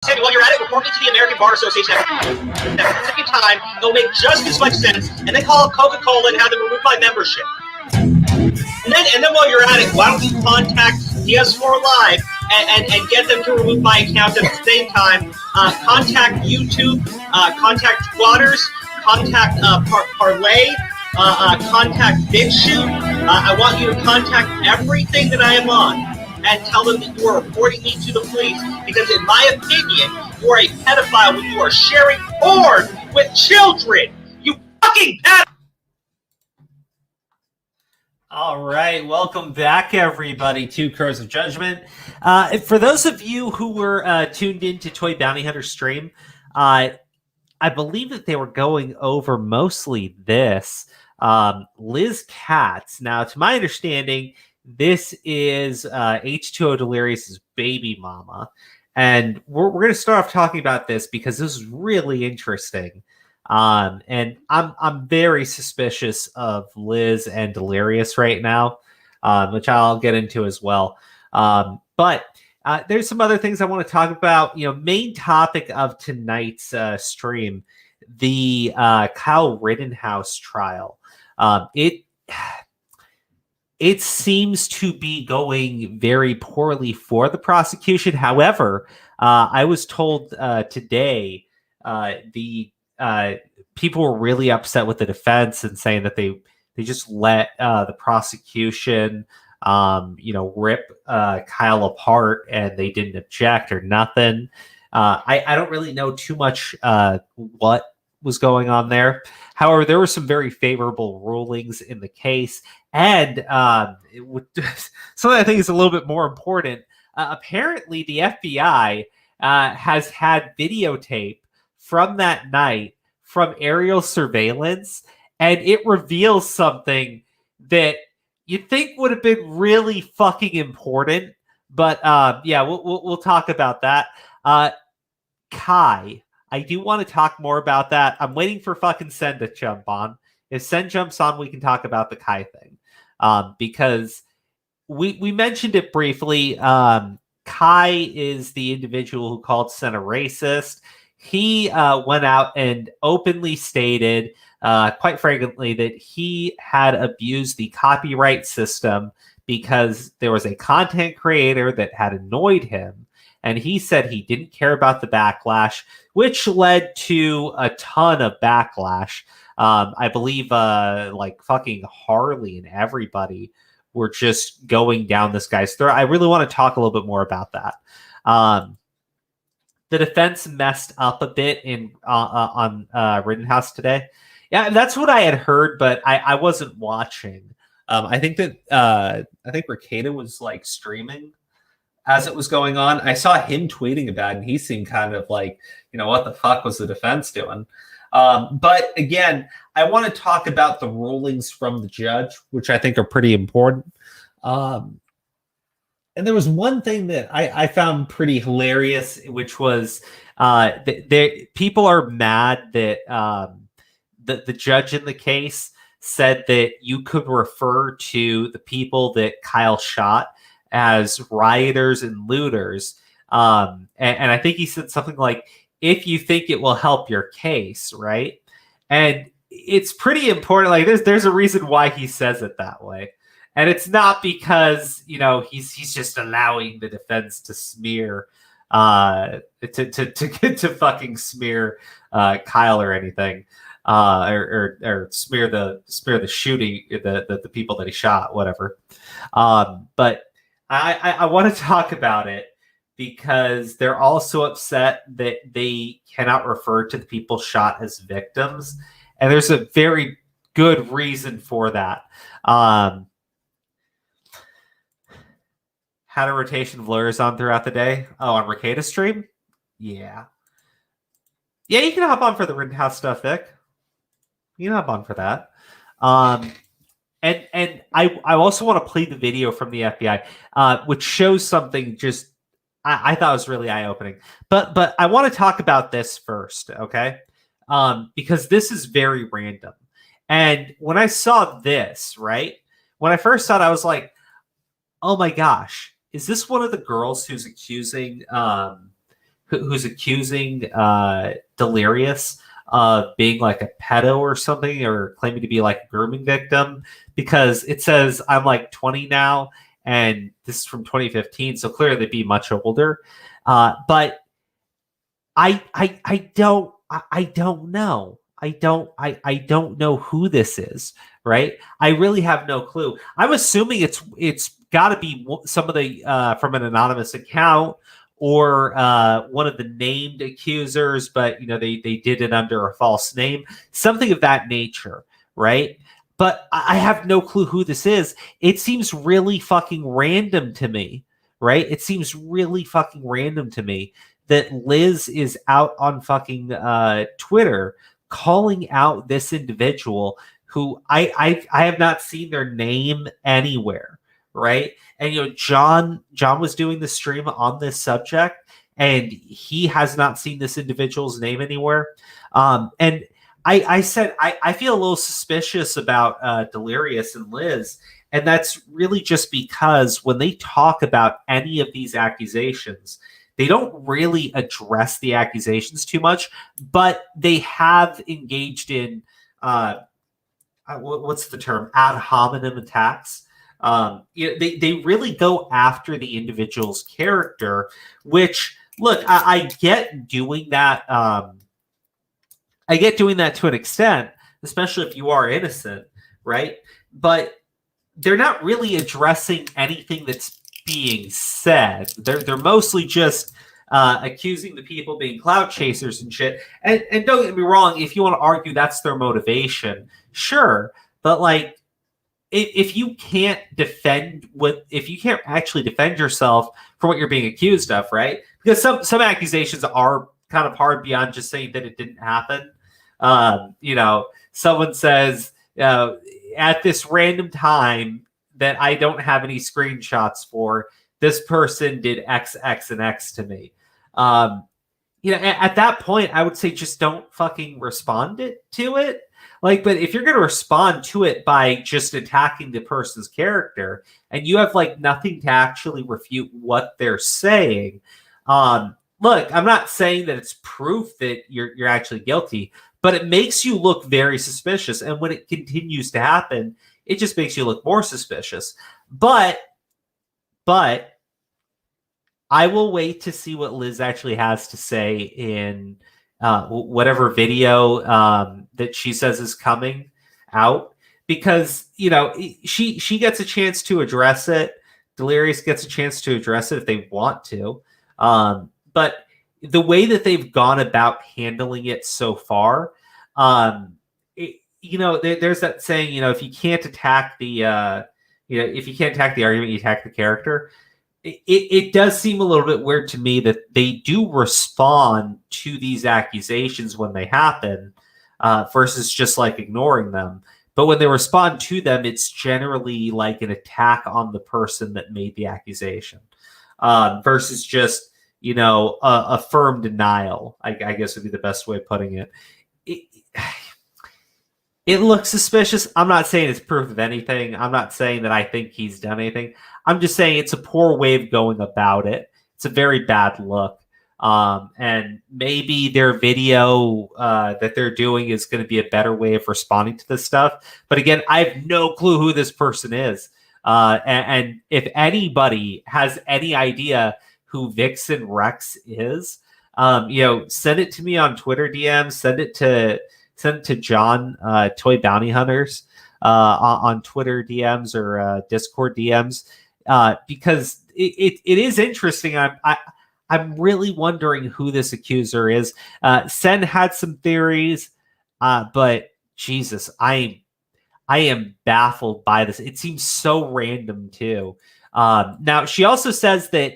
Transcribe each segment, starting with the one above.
Sandy, while you're at it, report me to the American Bar Association at the second time. It'll make just as much sense. And then call up Coca-Cola and have them remove my membership. And then while you're at it, why don't you contact DS4 Live and get them to remove my account at the same time? Contact YouTube, contact Squatters, contact Parlay, contact BitChute. I want you to contact everything that I am on and tell them that you are reporting me to the police because, in my opinion, you are a pedophile when you are sharing porn with children. You fucking pedophile! All right, welcome back, everybody, to Crows of Judgment. For those of you who were tuned in to Toy Bounty Hunter stream, I believe that they were going over mostly this. Liz Katz. Now, to my understanding, this is H2O Delirious's baby mama. And we're going to start off talking about this because this is really interesting. And I'm very suspicious of Liz and Delirious right now, which I'll get into as well. But there's some other things I want to talk about. You know, main topic of tonight's stream, the Kyle Rittenhouse trial. It seems to be going very poorly for the prosecution. However, I was told today the people were really upset with the defense and saying that they just let the prosecution, rip Kyle apart and they didn't object or nothing. I don't really know too much what was going on there. However, there were some very favorable rulings in the case. And something I think is a little bit more important. Apparently, the FBI has had videotape from that night from aerial surveillance, and it reveals something that you'd think would have been really fucking important. But yeah, we'll talk about that. Kai, I do want to talk more about that. I'm waiting for fucking Sen to jump on. If Sen jumps on, we can talk about the Kai thing. Because we mentioned it briefly. Kai is the individual who called Sen a racist. He went out and openly stated, quite frankly, that he had abused the copyright system because there was a content creator that had annoyed him. And he said he didn't care about the backlash, which led to a ton of backlash. I believe like fucking Harley and everybody were just going down this guy's throat. I really want to talk a little bit more about that. The defense messed up a bit on Rittenhouse today. Yeah, that's what I had heard, but I wasn't watching. I think Ricada was like streaming as it was going on. I saw him tweeting about it, and he seemed kind of like, what the fuck was the defense doing? But again, I want to talk about the rulings from the judge, which I think are pretty important. And there was one thing that I found pretty hilarious, which was people are mad that the judge in the case said that you could refer to the people that Kyle shot as rioters and looters. And I think he said something like, if you think it will help your case, right? And it's pretty important. Like there's a reason why he says it that way. And it's not because, he's just allowing the defense to smear, to fucking smear Kyle or anything, or smear the shooting, the people that he shot, whatever. But I want to talk about it because they're also upset that they cannot refer to the people shot as victims. And there's a very good reason for that. Had a rotation of lawyers on throughout the day. Oh, on Ricada's stream? Yeah. Yeah, you can hop on for the Rittenhouse stuff, Vic. You can hop on for that. And I also want to play the video from the FBI, which shows something just I thought was really eye-opening. But I want to talk about this first, okay? Because this is very random. And when I saw this, right? When I first saw it, I was like, oh my gosh, is this one of the girls who's accusing who's accusing Delirious of being like a pedo or something, or claiming to be like a grooming victim, because it says I'm like 20 now, and this is from 2015, so clearly they'd be much older. But I don't know. I don't know who this is, right? I really have no clue. I'm assuming it's got to be some of the from an anonymous account, or one of the named accusers, but they did it under a false name, something of that nature, right? But I have no clue who this is. It seems really fucking random to me, right? It seems really fucking random to me that Liz is out on fucking Twitter calling out this individual who I have not seen their name anywhere, right? And John was doing the stream on this subject, and he has not seen this individual's name anywhere. And I said I feel a little suspicious about Delirious and Liz, and that's really just because when they talk about any of these accusations, they don't really address the accusations too much, but they have engaged in what's the term? Ad hominem attacks. They really go after the individual's character, which, look, I get doing that. I get doing that to an extent, especially if you are innocent, right? But they're not really addressing anything that's being said. They're mostly just accusing the people being clout chasers and shit. And don't get me wrong, if you want to argue that's their motivation, sure. But like, if you can't actually defend yourself for what you're being accused of, right? Because some accusations are kind of hard beyond just saying that it didn't happen. Someone says at this random time that I don't have any screenshots for, this person did X, X, and X to me. At that point, I would say just don't fucking respond to it. Like, but if you're going to respond to it by just attacking the person's character, and you have like nothing to actually refute what they're saying, look, I'm not saying that it's proof that you're actually guilty, but it makes you look very suspicious. And when it continues to happen, it just makes you look more suspicious. But I will wait to see what Liz actually has to say in whatever video that she says is coming out, because she gets a chance to address it. Delirious gets a chance to address it if they want to, but the way that they've gone about handling it so far, there's that saying, if you can't attack the if you can't attack the argument, you attack the character. It does seem a little bit weird to me that they do respond to these accusations when they happen, versus just like ignoring them. But when they respond to them, it's generally like an attack on the person that made the accusation, versus just, a firm denial, I guess would be the best way of putting it. It looks suspicious. I'm not saying it's proof of anything. I'm not saying that I think he's done anything. I'm just saying it's a poor way of going about it. It's a very bad look. And maybe their video that they're doing is going to be a better way of responding to this stuff. But again, I have no clue who this person is. And if anybody has any idea who Vixen Rex is, send it to me on Twitter DMs. Send it to John, Toy Bounty Hunters, on Twitter DMs or Discord DMs, because it is interesting. I'm really wondering who this accuser is. Sen had some theories, but Jesus, I am baffled by this. It seems so random too. Now she also says that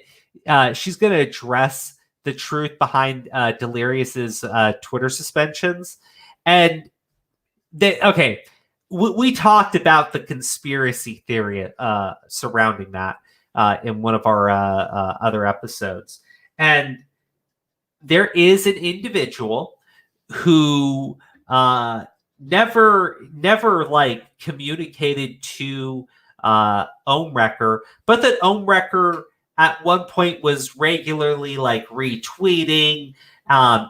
she's going to address the truth behind Delirious's Twitter suspensions. And we talked about the conspiracy theory surrounding that in one of our other episodes. And there is an individual who never like communicated to Ohmwrecker, but that Ohmwrecker at one point was regularly like retweeting.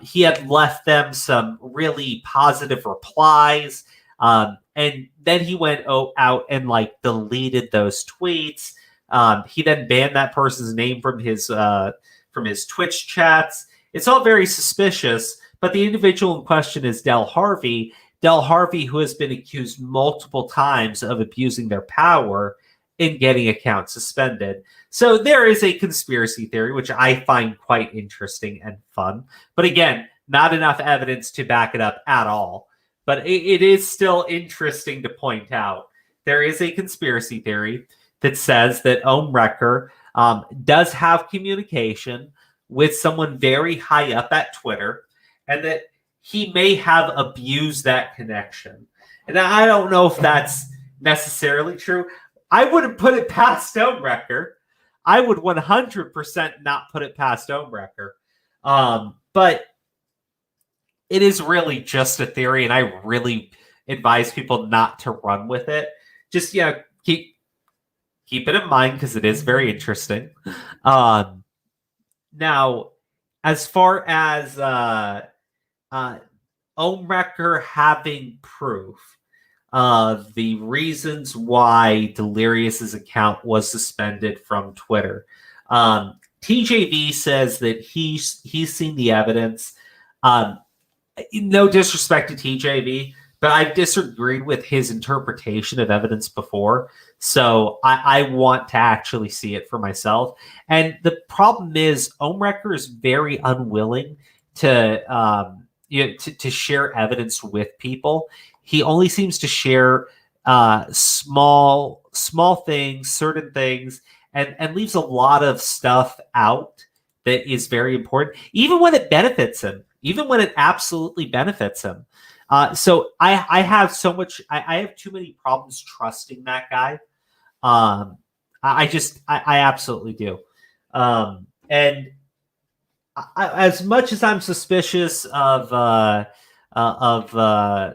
He had left them some really positive replies. And then he went out and like deleted those tweets. He then banned that person's name from his Twitch chats. It's all very suspicious, but the individual in question is Del Harvey. Del Harvey, who has been accused multiple times of abusing their power in getting accounts suspended. So there is a conspiracy theory, which I find quite interesting and fun. But again, not enough evidence to back it up at all. But it is still interesting to point out. There is a conspiracy theory that says that Wrecker does have communication with someone very high up at Twitter, and that he may have abused that connection. And I don't know if that's necessarily true. I wouldn't put it past Wrecker. I would 100% not put it past Wrecker. But it is really just a theory, and I really advise people not to run with it. Just, keep it in mind because it is very interesting. Now, as far as Wrecker having proof of the reasons why Delirious' account was suspended from Twitter, TJV says that he's seen the evidence. No disrespect to TJV, but I've disagreed with his interpretation of evidence before. So I want to actually see it for myself. And the problem is, Wrecker is very unwilling to share evidence with people. He only seems to share small things, certain things, and leaves a lot of stuff out that is very important, even when it benefits him, even when it absolutely benefits him. So I have so much, I have too many problems trusting that guy. I absolutely do. And as much as I'm suspicious of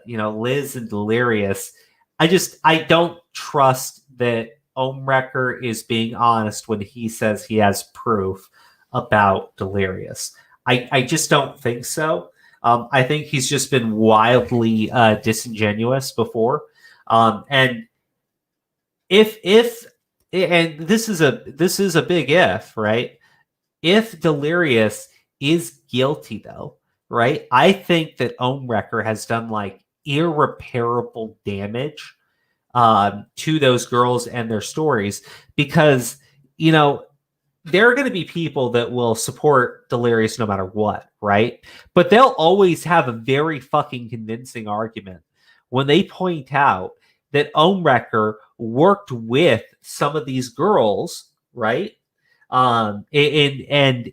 Liz and Delirious, I don't trust that Wrecker is being honest when he says he has proof about Delirious. I just don't think so. I think he's just been wildly disingenuous before. And if this is a big if, right? If Delirious is guilty, though, right? I think that Wrecker has done like irreparable damage to those girls and their stories, because there are going to be people that will support Delirious no matter what, right? But they'll always have a very fucking convincing argument when they point out that Wrecker worked with some of these girls, right? And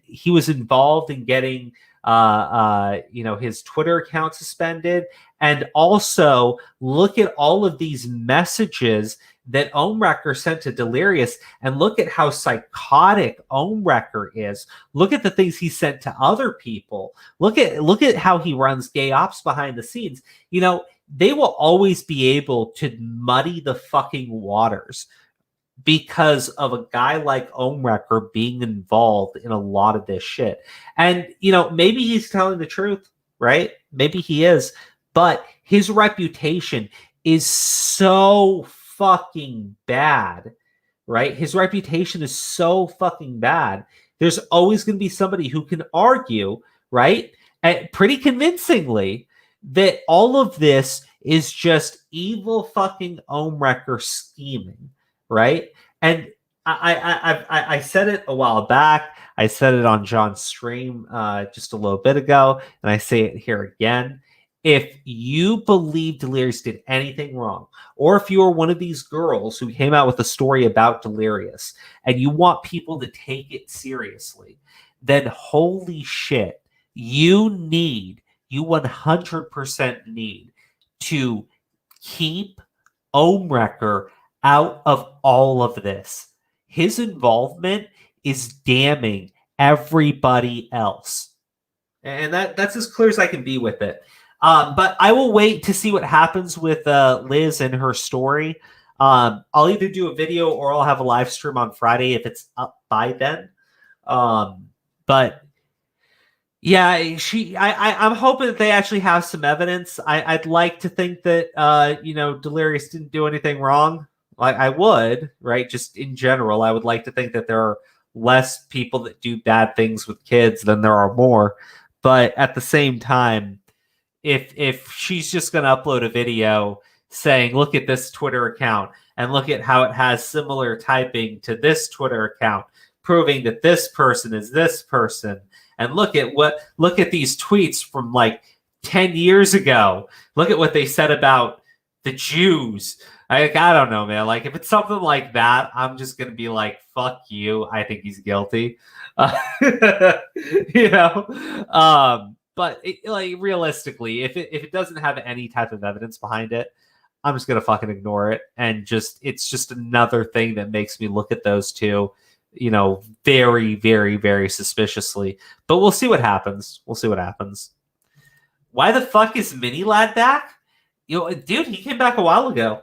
he was involved in getting his Twitter account suspended. And also look at all of these messages that Wrecker sent to Delirious, and look at how psychotic Wrecker is. Look at the things he sent to other people. Look at how he runs gay ops behind the scenes. They will always be able to muddy the fucking waters because of a guy like Wrecker being involved in a lot of this shit. And, maybe he's telling the truth, right? Maybe he is. But his reputation is so fucking bad, right? His reputation is so fucking bad. There's always going to be somebody who can argue, right? And pretty convincingly that all of this is just evil fucking Wrecker scheming, right? And I said it a while back. I said it on John's stream just a little bit ago, and I say it here again. If you believe Delirious did anything wrong, or if you are one of these girls who came out with a story about Delirious and you want people to take it seriously, then holy shit, you 100% need to keep Wrecker out of all of this. His involvement is damning everybody else. And that's as clear as I can be with it. But I will wait to see what happens with Liz and her story. I'll either do a video or I'll have a live stream on Friday if it's up by then. But yeah, I'm hoping that they actually have some evidence. I'd like to think that Delirious didn't do anything wrong. Like I would, right? Just in general, I would like to think that there are less people that do bad things with kids than there are more. But at the same time, if she's just going to upload a video saying, look at this Twitter account and look at how it has similar typing to this Twitter account, proving that this person is this person, and look at these tweets from like 10 years ago. Look at what they said about the Jews. I don't know, man. Like, if it's something like that, I'm just going to be like, fuck you. I think he's guilty. You know? But realistically, if it doesn't have any type of evidence behind it, I'm just going to fucking ignore it. And it's just another thing that makes me look at those two, very, very, very suspiciously. But we'll see what happens. Why the fuck is Mini Lad back? Dude, he came back a while ago.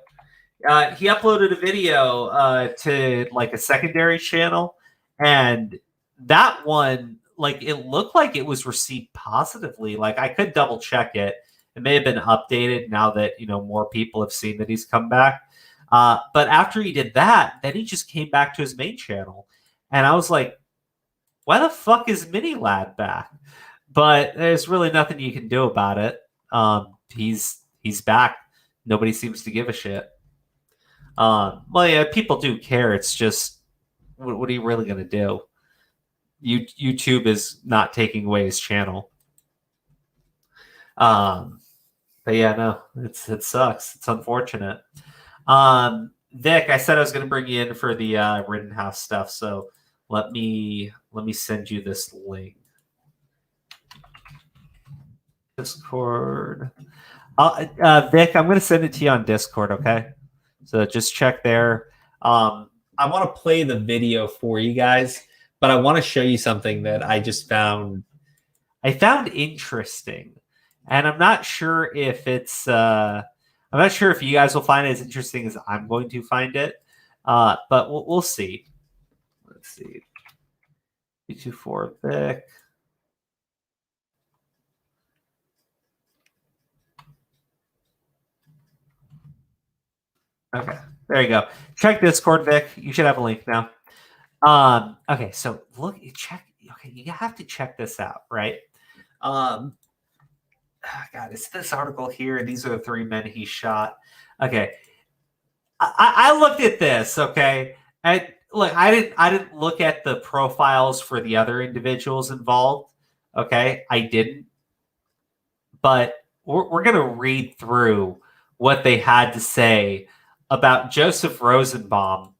He uploaded a video to like a secondary channel, and that one, like, it looked like it was received positively. Like, I could double check it. It may have been updated now that more people have seen that he's come back. But after he did that, then he just came back to his main channel, and I was like, why the fuck is Mini Lad back? But there's really nothing you can do about it. He's back. Nobody seems to give a shit. Well, yeah, people do care. It's just, what are you really going to do? YouTube is not taking away his channel. But yeah, no, it sucks. It's unfortunate. Vic, I said I was going to bring you in for the Rittenhouse stuff, so let me send you this link. Discord. Vic, I'm going to send it to you on Discord, okay? So just check there. I want to play the video for you guys, but I want to show you something that I just found interesting. And I'm not sure if it's I'm not sure if you guys will find it as interesting as I'm going to find it. But we'll see. Let's see. 224 Vic. Okay, there you go. Check Discord, Vic. You should have a link now. Okay, so check. Okay, you have to check this out, right? God, it's this article here. These are the 3 men he shot. Okay, I looked at this. Okay, and look, I didn't look at the profiles for the other individuals involved. Okay, I didn't. But we're gonna read through what they had to say about Joseph Rosenbaum,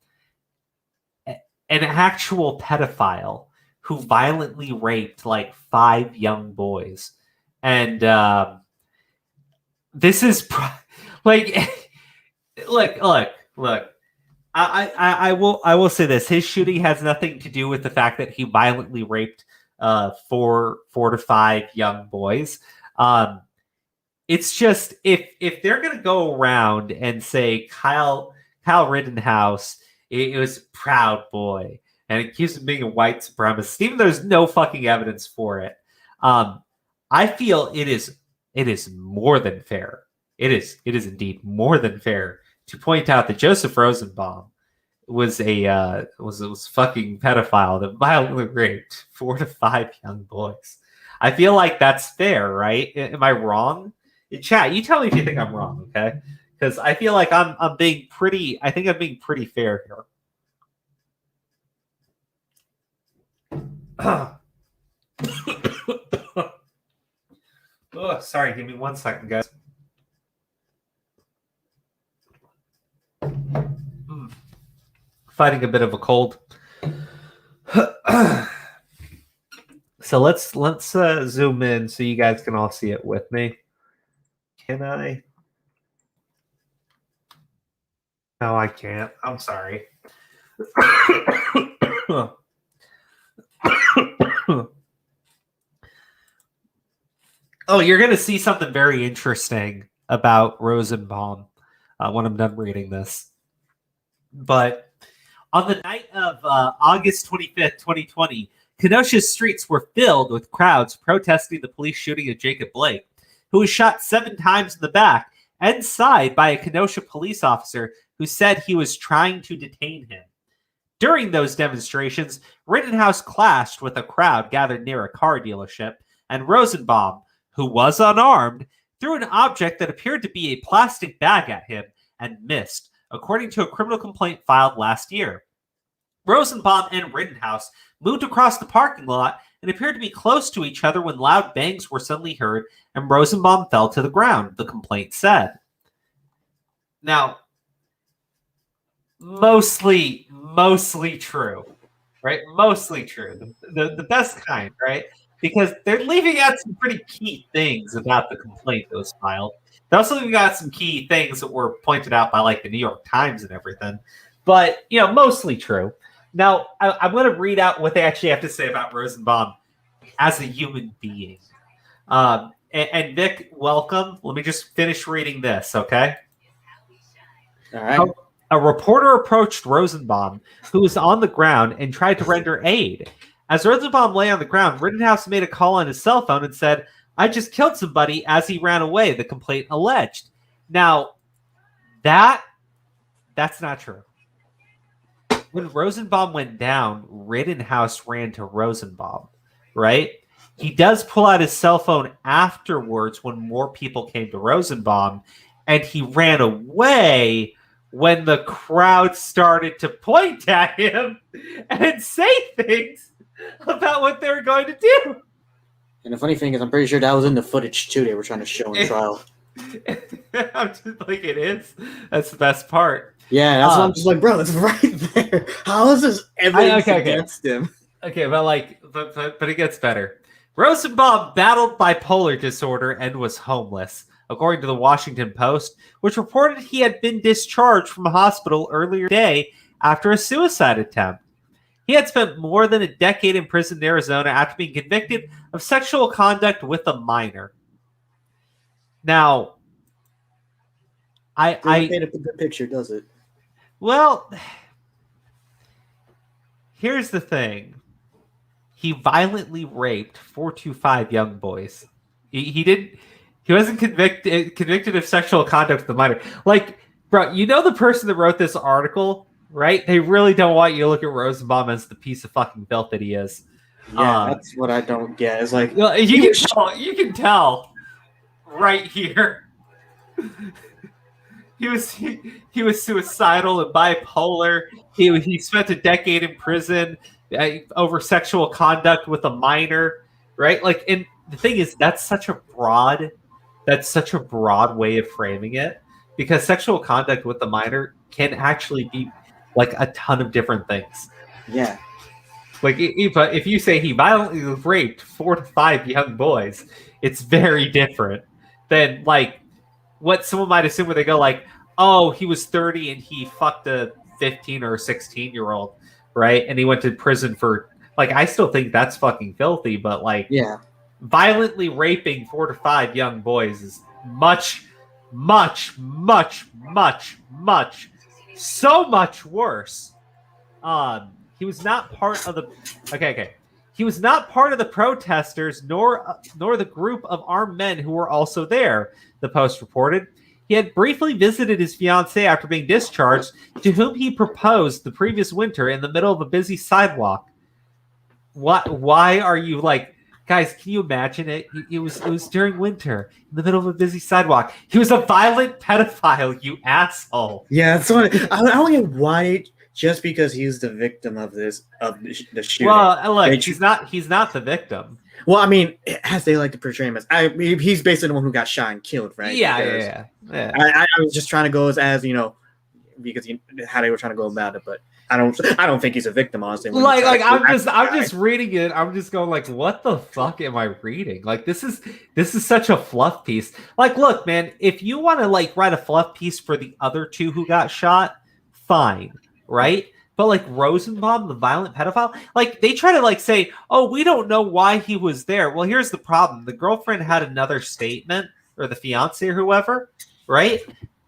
an actual pedophile who violently raped like 5 young boys. And this is like, look. I will say this: his shooting has nothing to do with the fact that he violently raped 4 to 5 young boys. It's just if they're gonna go around and say Kyle Rittenhouse, it was a proud boy, and accuse him of being a white supremacist, even though there's no fucking evidence for it. I feel it is more than fair. It is indeed more than fair to point out that Joseph Rosenbaum was a fucking pedophile that violently raped 4 to 5 young boys. I feel like that's fair, right? Am I wrong? Chat, you tell me if you think I'm wrong, okay? Because I feel like I'm being pretty. I think I'm being pretty fair here. Oh, sorry. Give me 1 second, guys. Fighting a bit of a cold. So let's zoom in so you guys can all see it with me. Can I? No, I can't. I'm sorry. Oh, you're going to see something very interesting about Rosenbaum when I'm done reading this. But on the night of August 25th, 2020, Kenosha's streets were filled with crowds protesting the police shooting of Jacob Blake, who was shot 7 times in the back and side by a Kenosha police officer who said he was trying to detain him. During those demonstrations, Rittenhouse clashed with a crowd gathered near a car dealership, and Rosenbaum, who was unarmed, threw an object that appeared to be a plastic bag at him and missed, according to a criminal complaint filed last year. Rosenbaum and Rittenhouse moved across the parking lot and appeared to be close to each other when loud bangs were suddenly heard and Rosenbaum fell to the ground, the complaint said. Now, mostly true, right? Mostly true. The best kind, right? Because they're leaving out some pretty key things about the complaint that was filed. They're also leaving out some key things that were pointed out by like the New York Times and everything. But, mostly true. Now, I'm going to read out what they actually have to say about Rosenbaum as a human being. And Vic, welcome. Let me just finish reading this, okay? All right. A reporter approached Rosenbaum, who was on the ground, and tried to render aid. As Rosenbaum lay on the ground, Rittenhouse made a call on his cell phone and said, "I just killed somebody," as he ran away, the complaint alleged. Now, that's not true. When Rosenbaum went down, Rittenhouse ran to Rosenbaum, right? He does pull out his cell phone afterwards when more people came to Rosenbaum, and he ran away when the crowd started to point at him and say things about what they were going to do. And the funny thing is, I'm pretty sure that was in the footage, too, they were trying to show in trial. I'm just like, it is. That's the best part. Yeah, that's why I'm just like, bro, it's right there. How is this evidence against him? Okay, but it gets better. Rosenbaum battled bipolar disorder and was homeless, according to the Washington Post, which reported he had been discharged from a hospital earlier today after a suicide attempt. He had spent more than a decade in prison in Arizona after being convicted of sexual conduct with a minor. Now, I paint up a good picture, does it? Well, here's the thing. He violently raped 5 young boys. He wasn't convicted of sexual conduct with a minor. Like, bro, the person that wrote this article, right? They really don't want you to look at Rosenbaum as the piece of fucking filth that he is. Yeah, that's what I don't get. It's like you can tell right here. He was suicidal and bipolar. He spent a decade in prison over sexual conduct with a minor, right? Like, and the thing is, that's such a broad way of framing it, because sexual conduct with a minor can actually be like a ton of different things. Yeah. Like, if you say he violently raped 4 to 5 young boys, it's very different than like what someone might assume when they go like, oh, he was 30 and he fucked a 15 or a 16-year-old, right? And he went to prison for, like, I still think that's fucking filthy, but like, yeah, violently raping 4 to 5 young boys is much, much, much, much, much, so much worse. He was not part of the. Okay. He was not part of the protesters, nor the group of armed men who were also there, the Post reported. He had briefly visited his fiancée after being discharged, to whom he proposed the previous winter in the middle of a busy sidewalk. Why are you like, guys, can you imagine it? It was during winter, in the middle of a busy sidewalk. He was a violent pedophile, you asshole. Yeah, that's what I don't get why. Just because he's the victim of the shooting. Well, look, he's not the victim. Well, I mean, as they like to portray him as, he's basically the one who got shot and killed, right? Yeah. I was just trying to go as because how they were trying to go about it, but I don't think he's a victim, honestly. I'm just reading it. I'm just going like, what the fuck am I reading? Like, this is such a fluff piece. Like, look, man, if you want to like write a fluff piece for the other 2 who got shot, fine. Right? But like Rosenbaum, the violent pedophile, like they try to like say, oh, we don't know why he was there. Well, here's the problem. The girlfriend had another statement, or the fiance or whoever, right?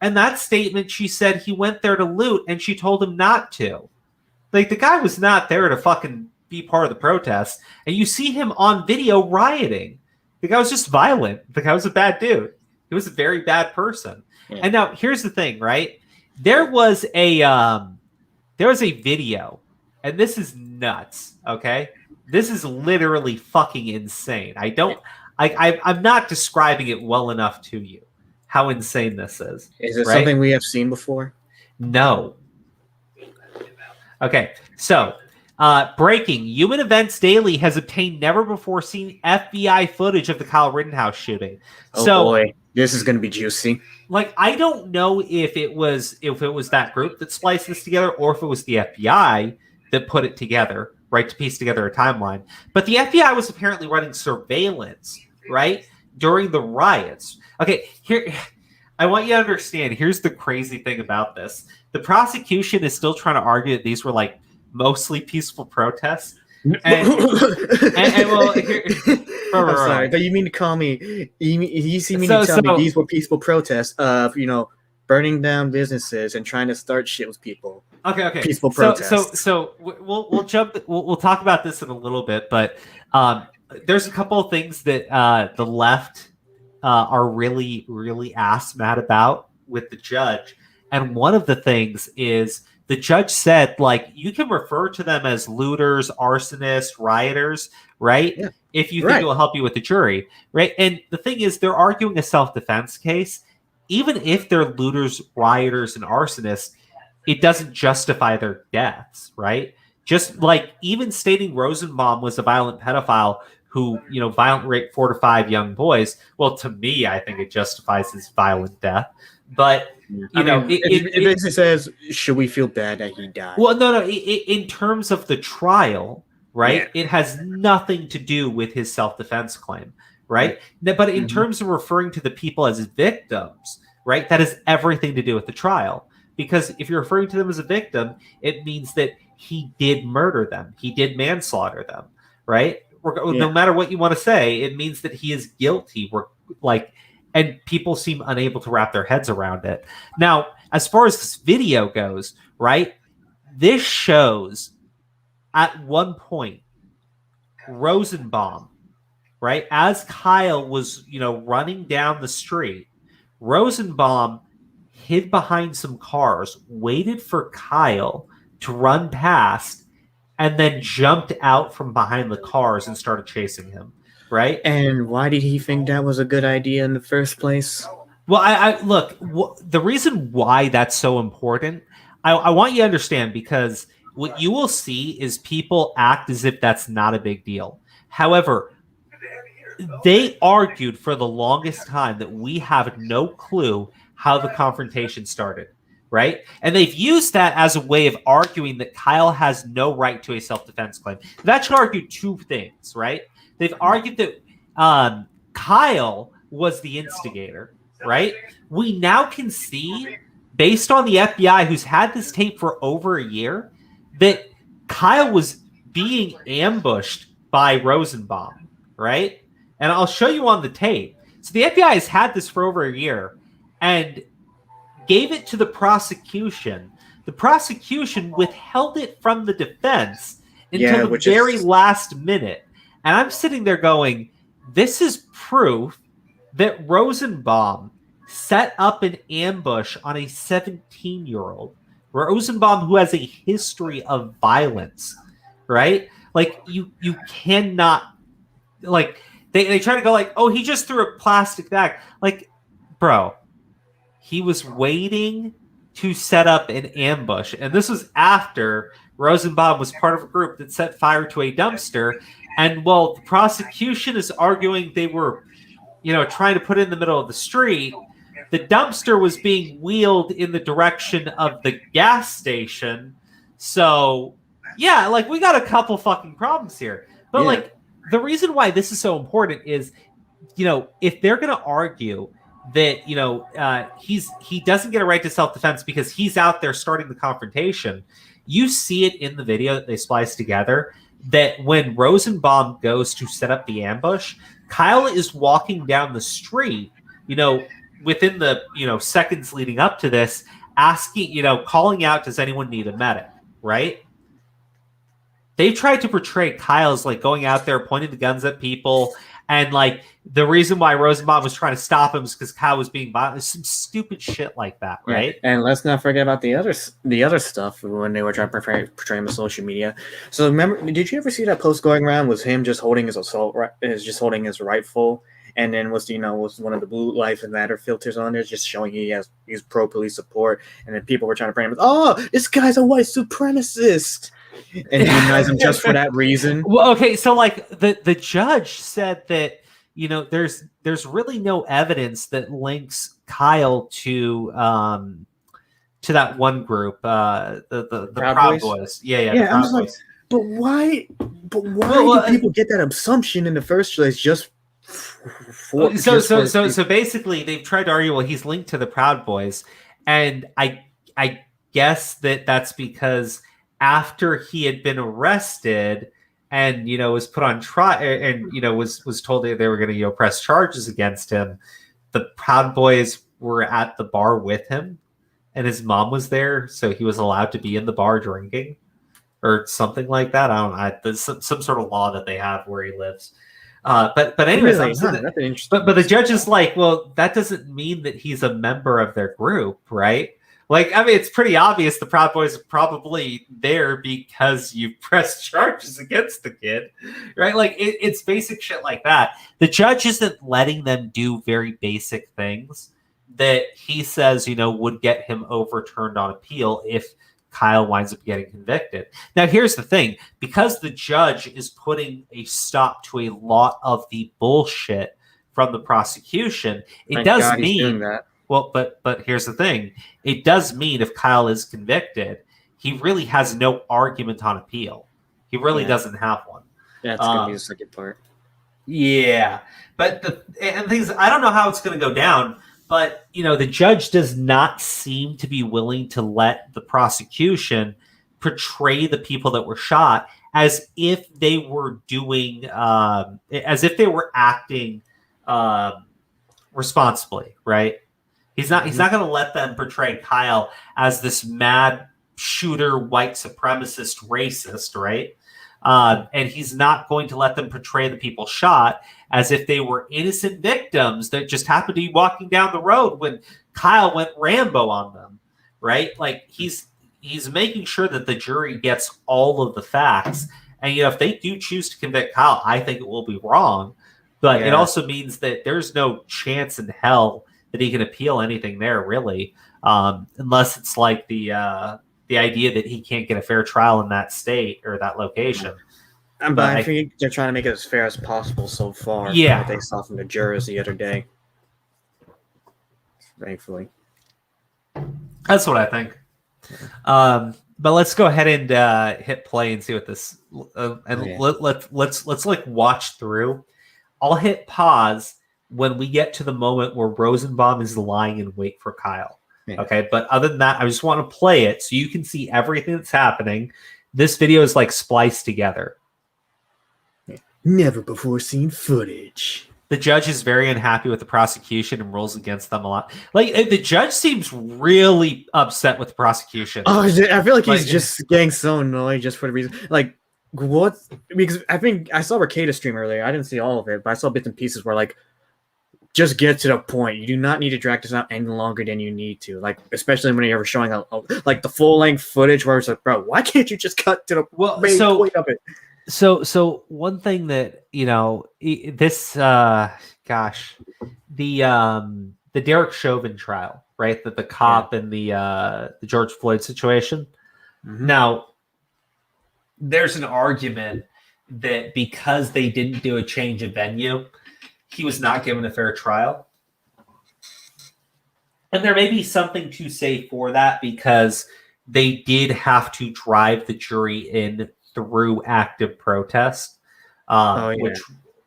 And that statement, she said he went there to loot, and she told him not to. Like, the guy was not there to fucking be part of the protest. And you see him on video rioting. The guy was just violent. The guy was a bad dude. He was a very bad person. Yeah. And now, here's the thing, right? There was a video, and this is nuts, okay? This is literally fucking insane. I'm not describing it well enough to you, how insane this is. Is it something we have seen before? No. Okay, so breaking. Human Events Daily has obtained never-before-seen FBI footage of the Kyle Rittenhouse shooting. Oh, boy. This is going to be juicy. Like, I don't know if it was that group that spliced this together or if it was the FBI that put it together, right, to piece together a timeline. But the FBI was apparently running surveillance, right, during the riots. Okay, here, I want you to understand, here's the crazy thing about this. The prosecution is still trying to argue that these were, like, mostly peaceful protests. And well, I'm sorry, but you mean to call me? You see me to tell me these were peaceful protests of burning down businesses and trying to start shit with people. Okay. Peaceful protests. So we'll jump. We'll talk about this in a little bit, but there's a couple of things that the left are really, really ass mad about with the judge, and one of the things is. The judge said, like, you can refer to them as looters, arsonists, rioters, right? Yeah. If you think it will help you with the jury, right? And the thing is, they're arguing a self-defense case. Even if they're looters, rioters, and arsonists, it doesn't justify their deaths, right? Just like even stating Rosenbaum was a violent pedophile who, violent raped 4 to 5 young boys. Well, to me, I think it justifies his violent death. But it basically says, should we feel bad that he died? Well, no. In terms of the trial, right? Yeah. It has nothing to do with his self-defense claim, right? But in terms of referring to the people as victims, right? That has everything to do with the trial. Because if you're referring to them as a victim, it means that he did murder them. He did manslaughter them, right? No matter what you want to say, it means that he is guilty. And people seem unable to wrap their heads around it. Now, as far as this video goes, right, this shows at one point Rosenbaum, right, as Kyle was, running down the street, Rosenbaum hid behind some cars, waited for Kyle to run past, and then jumped out from behind the cars and started chasing him. Right. And why did he think that was a good idea in the first place? Well, I look, the reason why that's so important, I want you to understand, because what you will see is people act as if that's not a big deal. However, they argued for the longest time that we have no clue how the confrontation started. Right. And they've used that as a way of arguing that Kyle has no right to a self-defense claim. That should argue two things. Right. They've argued that Kyle was the instigator, right? We now can see, based on the FBI, who's had this tape for over a year, that Kyle was being ambushed by Rosenbaum, right? And I'll show you on the tape. So the FBI has had this for over a year and gave it to the prosecution. The prosecution withheld it from the defense until the very last minute. And I'm sitting there going, this is proof that Rosenbaum set up an ambush on a 17-year-old. Rosenbaum, who has a history of violence, right? Like, you cannot, like, they try to go like, oh, he just threw a plastic bag. Like, bro, he was waiting to set up an ambush. And this was after Rosenbaum was part of a group that set fire to a dumpster. And while the prosecution is arguing they were, trying to put it in the middle of the street, the dumpster was being wheeled in the direction of the gas station. So, yeah, like, we got a couple fucking problems here. But, like, the reason why this is so important is, if they're going to argue that, he doesn't get a right to self-defense because he's out there starting the confrontation, you see it in the video that they spliced together, that when Rosenbaum goes to set up the ambush, Kyle is walking down the street, within the seconds leading up to this, asking, calling out, does anyone need a medic, right? They tried to portray Kyle as like going out there pointing the guns at people, and like the reason why Rosenbaum was trying to stop him is because Kyle was being violent. Some stupid shit like that, right? Yeah. And let's not forget about the other stuff when they were trying to portray him on social media. So remember, did you ever see that post going around? Was him just holding his holding his rifle, and then was one of the blue lives matter filters on there, just showing he's pro police support, and then people were trying to frame him. Oh, this guy's a white supremacist. And demonize him just for that reason. Well, okay, so like the judge said that there's really no evidence that links Kyle to that one group, the Proud Boys. Yeah. I was like, but why? Do people get that assumption in the first place? So basically, they've tried to argue, well, he's linked to the Proud Boys, and I guess that's because after he had been arrested and was put on trial and was told that they were going to press charges against him, the Proud Boys were at the bar with him, and his mom was there, so he was allowed to be in the bar drinking or something like that. I don't know. There's some sort of law that they have where he lives. But anyways, really? But the judge is like, well, that doesn't mean that he's a member of their group, right? Like, I mean, it's pretty obvious the Proud Boys are probably there because you pressed charges against the kid, right? Like, it's basic shit like that. The judge isn't letting them do very basic things that he says, would get him overturned on appeal if Kyle winds up getting convicted. Now, here's the thing. Because the judge is putting a stop to a lot of the bullshit from the prosecution, it does mean that. Well, but here's the thing. It does mean if Kyle is convicted, he really has no argument on appeal. He really doesn't have one. That's going to be the second part. Yeah. But things, I don't know how it's going to go down, but, the judge does not seem to be willing to let the prosecution portray the people that were shot as if they were doing, as if they were acting responsibly, right? He's not going to let them portray Kyle as this mad shooter, white supremacist, racist, right? And he's not going to let them portray the people shot as if they were innocent victims that just happened to be walking down the road when Kyle went Rambo on them, right? Like he's making sure that the jury gets all of the facts. And if they do choose to convict Kyle, I think it will be wrong. But it also means that there's no chance in hell that he can appeal anything there, really, unless it's like the idea that he can't get a fair trial in that state or that location. But I think they're trying to make it as fair as possible so far. Yeah, what they saw from the jurors the other day. Thankfully, that's what I think. But let's go ahead and hit play and see what this. Let's like watch through. I'll hit pause when we get to the moment where Rosenbaum is lying in wait for Kyle. Yeah. Okay, but other than that, I just want to play it so you can see everything that's happening. This video is like spliced together. Never before seen footage. The judge is very unhappy with the prosecution and rules against them a lot. Like, the judge seems really upset with the prosecution. Oh, I feel like he's just getting so annoyed just for the reason. Like, what? Because I think I saw Rekida's stream earlier. I didn't see all of it, but I saw bits and pieces where, like, just get to the point. You do not need to drag this out any longer than you need to. Like, especially when you're showing like the full length footage where it's like, bro, why can't you just cut to the main point of it? So one thing that this the Derek Chauvin trial, right? That the cop and the George Floyd situation. Mm-hmm. Now, there's an argument that because they didn't do a change of venue, he was not given a fair trial. And there may be something to say for that because they did have to drive the jury in through active protest,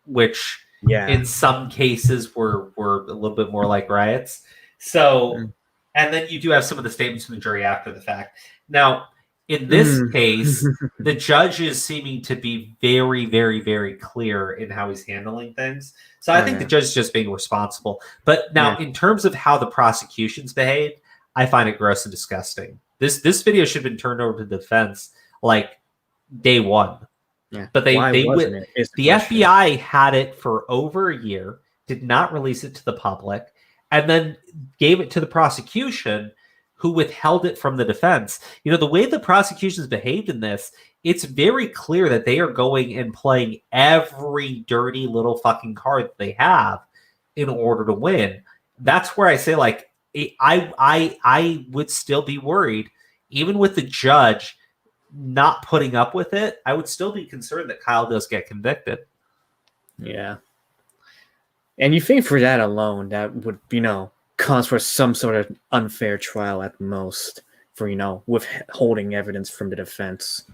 which in some cases were a little bit more like riots. So, and then you do have some of the statements from the jury after the fact. Now, in this case, the judge is seeming to be very, very, very clear in how he's handling things. So I think the judge is just being responsible. But now, in terms of how the prosecution's behaved, I find it gross and disgusting. This video should have been turned over to the defense like day one. Yeah. But the question. FBI had it for over a year, did not release it to the public, and then gave it to the prosecution, who withheld it from the defense. You know, the way the prosecution's behaved in this, it's very clear that they are going and playing every dirty little fucking card that they have in order to win. That's where I say, like, I would still be worried, even with the judge not putting up with it. I would still be concerned that Kyle does get convicted. Yeah. And you think for that alone, that would, cause for some sort of unfair trial at most for, withholding evidence from the defense.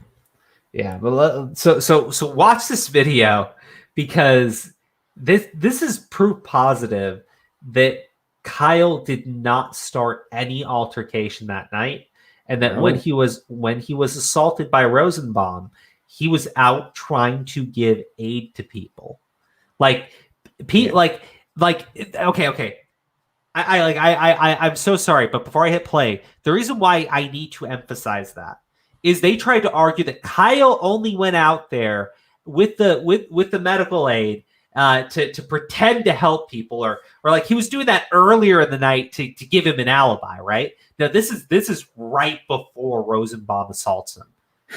Yeah. But so watch this video, because this is proof positive that Kyle did not start any altercation that night. And that when he was assaulted by Rosenbaum, he was out trying to give aid to people. Okay. I'm so sorry, but before I hit play, the reason why I need to emphasize that is they tried to argue that Kyle only went out there with the medical aid to pretend to help people, or like he was doing that earlier in the night to give him an alibi, right? Now this is right before Rosenbaum assaults him,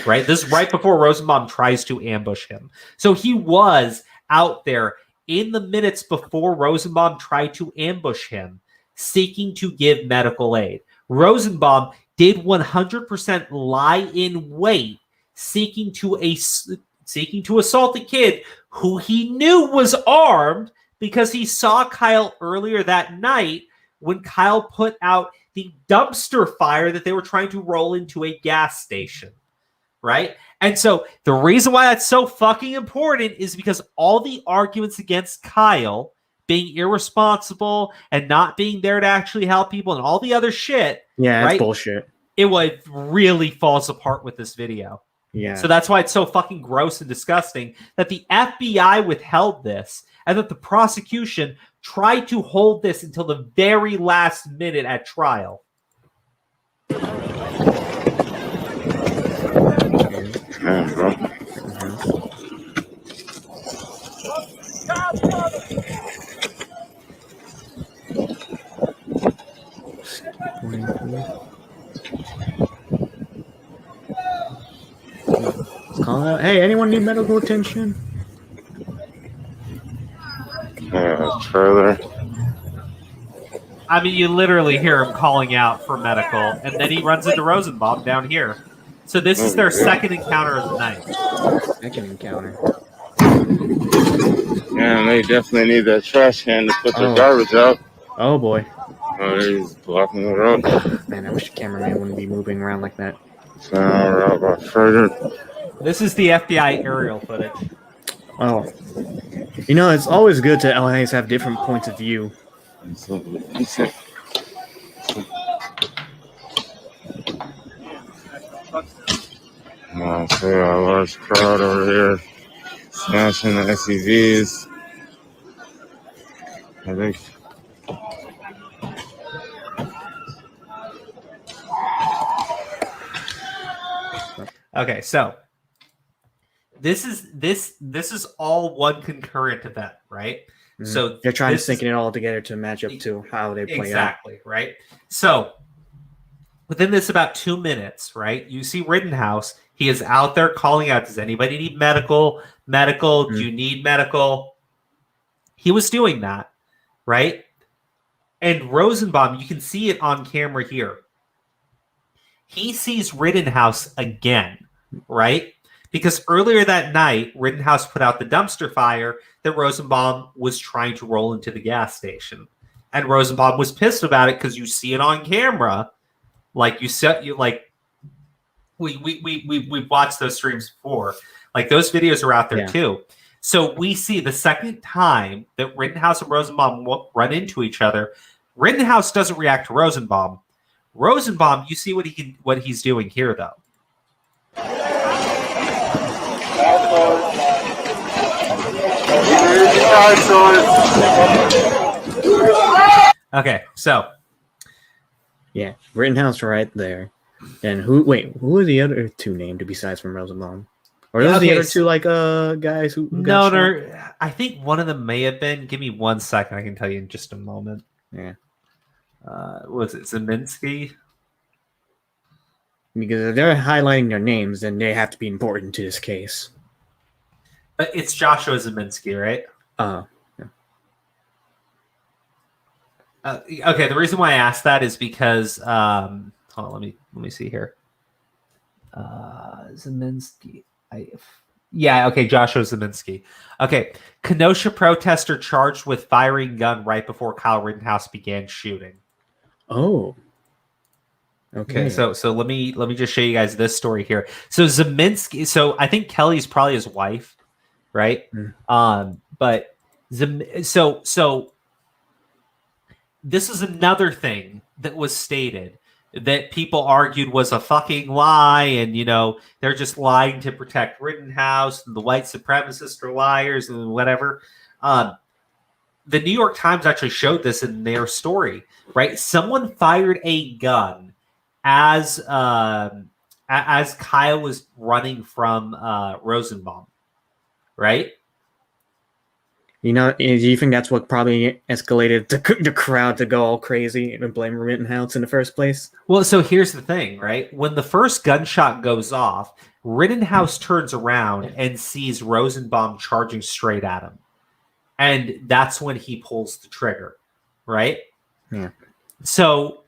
right? This is right before Rosenbaum tries to ambush him. So he was out there in the minutes before Rosenbaum tried to ambush him, seeking to give medical aid. Rosenbaum did 100% lie in wait, seeking to assault a kid who he knew was armed, because he saw Kyle earlier that night when Kyle put out the dumpster fire that they were trying to roll into a gas station, right? And so the reason why that's so fucking important is because all the arguments against Kyle being irresponsible and not being there to actually help people and all the other shit. Yeah, right? It's bullshit. It really falls apart with this video. Yeah. So that's why it's so fucking gross and disgusting that the FBI withheld this and that the prosecution tried to hold this until the very last minute at trial. Man, bro. Call out. Hey, anyone need medical attention? Yeah, trailer. I mean, you literally hear him calling out for medical, and then he runs into Rosenbaum down here. So this is their second encounter of the night. Second encounter. Yeah, they definitely need that trash can to put the garbage out. Oh boy. Oh, he's blocking the road. Man, I wish the cameraman wouldn't be moving around like that. So now we're out by further. This is the FBI aerial footage. Oh. It's always good to always have different points of view. I see a large crowd over here smashing the SUVs. I think. Okay, so this is all one concurrent event, right? Mm-hmm. So they're trying to sync it all together to match up to how they play out. Exactly, right? So within this about 2 minutes, right, you see Rittenhouse. He is out there calling out, does anybody need medical? Medical, do you need medical? He was doing that, right? And Rosenbaum, you can see it on camera here. He sees Rittenhouse again, right? Because earlier that night, Rittenhouse put out the dumpster fire that Rosenbaum was trying to roll into the gas station. And Rosenbaum was pissed about it because you see it on camera. Like you said, we've watched those streams before. Like those videos are out there too. So we see the second time that Rittenhouse and Rosenbaum run into each other, Rittenhouse doesn't react to Rosenbaum. Rosenbaum, you see what he's doing here though. Okay, so Yeah, Rittenhouse right there. And who are the other two named besides from Rosenbaum? Or are those the other two guys who got shot? I think one of them may have been. Give me 1 second. I can tell you in just a moment. Yeah. Was it Zeminski? Because if they're highlighting their names, then they have to be important to this case. But it's Joshua Zeminski, right? Yeah. Okay, the reason why I asked that is because hold on, let me see here. Zeminski. Joshua Zeminski. Okay, Kenosha protester charged with firing gun right before Kyle Rittenhouse began shooting. Oh. Okay. So let me just show you guys this story here. So Zeminski. So I think Kelly's probably his wife, right? But so this is another thing that was stated that people argued was a fucking lie, and they're just lying to protect Rittenhouse, and the white supremacists are liars and whatever. The New York Times actually showed this in their story, right? Someone fired a gun as Kyle was running from Rosenbaum, right? Do you think that's what probably escalated the crowd to go all crazy and blame Rittenhouse in the first place? Well, so here's the thing, right? When the first gunshot goes off, Rittenhouse turns around and sees Rosenbaum charging straight at him. And that's when he pulls the trigger, right? Yeah. So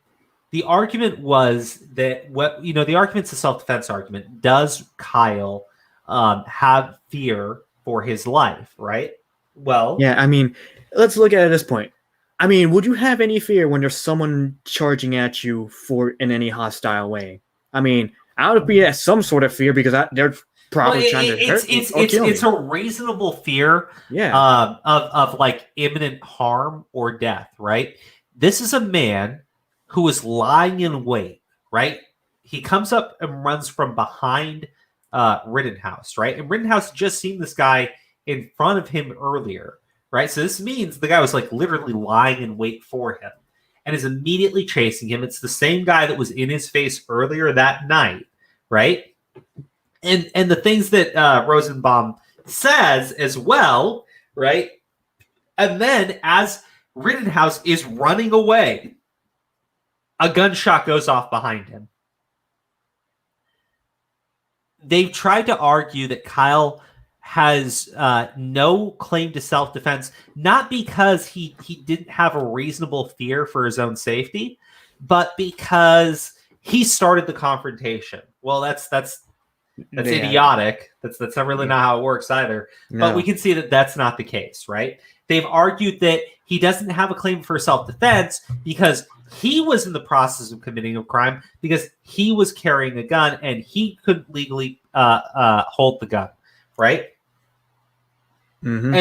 the argument was that the argument's a self-defense argument. Does Kyle have fear for his life, right? Well, yeah, I mean, let's look at it at this point. I mean, would you have any fear when there's someone charging at you in any hostile way? I mean, I would be at some sort of fear because they're probably trying to hurt me or kill me. It's a reasonable fear of like imminent harm or death, right? This is a man who is lying in wait, right? He comes up and runs from behind Rittenhouse, right? And Rittenhouse just seen this guy in front of him earlier, right? So this means the guy was like literally lying in wait for him and is immediately chasing him. It's the same guy that was in his face earlier that night, right? And the things that Rosenbaum says as well, right? And then as Rittenhouse is running away, a gunshot goes off behind him. They've tried to argue that Kyle has no claim to self-defense, not because he didn't have a reasonable fear for his own safety, but because he started the confrontation. Well, that's idiotic. That's not really not how it works either. No. But we can see that that's not the case, right? They've argued that he doesn't have a claim for self-defense because he was in the process of committing a crime because he was carrying a gun and he couldn't legally hold the gun, right? Mm-hmm.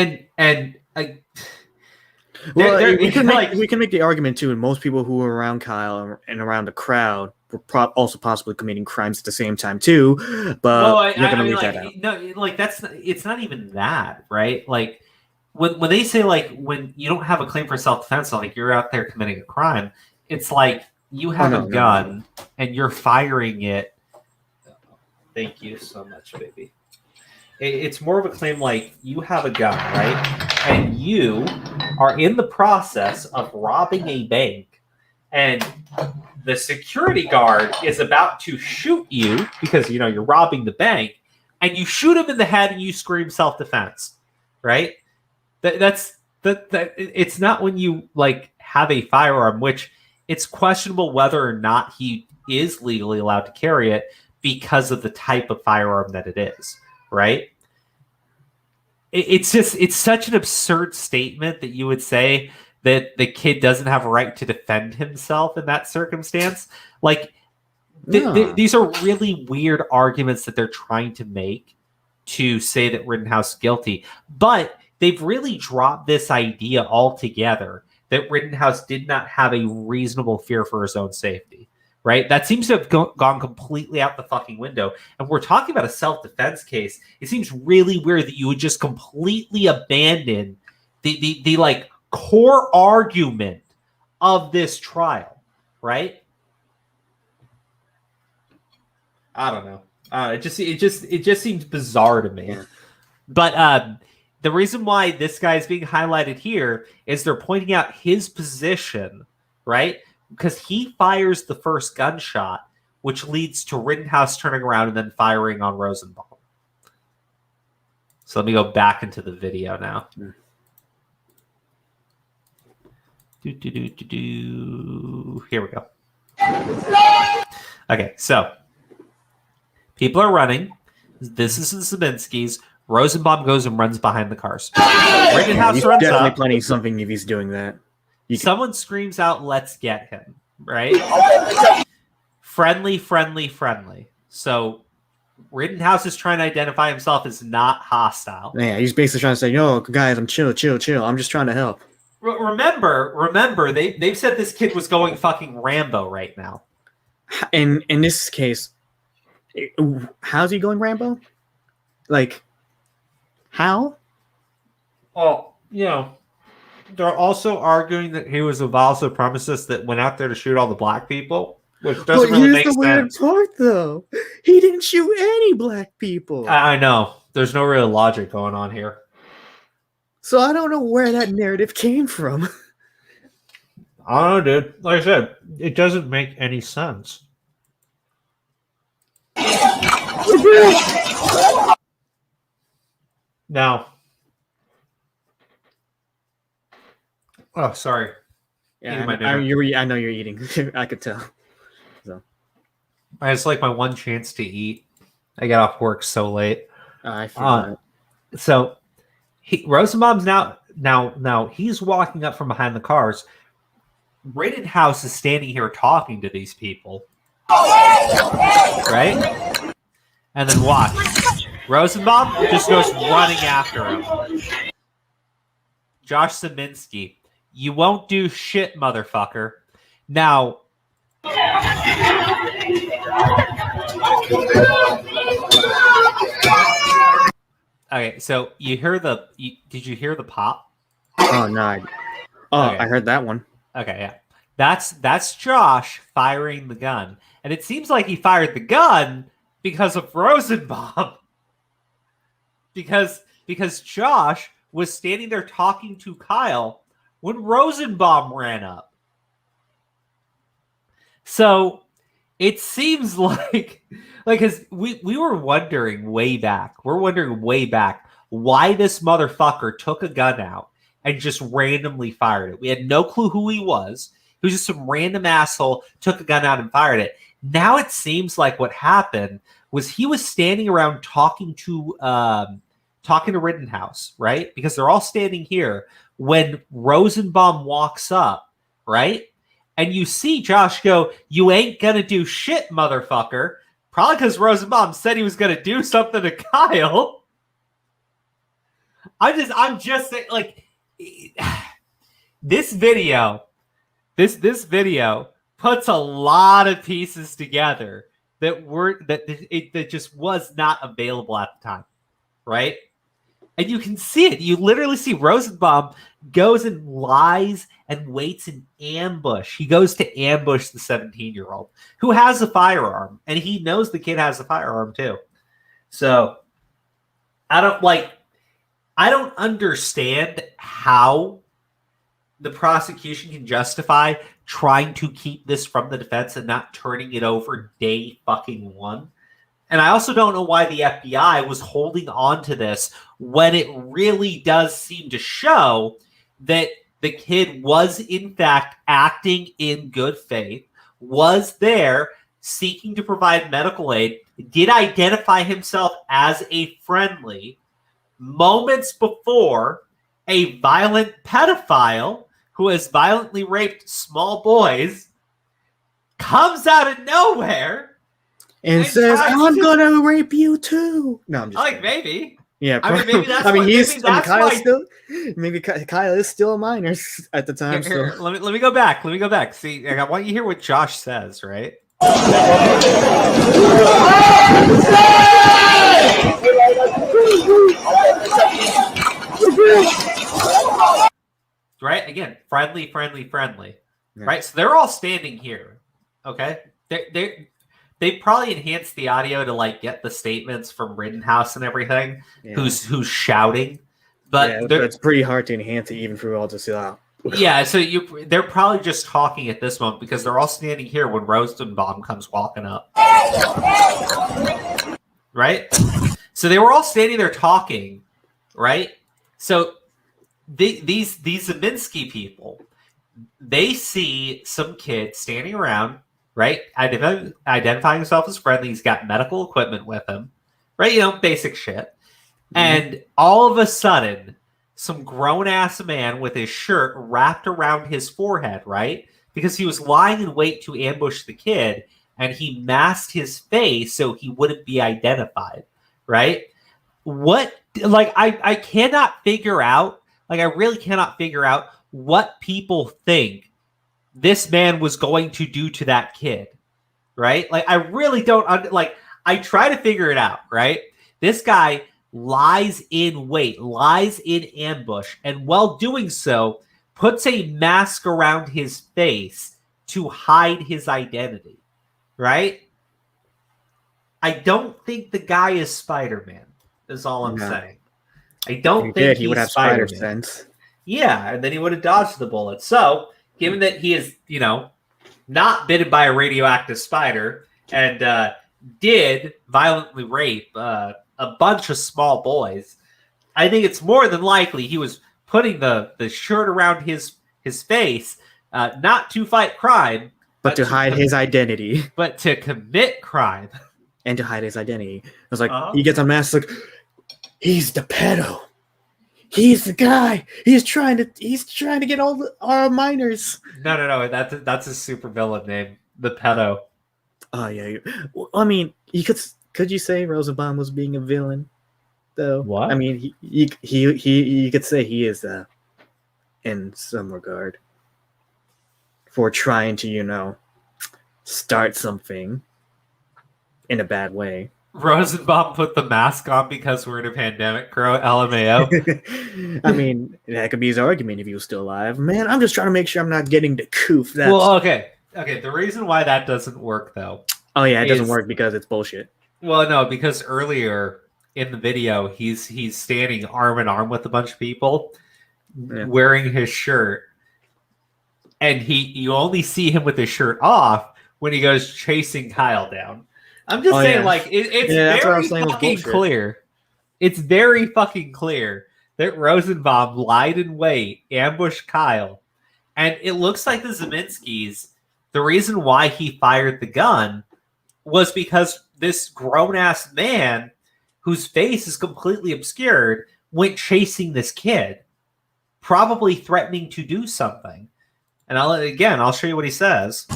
We can make the argument too, and most people who were around Kyle and around the crowd were also possibly committing crimes at the same time too. But you're going to leave that out. No, like it's not even that, right? Like when they say like when you don't have a claim for self-defense, like you're out there committing a crime, it's like you have a gun and you're firing it. Thank you so much, baby. It's more of a claim like you have a gun, right? And you are in the process of robbing a bank, and the security guard is about to shoot you because you're robbing the bank, and you shoot him in the head and you scream self-defense, right? That's it's not when you like have a firearm, which it's questionable whether or not he is legally allowed to carry it because of the type of firearm that it is. Right? It's such an absurd statement that you would say that the kid doesn't have a right to defend himself in that circumstance. Like, these are really weird arguments that they're trying to make to say that Rittenhouse is guilty. But they've really dropped this idea altogether that Rittenhouse did not have a reasonable fear for his own safety. Right? That seems to have gone completely out the fucking window. And we're talking about a self-defense case. It seems really weird that you would just completely abandon the like core argument of this trial, right? I don't know. It just seems bizarre to me. Yeah. But the reason why this guy is being highlighted here is they're pointing out his position, right? Because he fires the first gunshot, which leads to Rittenhouse turning around and then firing on Rosenbaum. So let me go back into the video now. Here we go. Okay, so people are running. This is the Zabinskis. Rosenbaum goes and runs behind the cars. Rittenhouse he's runs definitely up. planning something if he's doing that. Someone screams out, "Let's get him!" Right? Friendly. So Rittenhouse is trying to identify himself as not hostile. Yeah, he's basically trying to say, "Yo, guys, I'm chill. I'm just trying to help." Remember, they've said this kid was going fucking Rambo right now. In this case, how's he going Rambo? Like, how? Well, they're also arguing that he was a vile supremacist that went out there to shoot all the black people, which doesn't really make sense. Here's the weird part, though. He didn't shoot any black people. I know. There's no real logic going on here. So I don't know where that narrative came from. I don't know, dude. Like I said, it doesn't make any sense. Now, oh, sorry. Yeah, I know you're eating. I could tell. So it's like my one chance to eat. I get off work so late. I feel that. So Rosenbaum's now he's walking up from behind the cars. Rittenhouse is standing here talking to these people, right? And then watch. Rosenbaum just goes running after him. Josh Seminski, you won't do shit, motherfucker. Now, okay, so did you hear the pop? Oh no! Okay. I heard that one. Okay, yeah, that's Josh firing the gun, and it seems like he fired the gun because of Rosenbaum. Because Josh was standing there talking to Kyle when Rosenbaum ran up. So it seems like because we were wondering way back. We're wondering way back why this motherfucker took a gun out and just randomly fired it. We had no clue who he was. He was just some random asshole, took a gun out and fired it. Now it seems like what happened was he was standing around talking to Rittenhouse, right? Because they're all standing here when Rosenbaum walks up, right? And you see Josh go, "You ain't gonna do shit, motherfucker." Probably because Rosenbaum said he was gonna do something to Kyle. I'm just saying, like, this video puts a lot of pieces together that just was not available at the time, right? And you can see it. You literally see Rosenbaum goes and lies and waits in ambush. He goes to ambush the 17-year-old who has a firearm, and he knows the kid has a firearm too. So I don't understand how the prosecution can justify trying to keep this from the defense and not turning it over day fucking one. And I also don't know why the FBI was holding on to this when it really does seem to show that the kid was, in fact, acting in good faith, was there seeking to provide medical aid, did identify himself as a friendly moments before a violent pedophile who has violently raped small boys comes out of nowhere and says, "I'm gonna rape you too." No, I'm just like, maybe. Yeah, I mean, maybe that's maybe Kyle is still a minor at the time. Here, let me go back. See, I want you to hear what Josh says, right? right? Again, friendly, Yeah. right? So they're all standing here, okay? They probably enhanced the audio to like get the statements from Rittenhouse and everything. Yeah. Who's shouting, but it's pretty hard to enhance it even through all this. Yeah, so they're probably just talking at this moment because they're all standing here when Rosenbaum comes walking up. Right? So they were all standing there talking, right? So these Zeminski people, they see some kid standing around, right? Identifying himself as friendly. He's got medical equipment with him, right? You know, basic shit. And all of a sudden, some grown-ass man with his shirt wrapped around his forehead, right? Because he was lying in wait to ambush the kid, and he masked his face so he wouldn't be identified, right? I cannot figure out, I really cannot figure out what people think this man was going to do to that kid, right? I really don't, I try to figure it out, right? This guy lies in wait, lies in ambush, and while doing so, puts a mask around his face to hide his identity, right? I don't think the guy is Spider-Man, is all I'm saying. I don't think he would have Spider-Man. spider sense. Yeah, and then he would have dodged the bullet. So, given that he is, not bitten by a radioactive spider and did violently rape a bunch of small boys, I think it's more than likely he was putting the shirt around his face, not to fight crime, but to hide his identity. But to commit crime. And to hide his identity. It was like, he gets unmasked, like, he's the pedo. He's the guy. He's trying to get all our minors. No. That's his super villain name, the pedo. Oh yeah. Well, I mean, could you say Rosenbaum was being a villain, though? What? I mean, you could say he is in some regard for trying to start something in a bad way. Rosenbaum put the mask on because we're in a pandemic, Crow. LMAO. I mean, that could be his argument if he was still alive. Man, I'm just trying to make sure I'm not getting the coof. Well, okay. The reason why that doesn't work, though. Oh yeah, it doesn't work because it's bullshit. Well, no, because earlier in the video, he's standing arm in arm with a bunch of people, wearing his shirt, and you only see him with his shirt off when he goes chasing Kyle down. I'm just saying, it's very fucking clear. It's very fucking clear that Rosenbaum lied in wait, ambushed Kyle, and it looks like the Zeminskis, the reason why he fired the gun was because this grown-ass man, whose face is completely obscured, went chasing this kid, probably threatening to do something. And I'll show you what he says.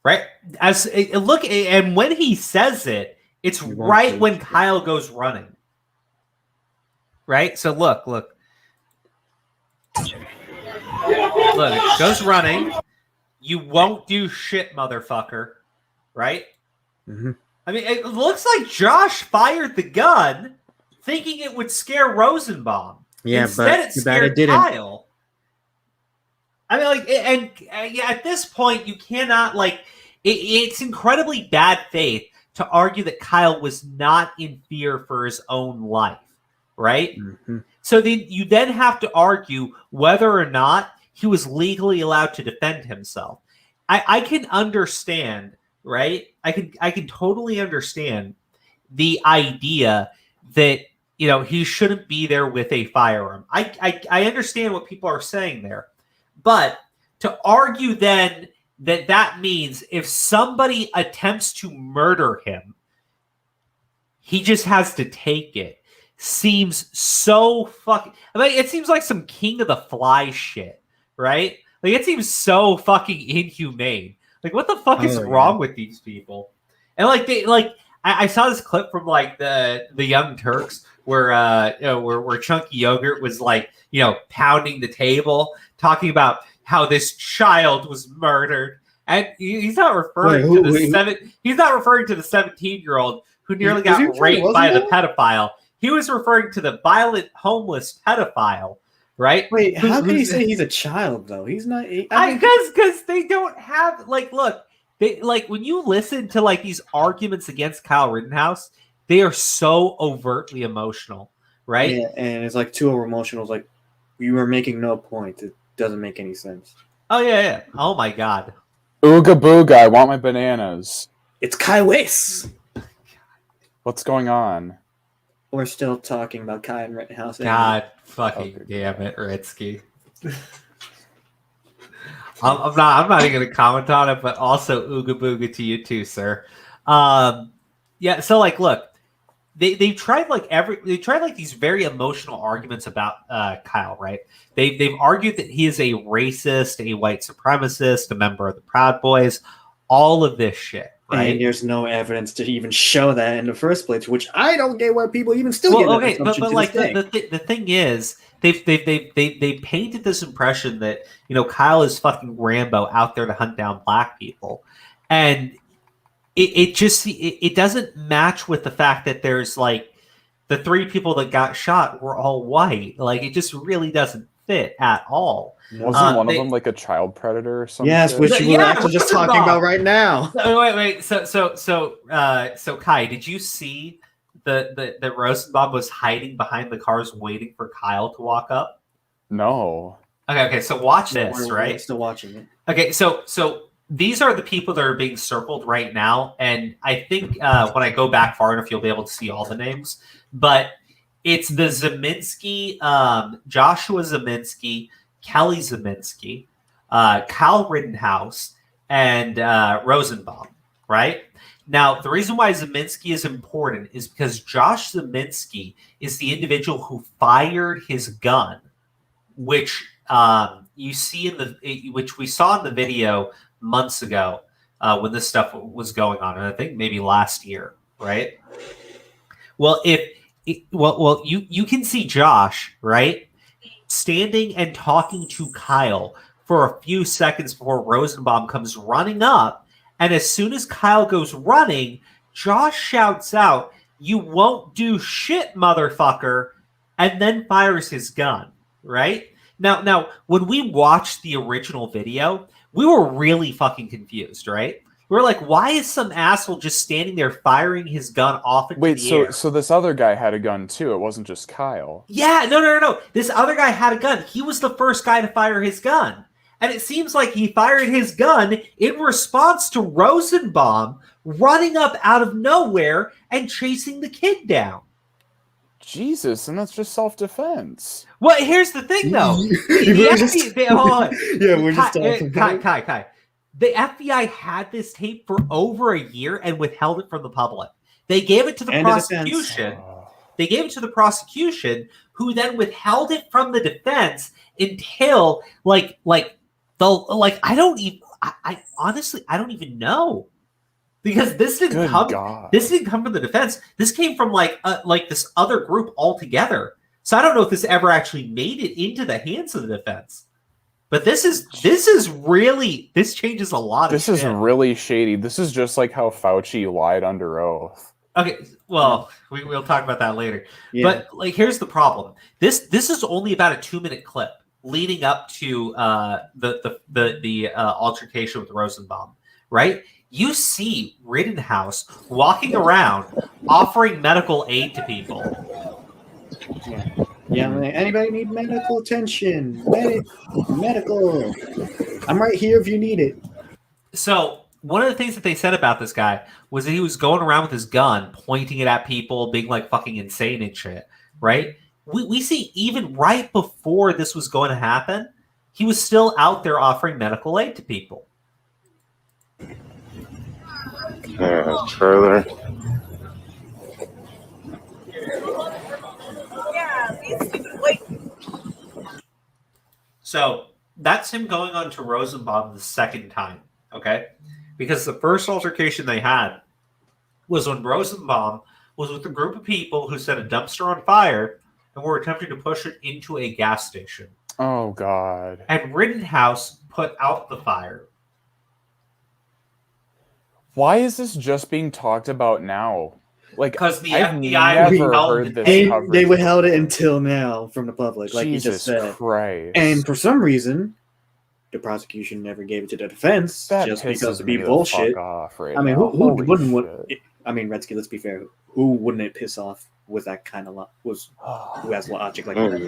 Right? And when he says it, it's right when Kyle goes running. Right? So look. Look, it goes running. You won't do shit, motherfucker. Right? Mm-hmm. I mean, it looks like Josh fired the gun thinking it would scare Rosenbaum. Yeah, Instead, but it scared Kyle. I mean, at this point, you cannot, it's incredibly bad faith to argue that Kyle was not in fear for his own life, right? Mm-hmm. So then you have to argue whether or not he was legally allowed to defend himself. I can understand, right? I can totally understand the idea that, he shouldn't be there with a firearm. I understand what people are saying there. But to argue then that means if somebody attempts to murder him, he just has to take it, seems so fucking... I mean, it seems like some King of the Fly shit, right? It seems so fucking inhumane. What the fuck is wrong with these people? And I saw this clip from the Young Turks where Chunky Yogurt was pounding the table, talking about how this child was murdered, and he's not referring to the 17-year-old who nearly got raped by the pedophile. He was referring to the violent, homeless pedophile, right? Wait, how can you say he's a child though? He's not. Because they don't have look. They when you listen to these arguments against Kyle Rittenhouse, they are so overtly emotional, right? Yeah, and it's too emotional. It's like you were making no point. It doesn't make any sense. Oh yeah. Oh my god. Ooga booga! I want my bananas. It's Kai Weiss. What's going on? We're still talking about Kai and Rittenhouse. God fucking damn it, Ritsky. I'm not even going to comment on it, but also ooga booga to you too, sir. Yeah. So look, they tried these very emotional arguments about Kyle, right? They've argued that he is a racist, a white supremacist, a member of the Proud Boys, all of this shit. Right? And there's no evidence to even show that in the first place, which I don't get why people even still get that assumption to this day. The thing is, they painted this impression that Kyle is fucking Rambo out there to hunt down black people, and it doesn't match with the fact that there's the 3 people that got shot were all white. It just really doesn't fit at all. Wasn't one of them a child predator or something? Yes, which we're actually just talking about right now. Wait. So Kai, did you see that Rosenbaum was hiding behind the cars waiting for Kyle to walk up? No. Okay. So watch this, right? We're still watching it. Okay, so these are the people that are being circled right now, and I think when I go back far enough, you'll be able to see all the names. But it's the Zeminski, Joshua Zeminski, Kelly Zeminski, Kyle Rittenhouse, and Rosenbaum, right? Now, the reason why Zeminski is important is because Josh Zeminski is the individual who fired his gun, which you see which we saw in the video months ago when this stuff was going on, and I think maybe last year, right? Well, you can see Josh, right, standing and talking to Kyle for a few seconds before Rosenbaum comes running up. And as soon as Kyle goes running, Josh shouts out, "You won't do shit, motherfucker," and then fires his gun, right? Now, when we watched the original video, we were really fucking confused, right? We were like, why is some asshole just standing there firing his gun off into the air? So this other guy had a gun too. It wasn't just Kyle. Yeah, no. This other guy had a gun. He was the first guy to fire his gun. And it seems like he fired his gun in response to Rosenbaum running up out of nowhere and chasing the kid down. Jesus, and that's just self-defense. Well, here's the thing, though. We're just talking. Kai. The FBI had this tape for over a year and withheld it from the public. They gave it to the prosecution. They gave it to the prosecution, who then withheld it from the defense until I honestly don't even know, because this didn't come from the defense. This came from this other group altogether. So I don't know if this ever actually made it into the hands of the defense. But this changes a lot. This is really shady. This is just like how Fauci lied under oath. Okay, well, we'll talk about that later. Yeah. But here's the problem. This is only about a 2-minute clip leading up to the altercation with Rosenbaum, right? You see Rittenhouse walking around offering medical aid to people. Yeah, anybody need medical attention? Medical. I'm right here if you need it. So one of the things that they said about this guy was that he was going around with his gun, pointing it at people, being fucking insane and shit, right? We see even right before this was going to happen, he was still out there offering medical aid to people. Trailer. So that's him going on to Rosenbaum the second time, okay? Because the first altercation they had was when Rosenbaum was with a group of people who set a dumpster on fire and were attempting to push it into a gas station. Oh, God. And Rittenhouse put out the fire. Why is this just being talked about now? Like, Because the I've FBI never withheld heard the this tape. coverage They withheld it before. until now from the public, like you just Jesus said. Christ. And for some reason, the prosecution never gave it to the defense that just pisses because it'd me be the bullshit. fuck off right I mean, now. who Holy wouldn't want? shit. I mean, Redsky. Let's be fair. Who wouldn't it piss off with that kind of who has logic like Oh, that?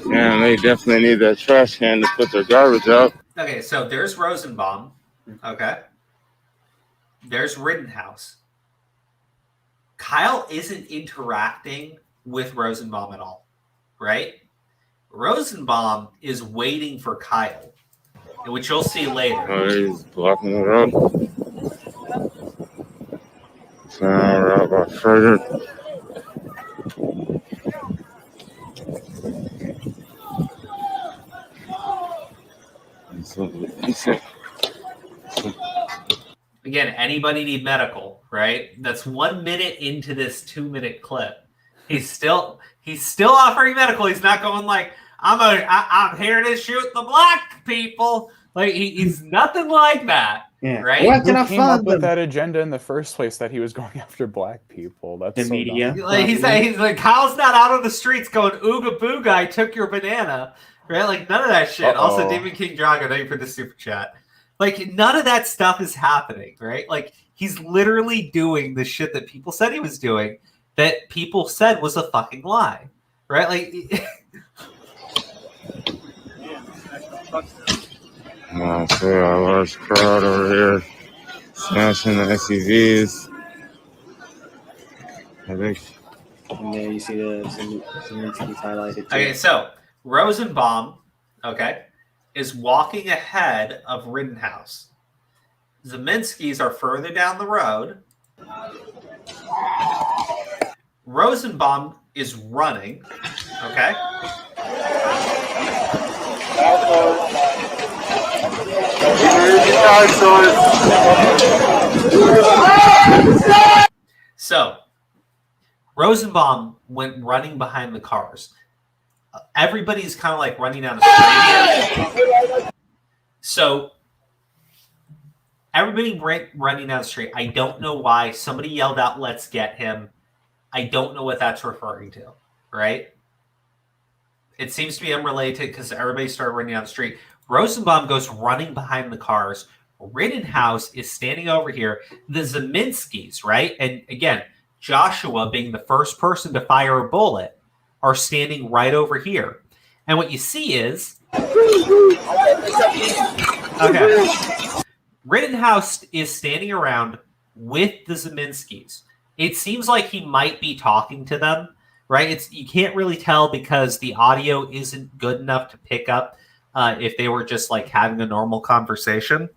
yeah, they definitely need that trash can to put their garbage out. Okay, so there's Rosenbaum. Okay. There's Rittenhouse. Kyle isn't interacting with Rosenbaum at all, right? Rosenbaum is waiting for Kyle, which you'll see later. Oh, he's blocking the road. So we're out by Frederick. Again, anybody need medical, right? That's 1 minute into this 2-minute clip. He's still offering medical. He's not going like, I'm here to shoot the black people. Like he's nothing like that. Yeah. Right? Where can I Who came up find with them? that agenda in the first place that he was going after black people? That's The so media. dumb. Like, he's like, Kyle's not out on the streets going, ooga booga, I took your banana. Right? Like none of that shit. Uh-oh. Also, David King Drago, thank you for the super chat. Like none of that stuff is happening, right? Like he's literally doing the shit that people said he was doing, that people said was a fucking lie, right? Like, I see a large crowd over here smashing the SUVs. I think. And there you see some incidents highlighted. Too. okay, so Rosenbaum, okay, is walking ahead of Rittenhouse. Zeminski's are further down the road. Rosenbaum is running, okay? So, Rosenbaum went running behind the cars. Everybody's kind of like running down the street. So, everybody running down the street. I don't know why. Somebody yelled out, "Let's get him." I don't know what that's referring to, right? It seems to be unrelated because everybody started running down the street. Rosenbaum goes running behind the cars. Rittenhouse is standing over here. The Zeminskis, right? And again, Joshua being the first person to fire a bullet are standing right over here. And what you see is... Okay. Rittenhouse is standing around with the Zeminskis. It seems like he might be talking to them, right? You can't really tell because the audio isn't good enough to pick up if they were just like having a normal conversation.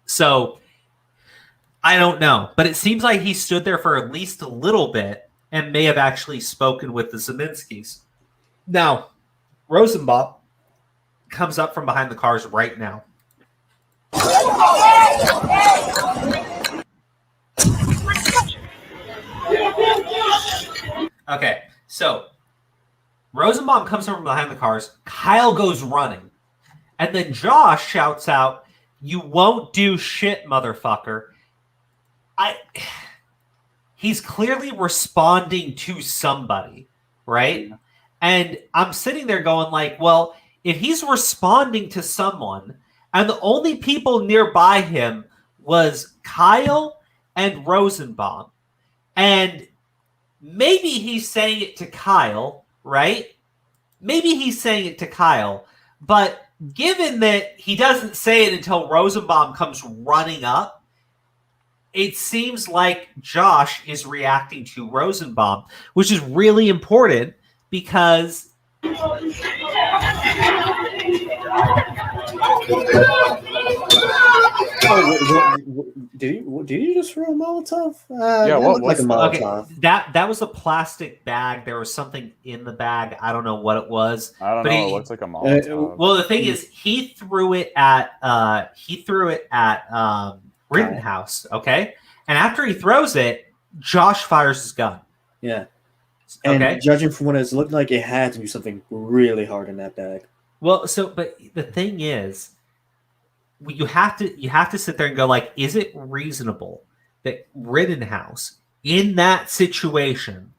So I don't know, but it seems like he stood there for at least a little bit and may have actually spoken with the Zeminskis. Now, Rosenbaum comes up from behind the cars right now. Okay, so Rosenbaum comes from behind the cars. Kyle goes running. And then Josh shouts out, "You won't do shit, motherfucker." He's clearly responding to somebody, right? And I'm sitting there going like, well, if he's responding to someone and the only people nearby him was Kyle and Rosenbaum, and maybe he's saying it to Kyle, right? Maybe he's saying it to Kyle, but given that he doesn't say it until Rosenbaum comes running up, it seems like Josh is reacting to Rosenbaum, which is really important because... Did you just throw a Molotov? Yeah, what like a was that? Molotov. Okay, that was a plastic bag. There was something in the bag. I don't know what it was. I don't but know. It looks like a Molotov. Well, the thing is, he threw it at Rittenhouse. Okay, and after he throws it, Josh fires his gun. Yeah. And Okay. judging from what it looked like, it had to do something really hard in that bag. Well, but the thing is, you have to sit there and go like, is it reasonable that Rittenhouse in that situation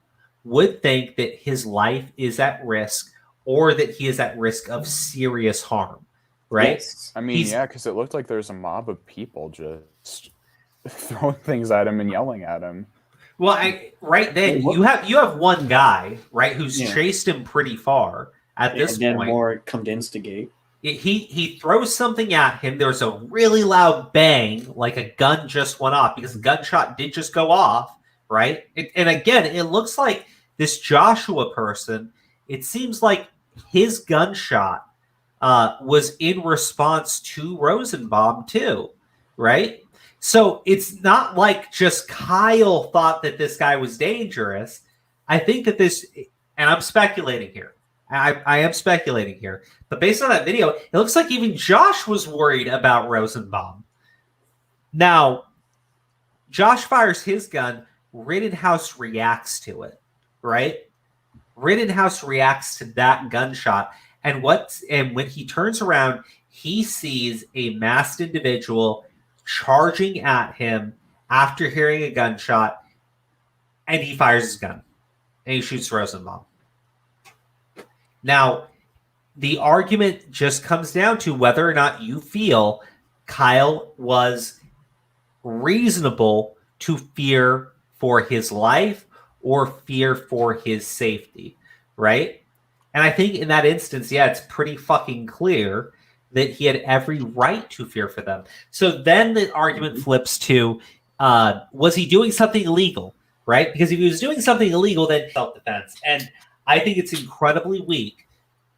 would think that his life is at risk or that he is at risk of serious harm, right? Yes. I mean, yeah, because it looked like there's a mob of people just throwing things at him and yelling at him. Well, right then you have one guy, right, who's chased him pretty far at this and then point. more come to instigate. He throws something at him. There's a really loud bang, like a gun just went off, because the gunshot did just go off, right? And again, it looks like this Joshua person, it seems like his gunshot was in response to Rosenbaum too, right? So it's not like just Kyle thought that this guy was dangerous. I think that this, and I'm speculating here. I am speculating here. But based on that video, it looks like even Josh was worried about Rosenbaum. Now, Josh fires his gun. Rittenhouse reacts to it, right? Rittenhouse reacts to that gunshot. And when he turns around, he sees a masked individual charging at him after hearing a gunshot, and he fires his gun. And he shoots Rosenbaum. Now, the argument just comes down to whether or not you feel Kyle was reasonable to fear for his life or fear for his safety, right? And I think in that instance, yeah, it's pretty fucking clear that he had every right to fear for them. So then the argument flips to, was he doing something illegal, right? Because if he was doing something illegal, then self-defense. And I think it's incredibly weak,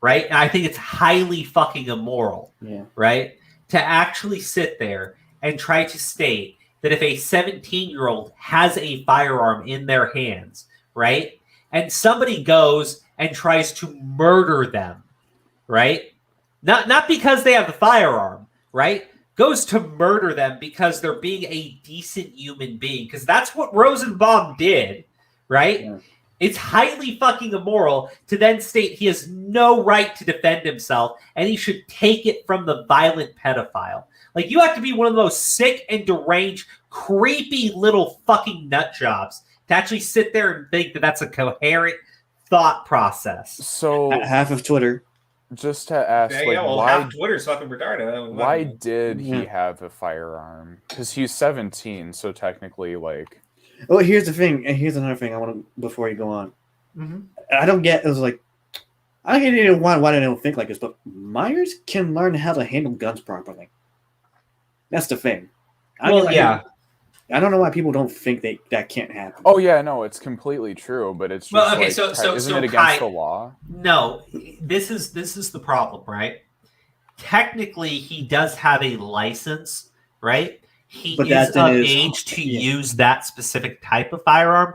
right? And I think it's highly fucking immoral, right? To actually sit there and try to state that if a 17-year-old has a firearm in their hands, right? And somebody goes and tries to murder them, right? Not because they have the firearm, right? Goes to murder them because they're being a decent human being. Because that's what Rosenbaum did, right? Yeah. It's highly fucking immoral to then state he has no right to defend himself and he should take it from the violent pedophile. Like, you have to be one of the most sick and deranged, creepy little fucking nut jobs to actually sit there and think that that's a coherent thought process. So half of Twitter. Just to ask, why half Twitter's fucking retarded. Why did he have a firearm? Because he's 17, so technically, like. Oh, here's the thing, and here's another thing I want to before you go on. Mm-hmm. I don't get. It was like, I don't get why they don't think like this, but Myers can learn how to handle guns properly. That's the thing. I don't know why people don't think that can't happen. Oh yeah, no, it's completely true, but it's just isn't it against the law? No, this is the problem, right? Technically, he does have a license, right? He is of age to use that specific type of firearm,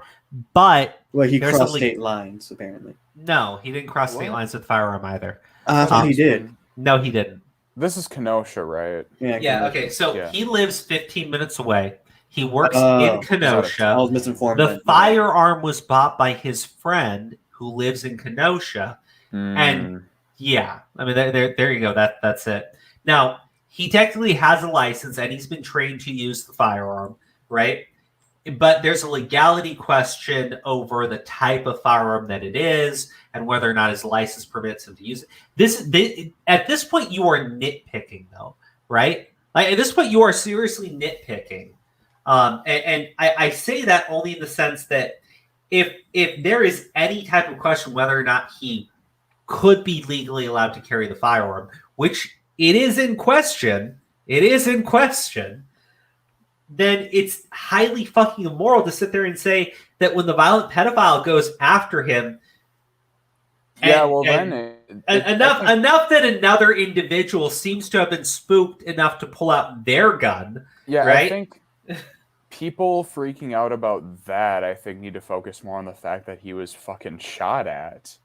but he crossed state lines apparently. No, he didn't cross state lines with firearm either. I thought he did. No, he didn't. This is Kenosha, right? Yeah. Kenosha. Okay. So he lives 15 minutes away. He works in Kenosha. I was misinformed. The firearm was bought by his friend who lives in Kenosha, and I mean, there you go. That's it. Now, he technically has a license and he's been trained to use the firearm, right? But there's a legality question over the type of firearm that it is and whether or not his license permits him to use it. At this point, you are nitpicking, though, right? Like, at this point, you are seriously nitpicking. And I say that only in the sense that if there is any type of question whether or not he could be legally allowed to carry the firearm, which it is in question, then it's highly fucking immoral to sit there and say that when the violent pedophile goes after him, enough that another individual seems to have been spooked enough to pull out their gun. Yeah, right? I think people freaking out about that, I think, need to focus more on the fact that he was fucking shot at.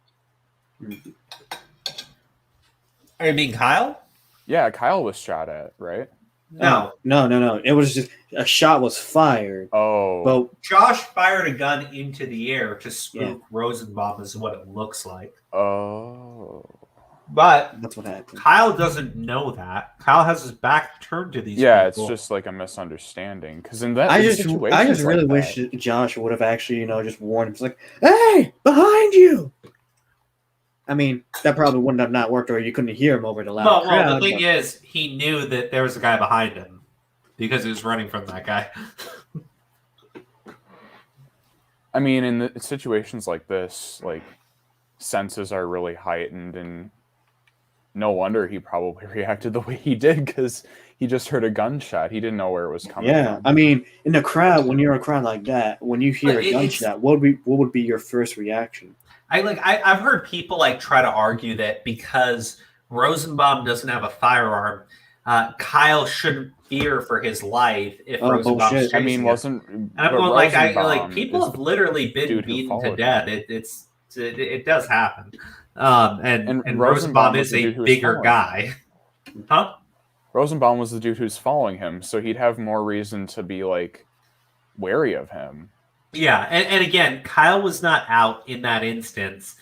Are you mean Kyle? Yeah, Kyle was shot at, right? No. It was just a shot was fired. Oh. But Josh fired a gun into the air to spook Rosenbaum is what it looks like. Oh. But That's what happened. Kyle doesn't know that. Kyle has his back turned to these Yeah, people. it's just like a misunderstanding. Because in that, I just really wish that Josh would have actually, just warned him. It's like, hey, behind you. I mean, that probably wouldn't have not worked, or you couldn't hear him over the loud crowd. Well, the thing is, he knew that there was a guy behind him because he was running from that guy. I mean, in the situations like this, like, senses are really heightened, and no wonder he probably reacted the way he did, because he just heard a gunshot. He didn't know where it was coming from. I mean, in a crowd, when you're in a crowd like that, when you hear a gunshot, what would be your first reaction? I've heard people like try to argue that because Rosenbaum doesn't have a firearm, Kyle shouldn't fear for his life if Rosenbaum's chasing I mean, him. And I'm going people have literally been beaten to death. It does happen. And Rosenbaum is a bigger guy. Huh? Rosenbaum was the dude who's following him, so he'd have more reason to be like wary of him. Yeah, and again, Kyle was not out in that instance,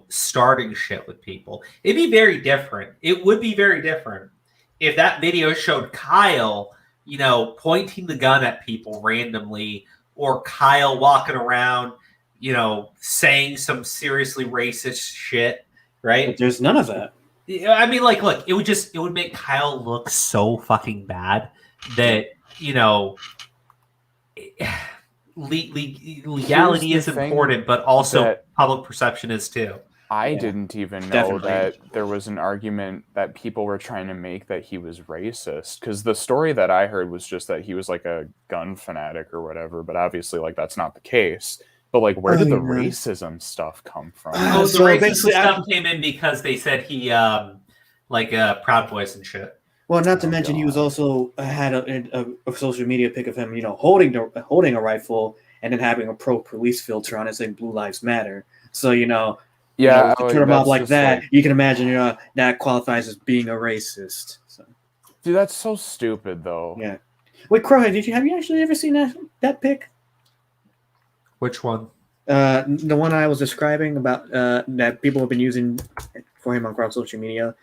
starting shit with people. It'd be very different. It would be very different if that video showed Kyle, pointing the gun at people randomly, or Kyle walking around, saying some seriously racist shit, right? But there's none of that. I mean, look, it would make Kyle look so fucking bad that, legality is important, but also public perception is too. I didn't even know that there was an argument that people were trying to make that he was racist, because the story that I heard was just that he was like a gun fanatic or whatever, but obviously like that's not the case. But like, where did the racism stuff come from? The racism stuff came in because they said he Proud Boys and shit. Well, not to mention, he was also had a social media pic of him, holding a rifle and then having a pro-police filter on it saying "Blue Lives Matter." So to turn him off like that, you can imagine that qualifies as being a racist. So. Dude, that's so stupid, though. Yeah. Wait, Crowhead, have you actually ever seen that pic? Which one? The one I was describing about that people have been using for him on social media.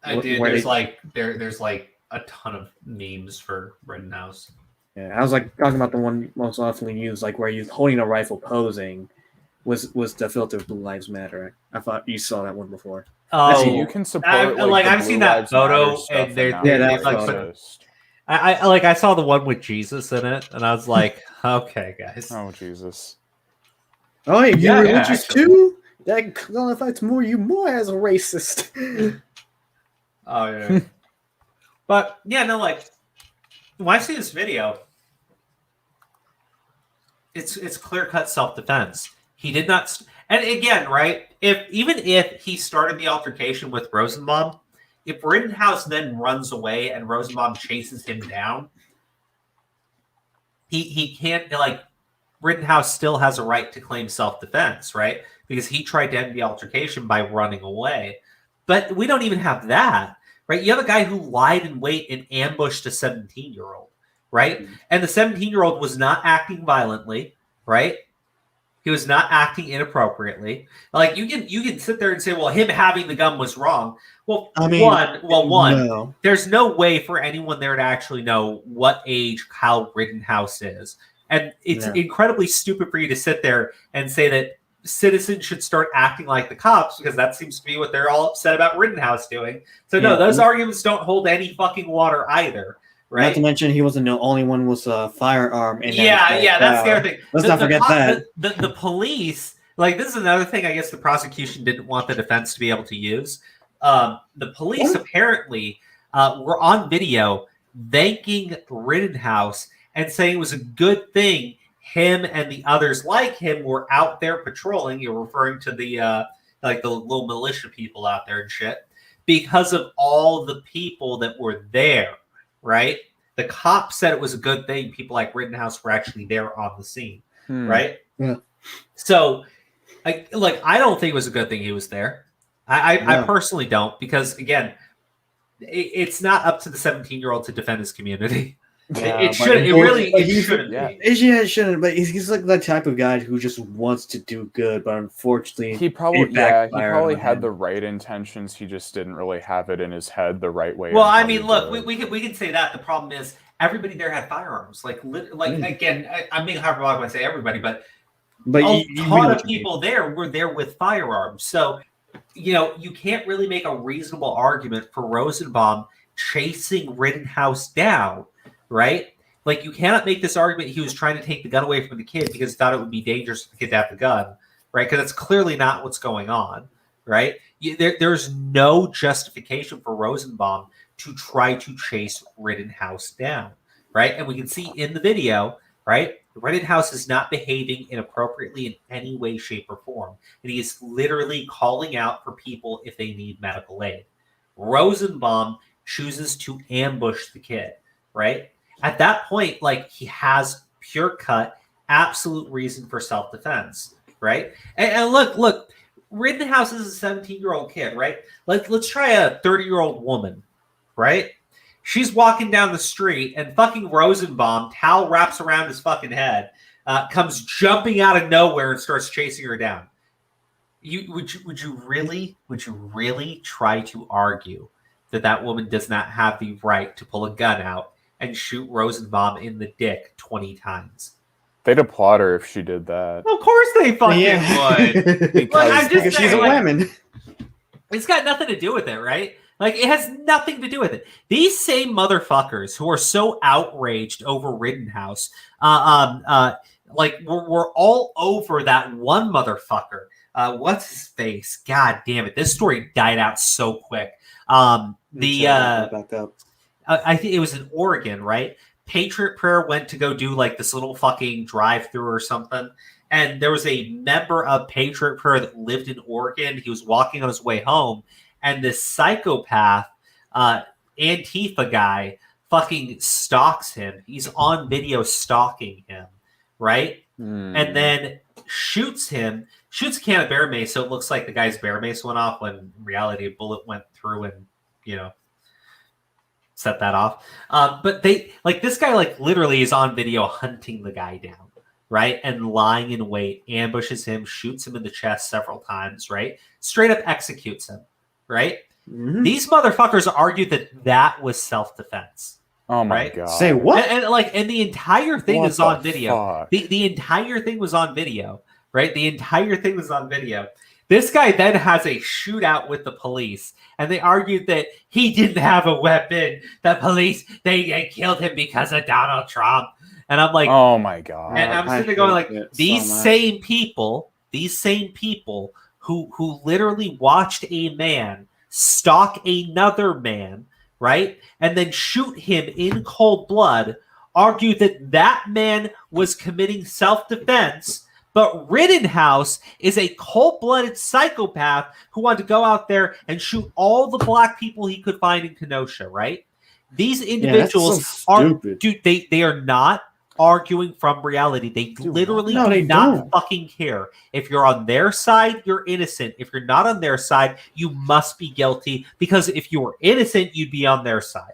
There's like a ton of memes for Rittenhouse. Yeah, I was talking about the one most often used, where he's holding a rifle posing, was the filter of Blue Lives Matter. I thought you saw that one before. Oh, you can support. I've seen that photo, and I saw the one with Jesus in it, and I was like, okay, guys. Oh, Jesus. Oh, you're religious too? That qualifies more as a racist. Oh yeah. But yeah, no, when I see this video, it's clear-cut self-defense. He did not, and again, right? Even if he started the altercation with Rosenbaum, if Rittenhouse then runs away and Rosenbaum chases him down, he can't, Rittenhouse still has a right to claim self-defense, right? Because he tried to end the altercation by running away. But we don't even have that, right? You have a guy who lied in wait and ambushed a 17-year-old, right? And the 17-year-old was not acting violently, right? He was not acting inappropriately. You can sit there and say, well, him having the gun was wrong. Well, no. There's no way for anyone there to actually know what age Kyle Rittenhouse is. And it's incredibly stupid for you to sit there and say that citizens should start acting like the cops, because that seems to be what they're all upset about Rittenhouse doing. So no, those arguments don't hold any fucking water either, right? Not to mention he wasn't the only one with a firearm. That's the other thing. Let's not forget that. The police, this is another thing I guess the prosecution didn't want the defense to be able to use. The police apparently were on video thanking Rittenhouse and saying it was a good thing him and the others like him were out there patrolling. You're referring to the the little militia people out there and shit, because of all the people that were there, right? The cops said it was a good thing people like Rittenhouse were actually there on the scene, right? Yeah. So, I don't think it was a good thing he was there. I personally don't, because again, it's not up to the 17-year-old to defend his community. It shouldn't. It really shouldn't be. It shouldn't. But he's like the type of guy who just wants to do good, but unfortunately, he probably had the right intentions. He just didn't really have it in his head the right way. Well, I mean, look, we can say that. The problem is everybody there had firearms. Again, I'm being hyperbolic when I say everybody, but a ton of people there were there with firearms. So, you can't really make a reasonable argument for Rosenbaum chasing Rittenhouse down, right? Like, you cannot make this argument he was trying to take the gun away from the kid because he thought it would be dangerous for the kid to have the gun, right? Because that's clearly not what's going on, right? There's no justification for Rosenbaum to try to chase Rittenhouse down, right? And we can see in the video, right, Rittenhouse is not behaving inappropriately in any way, shape, or form. And he is literally calling out for people if they need medical aid. Rosenbaum chooses to ambush the kid, right? At that point, he has pure cut, absolute reason for self-defense, right? And look, Rittenhouse is a 17-year-old kid, right? Let's try a 30-year-old woman, right? She's walking down the street and fucking Rosenbaum, towel wraps around his fucking head, comes jumping out of nowhere and starts chasing her down. Would you really try to argue that woman does not have the right to pull a gun out and shoot Rosenbaum in the dick 20 times? They'd applaud her if she did that. Of course they fucking would. Because she's a woman. It's got nothing to do with it, right? It has nothing to do with it. These same motherfuckers who are so outraged over Rittenhouse, we're all over that one motherfucker. What's his face? God damn it! This story died out so quick. I think it was in Oregon, right? Patriot Prayer went to go do this little fucking drive-through or something, and there was a member of Patriot Prayer that lived in Oregon. He was walking on his way home. And this psychopath, Antifa guy, fucking stalks him. He's on video stalking him, right? And then shoots a can of bear mace, so it looks like the guy's bear mace went off when in reality a bullet went through and, set that off. But this guy literally is on video hunting the guy down, right? And lying in wait, ambushes him, shoots him in the chest several times, right? Straight up executes him. Right? Mm-hmm. These motherfuckers argued that was self-defense. Oh my right? God. Say what? And the entire thing is on video. The entire thing was on video, right? The entire thing was on video. This guy then has a shootout with the police, and they argued that he didn't have a weapon. The police, they killed him because of Donald Trump. And I'm like, oh my God. And I'm sitting there going these same people who literally watched a man stalk another man, right? And then shoot him in cold blood, argued that man was committing self-defense, but Rittenhouse is a cold-blooded psychopath who wanted to go out there and shoot all the black people he could find in Kenosha, right? These individuals they are not arguing from reality. They literally do not fucking care. If you're on their side, you're innocent. If you're not on their side, you must be guilty, because if you were innocent, you'd be on their side.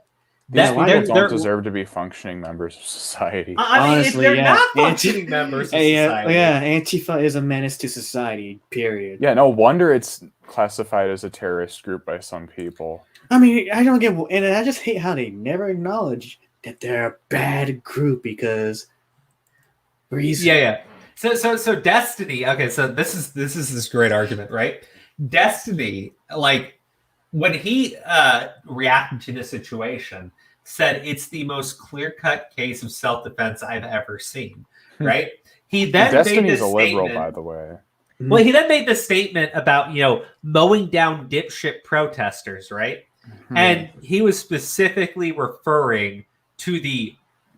These people don't deserve to be functioning members of society. Honestly, they're not functioning members of society. Yeah, Antifa is a menace to society, period. Yeah, no wonder it's classified as a terrorist group by some people. I mean, I don't get, and I just hate how they never acknowledge that they're a bad group because reason. Yeah. So Destiny. Okay, so this is this great argument, right? Destiny, when he reacted to the situation, said it's the most clear-cut case of self-defense I've ever seen. Right? He then Destiny's a liberal, by the way. Well, he then made this statement about mowing down dipshit protesters, right? And he was specifically referring to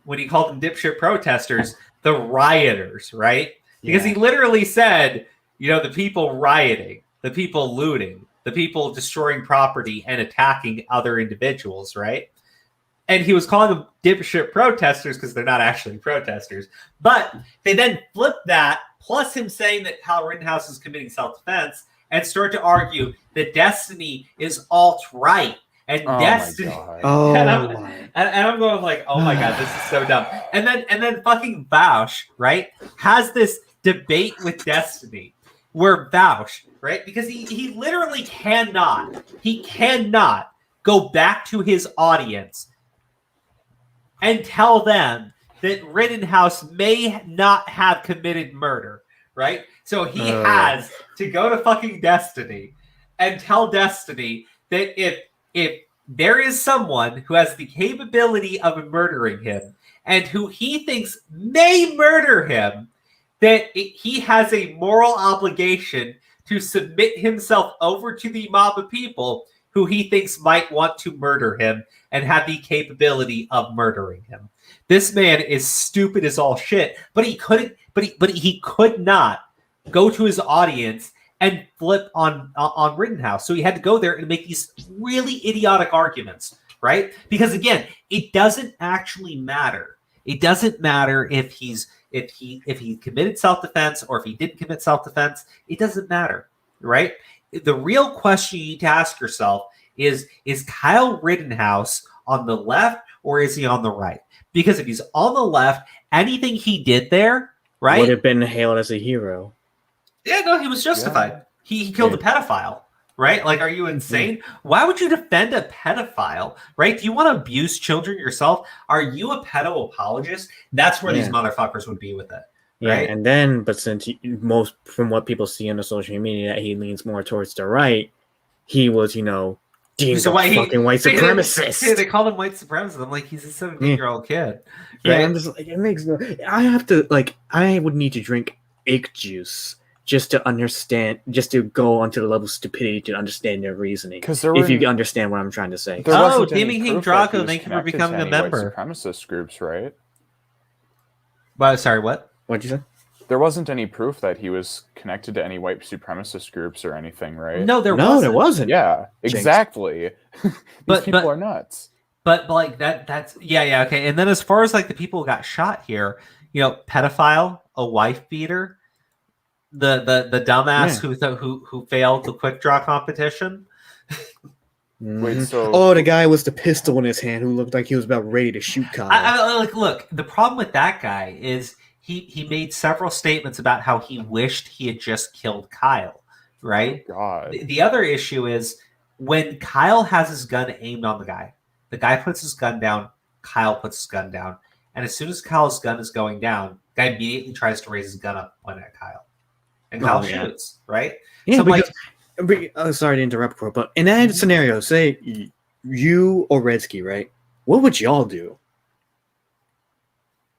when he called them dipshit protesters, the rioters, right? Because he literally said, the people rioting, the people looting, the people destroying property and attacking other individuals, right? And he was calling them dipshit protesters because they're not actually protesters. But they then flipped that, plus him saying that Kyle Rittenhouse is committing self-defense, and start to argue that Destiny is alt-right and Oh Destiny. my god. Oh And I'm, my. and I'm going like, oh my god, this is so dumb. And then fucking Vaush, right, has this debate with Destiny where Vaush, right, because he literally cannot go back to his audience and tell them that Rittenhouse may not have committed murder, right? So he has to go to fucking Destiny and tell Destiny that if there is someone who has the capability of murdering him and who he thinks may murder him, that he has a moral obligation to submit himself over to the mob of people who he thinks might want to murder him and have the capability of murdering him. This man is stupid as all shit, but he couldn't. But he could not go to his audience and flip on Rittenhouse. So he had to go there and make these really idiotic arguments, right? Because again, it doesn't actually matter. It doesn't matter if he committed self-defense or if he didn't commit self-defense. It doesn't matter, right? The real question you need to ask yourself is Kyle Rittenhouse on the left or is he on the right? Because if he's on the left, anything he did there, right, would have been hailed as a hero. Yeah, no, he was justified. Yeah. He killed a pedophile, right? Like, are you insane? Why would you defend a pedophile, right? Do you want to abuse children yourself? Are you a pedo apologist? That's where these motherfuckers would be with it. Right? Yeah, and then, but since most from what people see on the social media, he leans more towards the right. He was, deemed a fucking white supremacist. They called him white supremacist. I'm like, he's a 17-year-old kid. Right? Yeah, I'm just like, it makes no. I have to I would need to drink ick juice just to understand, just to go onto the level of stupidity to understand their reasoning. If you understand what I'm trying to say. Oh, Demon King Draco, thank you for becoming a member. Supremacist groups, right? Well, sorry, what? What'd you say? There wasn't any proof that he was connected to any white supremacist groups or anything, right? No, there wasn't. Yeah, exactly. These people are nuts. But like that's okay. And then as far as like the people who got shot here, pedophile, a wife beater, the dumbass who failed the quick draw competition. Wait, so the guy with the pistol in his hand who looked like he was about ready to shoot Kyle. Look, the problem with that guy is he made several statements about how he wished he had just killed Kyle, right? Oh, God. The other issue is when Kyle has his gun aimed on the guy puts his gun down, Kyle puts his gun down, and as soon as Kyle's gun is going down, the guy immediately tries to raise his gun up, point at Kyle, and Kyle shoots, right? Yeah, so because, sorry to interrupt, but in that scenario, say you or Redsky, right? What would y'all do?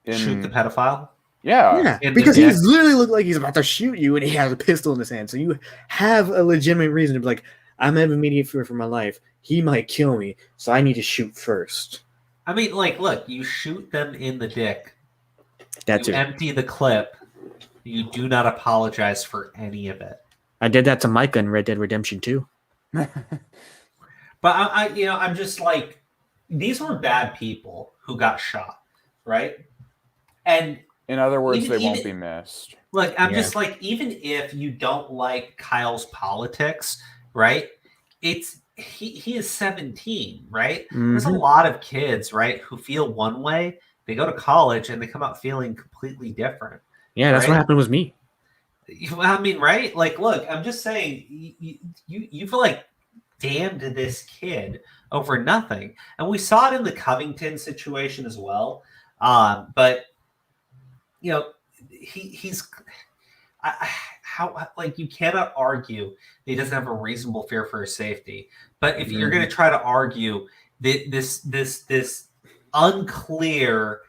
Shoot the pedophile? Yeah, because he literally looked like he's about to shoot you, and he has a pistol in his hand. So you have a legitimate reason to be like, I'm in immediate fear for my life. He might kill me, so I need to shoot first. I mean, look, you shoot them in the dick. That's it. Empty the clip. You do not apologize for any of it. I did that to Micah in Red Dead Redemption 2. But I'm just like, these were bad people who got shot, right? And in other words, they won't be missed. Look, I'm just like, even if you don't like Kyle's politics, right? He is 17, right? Mm-hmm. There's a lot of kids, right, who feel one way. They go to college and they come out feeling completely different. Yeah, that's what happened with me. I mean, right? Like, look, I'm just saying, you feel like damned this kid over nothing, and we saw it in the Covington situation as well. But he's you cannot argue that he doesn't have a reasonable fear for his safety. But if you're going to try to argue that this unclear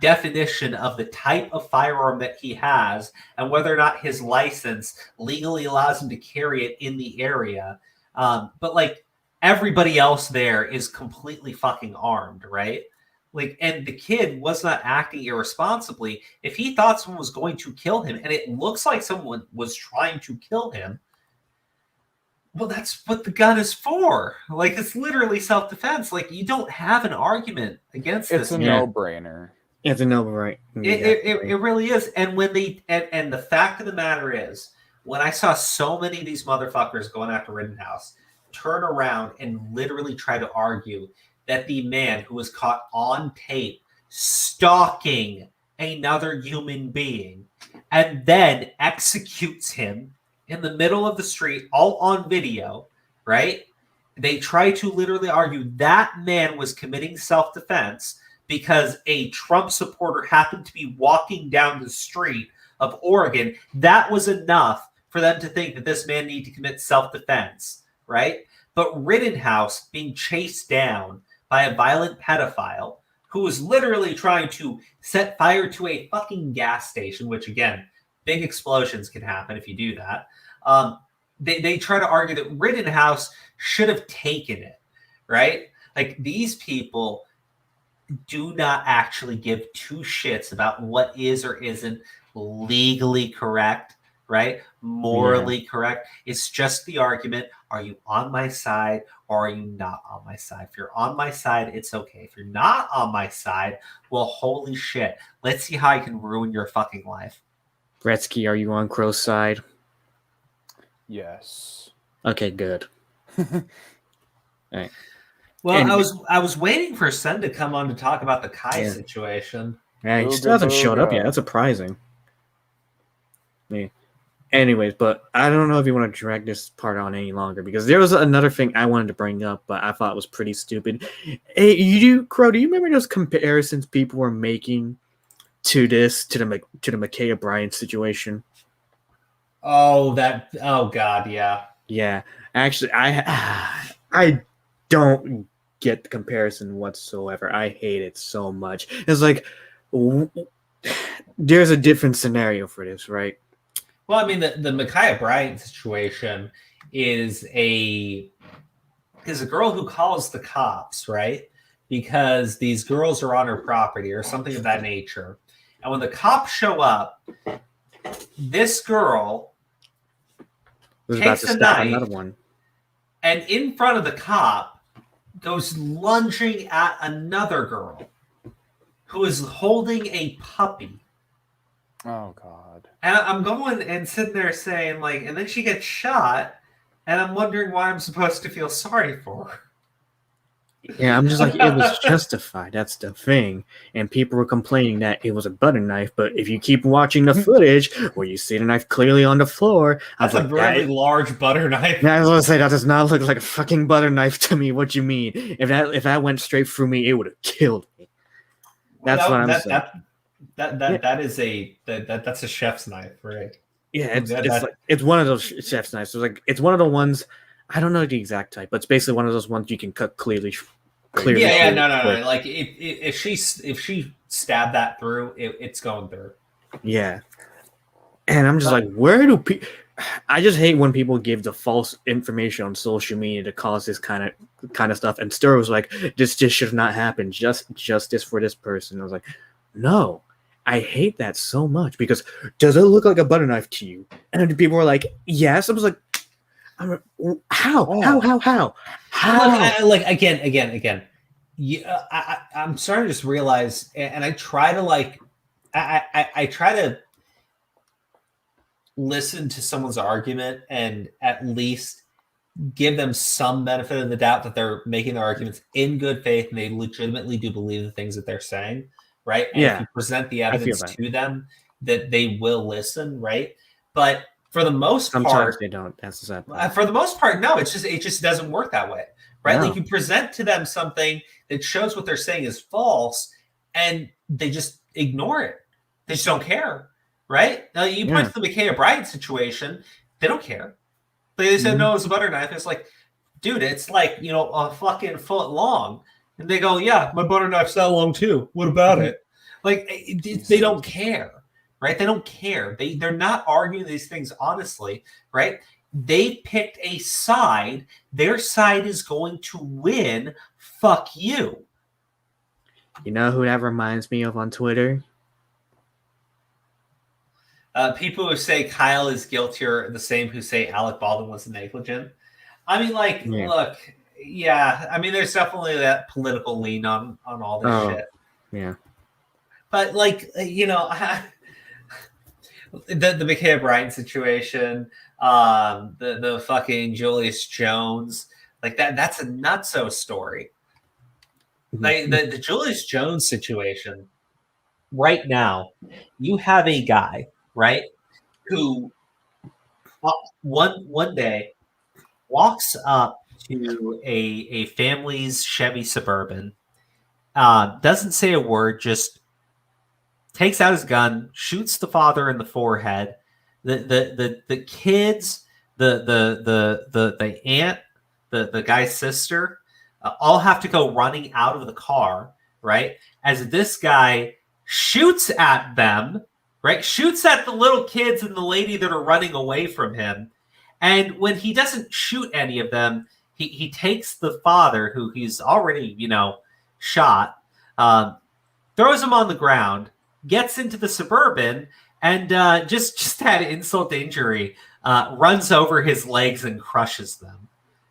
definition of the type of firearm that he has and whether or not his license legally allows him to carry it in the area, but like everybody else there is completely fucking armed, right? Like, and the kid was not acting irresponsibly. If he thought someone was going to kill him, and it looks like someone was trying to kill him, well, that's what the gun is for. Like, it's literally self-defense. Like, you don't have an argument against this. It's a no-brainer. It's a no-brainer. It really is. And when and the fact of the matter is, when I saw so many of these motherfuckers going after Rittenhouse, turn around and literally try to argue that the man who was caught on tape stalking another human being and then executes him in the middle of the street, all on video, right? They try to literally argue that man was committing self-defense because a Trump supporter happened to be walking down the street of Oregon. That was enough for them to think that this man needed to commit self-defense, right? But Rittenhouse being chased down by a violent pedophile who was literally trying to set fire to a fucking gas station, which, again, big explosions can happen if you do that. They try to argue that Rittenhouse should have taken it, right? Like, these people do not actually give two shits about what is or isn't legally correct, right? Morally correct. It's just the argument. Are you on my side or are you not on my side? If you're on my side, it's okay. If you're not on my side, well, holy shit. Let's see how I can ruin your fucking life. Gretzky, are you on Crow's side? Yes. Okay, good. All right. Well, And- I was waiting for Sen to come on to talk about the Kai situation. Yeah, he Booga still hasn't showed up booga. yet. That's surprising. Yeah. Anyways, but I don't know if you want to drag this part on any longer because there was another thing I wanted to bring up, but I thought was pretty stupid. Hey, Crow, do you remember those comparisons people were making to the McKay O'Brien situation? Oh God, yeah. Yeah, actually, I don't get the comparison whatsoever. I hate it so much. It's like there's a different scenario for this, right? Well, I mean, the Micaiah Bryant situation is a girl who calls the cops, right? Because these girls are on her property or something of that nature. And when the cops show up, this girl Was about takes to a stab knife another one. and in front of the cop goes lunging at another girl who is holding a puppy. Oh God. And I'm going and sitting there saying, like, and then she gets shot, and I'm wondering why I'm supposed to feel sorry for her. Yeah, I'm just like, it was justified. That's the thing. And people were complaining that it was a butter knife, but if you keep watching the footage where you see the knife clearly on the floor, I was That's a like, really large butter knife. I was gonna say that does not look like a fucking butter knife to me. What you mean? If that went straight through me, it would have killed me. That's what I'm saying. That's a chef's knife, right? Yeah, it's one of those chef's knives. So it's one of the ones. I don't know the exact type, but it's basically one of those ones you can cut clearly. Yeah, through no. quick. Like if she stabbed that through, it's going through. Yeah, and I'm just like, where do people? I just hate when people give the false information on social media to cause this kind of stuff. And Stir was like, this just should not happen. Justice for this person. I was like, no, I hate that so much because does it look like a butter knife to you? And people were like, yes. I was like, how? Like again. Yeah, I'm starting to just realize, and I try to I try to listen to someone's argument and at least give them some benefit of the doubt that they're making their arguments in good faith and they legitimately do believe the things that they're saying, right? And if you present the evidence to them, that they will listen, right? But for the most sometimes part, they don't. That's the sad part. for the most part, no. It just doesn't work that way, right? No. Like you present to them something that shows what they're saying is false, and they just ignore it. They just don't care, right? Now you point to the McKay O'Brien situation, they don't care. They said no, it's a butter knife. It's like, dude, it's like a fucking foot long, and they go, yeah, my butter knife's that long too. What about it? Like they don't care. Right? They don't care. They're not arguing these things honestly, right? They picked a side. Their side is going to win. Fuck you. You know who that reminds me of on Twitter? People who say Kyle is guilty are the same who say Alec Baldwin was negligent. I mean, look, yeah. I mean, there's definitely that political lean on all this shit. Yeah. But the McKay O'Brien situation, the fucking Julius Jones, Like that's a nutso story. Like the Julius Jones situation right now, you have a guy, right, who one day walks up to a family's Chevy Suburban, doesn't say a word, just takes out his gun, shoots the father in the forehead. The kids, the aunt, the guy's sister, all have to go running out of the car, right? As this guy shoots at them, right? Shoots at the little kids and the lady that are running away from him. And when he doesn't shoot any of them, he takes the father, who he's already, shot, throws him on the ground, gets into the Suburban, and just had insult to injury, runs over his legs and crushes them,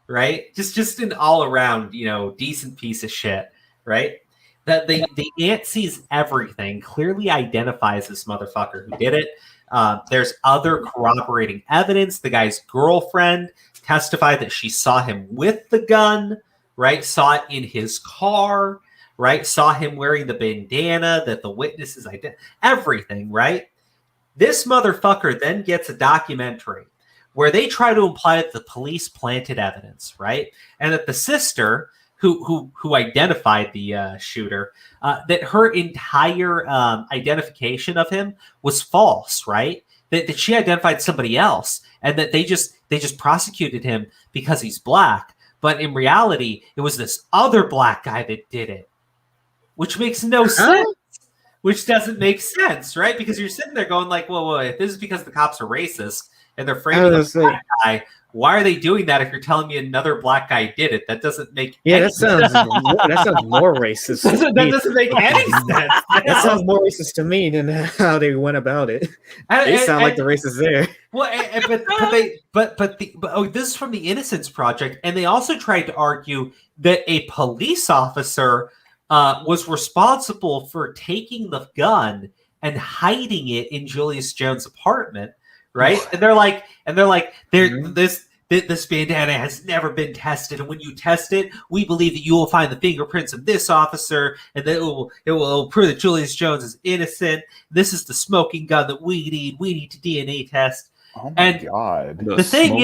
right? Just an all around, decent piece of shit, right? That the aunt sees everything, clearly identifies this motherfucker who did it. There's other corroborating evidence. The guy's girlfriend testified that she saw him with the gun, right? Saw it in his car, right? Saw him wearing the bandana that the witnesses everything, right? This motherfucker then gets a documentary where they try to imply that the police planted evidence, right? And that the sister who identified the shooter, that her entire identification of him was false, right? That she identified somebody else, and that they just prosecuted him because he's black. But in reality, it was this other black guy that did it, which makes no sense. Which doesn't make sense, right? Because you're sitting there going like, whoa, if this is because the cops are racist and they're framing a black guy, why are they doing that if you're telling me another black guy did it? That doesn't make any sense. That sounds more racist. That doesn't make any sense. That sounds more racist to me than how they went about it. They sound like the racists there. Well, but this is from the Innocence Project, and they also tried to argue that a police officer was responsible for taking the gun and hiding it in Julius Jones' apartment, right? And they're like, this bandana has never been tested, and when you test it, we believe that you will find the fingerprints of this officer, and that it will prove that Julius Jones is innocent. This is the smoking gun that we need. We need to DNA test. Oh my God! The thing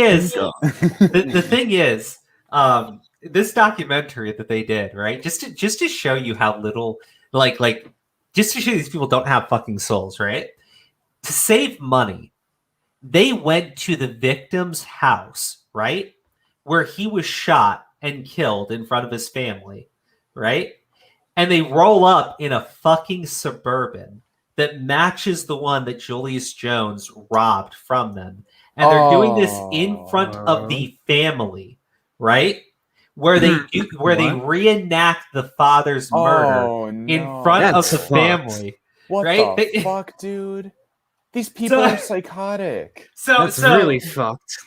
is, this documentary that they did, right? Just to show you how little, like, just to show these people don't have fucking souls, right? To save money, they went to the victim's house, right? Where he was shot and killed in front of his family, right? And they roll up in a fucking Suburban that matches the one that Julius Jones robbed from them. And they're doing this in front of the family, right? Where they reenact the father's murder in front of the family. What right? the fuck, dude? These people are psychotic. That's really fucked.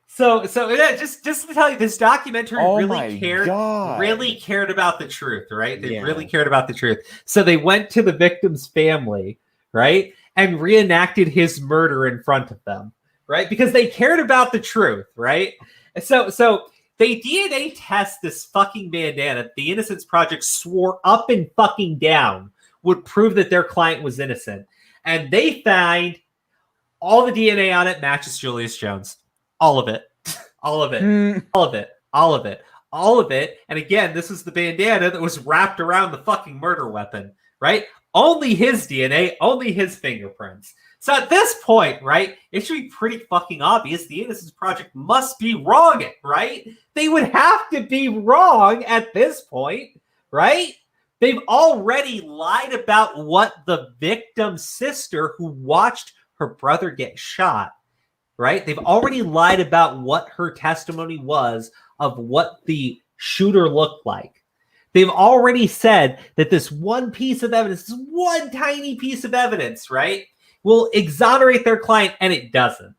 So yeah, just to tell you, this documentary really cared about the truth, right? They really cared about the truth. So they went to the victim's family, right? And reenacted his murder in front of them, right? Because they cared about the truth, right? So they DNA test this fucking bandana. The Innocence Project swore up and fucking down would prove that their client was innocent. And they find all the DNA on it matches Julius Jones. All of it. All of it. All of it. All of it. All of it. And again, this is the bandana that was wrapped around the fucking murder weapon, right? Only his DNA, only his fingerprints. So at this point, right, it should be pretty fucking obvious the Innocence Project must be wrong, right? They would have to be wrong at this point, right? They've already lied about what the victim's sister who watched her brother get shot, right? They've already lied about what her testimony was of what the shooter looked like. They've already said that this one piece of evidence, this one tiny piece of evidence, right, will exonerate their client, and it doesn't.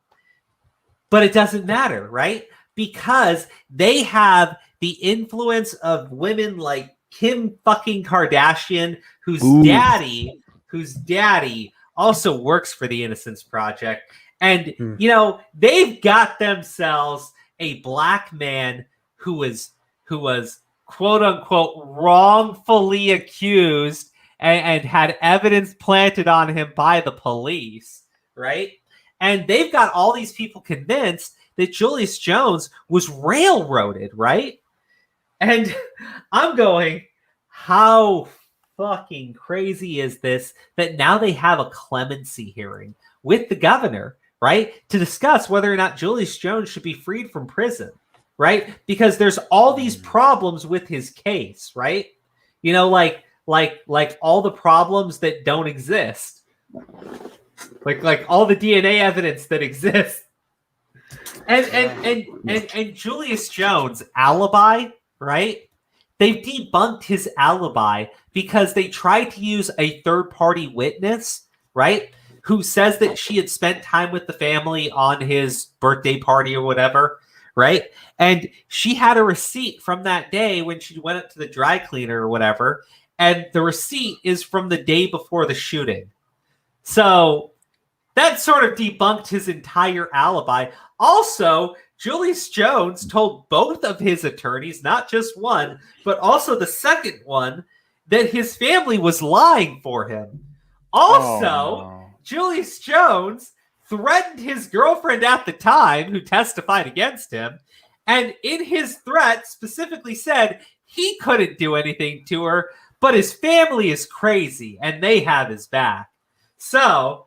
But it doesn't matter, right? Because they have the influence of women like Kim fucking Kardashian, whose daddy also works for the Innocence Project. And, they've got themselves a black man who is who was quote unquote wrongfully accused and had evidence planted on him by the police, right? And they've got all these people convinced that Julius Jones was railroaded, right? And I'm going, how fucking crazy is this that now they have a clemency hearing with the governor, right, to discuss whether or not Julius Jones should be freed from prison, right? Because there's all these problems with his case, right? You know, like all the problems that don't exist. Like all the DNA evidence that exists. And Julius Jones' alibi, right? They've debunked his alibi because they tried to use a third-party witness, right, who says that she had spent time with the family on his birthday party or whatever, right? And she had a receipt from that day when she went up to the dry cleaner or whatever, and the receipt is from the day before the shooting. So that sort of debunked his entire alibi. Also, Julius Jones told both of his attorneys, not just one, but also the second one, that his family was lying for him. Also, Julius Jones threatened his girlfriend at the time, who testified against him, and in his threat specifically said he couldn't do anything to her, but his family is crazy and they have his back. So,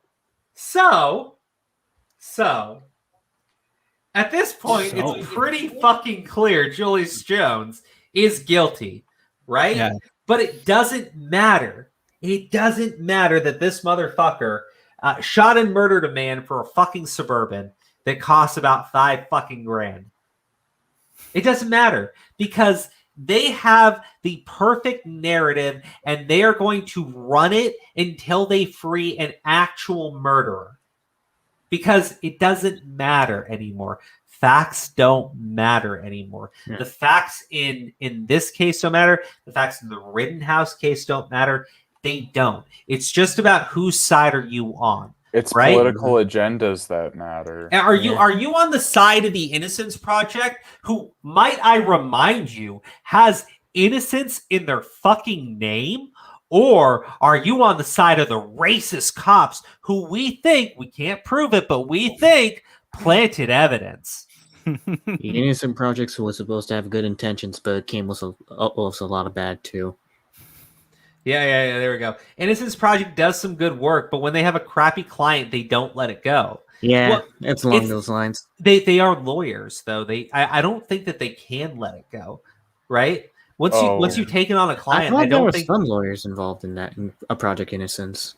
at this point, it's pretty fucking clear Julius Jones is guilty, right? Yeah. But it doesn't matter. It doesn't matter that this motherfucker shot and murdered a man for a fucking Suburban that costs about $5 fucking grand. It doesn't matter because they have the perfect narrative and they are going to run it until they free an actual murderer. Because it doesn't matter anymore. Facts don't matter anymore. Yeah. The facts in this case don't matter. The facts in the Rittenhouse case don't matter. They don't. It's just about whose side are you on. It's right? Political agendas that matter. Are you on the side of the Innocence Project, who, might I remind you, has innocence in their fucking name? Or are you on the side of the racist cops who we think, we can't prove it, but we think planted evidence? The Innocent Project was supposed to have good intentions, but it came with a lot of bad too. Yeah, there we go. Innocence Project does some good work, but when they have a crappy client, they don't let it go. Yeah, well, it's along those lines. They are lawyers, though. I don't think that they can let it go, right? Once you've taken on a client, I don't think some lawyers involved in that in a Project Innocence.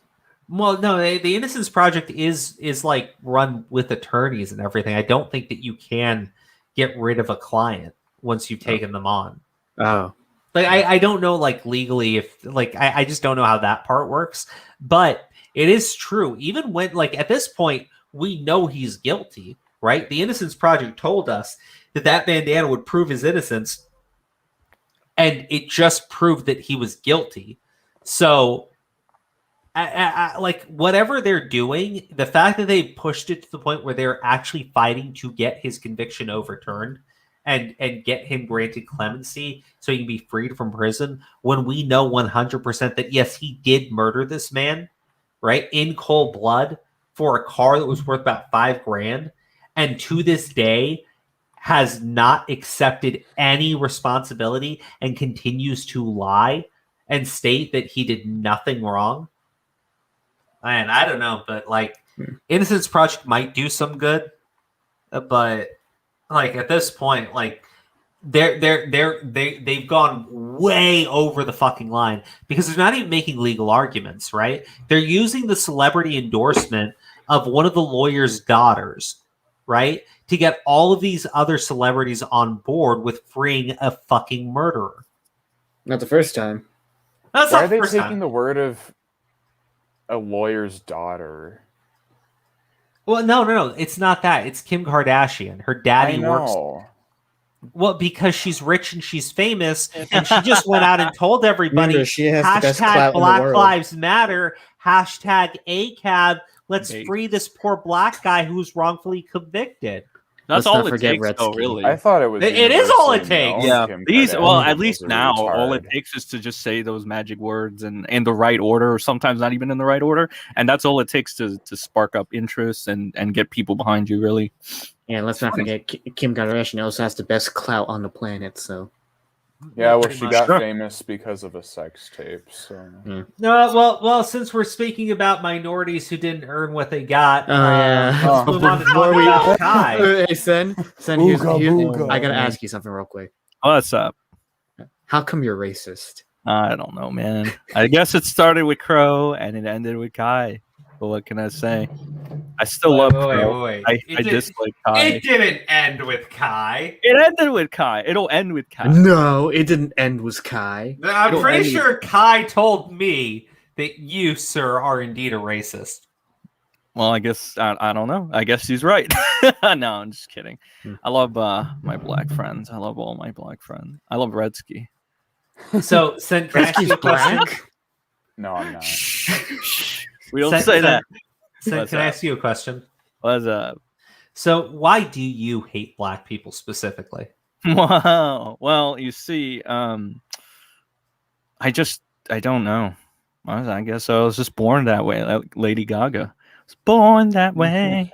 Well, no, the Innocence Project is like run with attorneys and everything. I don't think that you can get rid of a client once you've taken them on. Oh. Like I don't know, like legally, if like I just don't know how that part works. But it is true. Even when, like, at this point, we know he's guilty, right? The Innocence Project told us that bandana would prove his innocence, and it just proved that he was guilty. So, like, whatever they're doing, the fact that they pushed it to the point where they're actually fighting to get his conviction overturned and get him granted clemency so he can be freed from prison, when we know 100% that, yes, he did murder this man, right, in cold blood for a car that was worth about $5 grand, and to this day has not accepted any responsibility and continues to lie and state that he did nothing wrong. And I don't know, but like Innocence Project might do some good, but like at this point, like they've gone way over the fucking line because they're not even making legal arguments, right? They're using the celebrity endorsement of one of the lawyer's daughters, right, to get all of these other celebrities on board with freeing a fucking murderer. Not the first time. That's Why not are they the first taking time. the word of a lawyer's daughter? Well, no. It's not that. It's Kim Kardashian. Her daddy works. Well, because she's rich and she's famous, and she just went out and told everybody, remember, she has the best clout in the Black world. Lives Matter, # ACAB, let's free this poor black guy who's wrongfully convicted. That's Let's all not it forget takes, though, Redsky. really. I thought it was. It is all it universally takes. known Yeah, Kim these Kardashian well, at was least a now, all it retard. takes is to just say those magic words and in the right order, or sometimes not even in the right order, and that's all it takes to spark up interest and get people behind you. Really, And let's not forget Kim Kardashian also has the best clout on the planet. So Yeah, well, pretty she much. got Sure. famous because of a sex tape. So No, well, since we're speaking about minorities who didn't earn what they got, yeah. let's move on to Before talk we- about Kai. Hey, Sen, here's, Ooga booga. I gotta ask you something real quick. what's up? How come you're racist? I don't know, man. I guess it started with Crow and it ended with Kai. But what can I say? I still love Crow. Wait. I dislike Kai. It didn't end with Kai. It ended with Kai. It'll end with Kai. No, it didn't end with Kai. I'm It'll pretty end with- sure Kai told me that you, sir, are indeed a racist. Well, I guess I don't know. I guess he's right. No, I'm just kidding. I love my black friends. I love all my black friends. I love Redsky. So, can I ask you a question? black? no, I'm not. We don't Sen- say Sen- that. Sen, What's can I up? ask you a question? What's up? So, why do you hate black people specifically? Wow. Well, you see, I don't know. I guess I was just born that way, like Lady Gaga. I was born that way.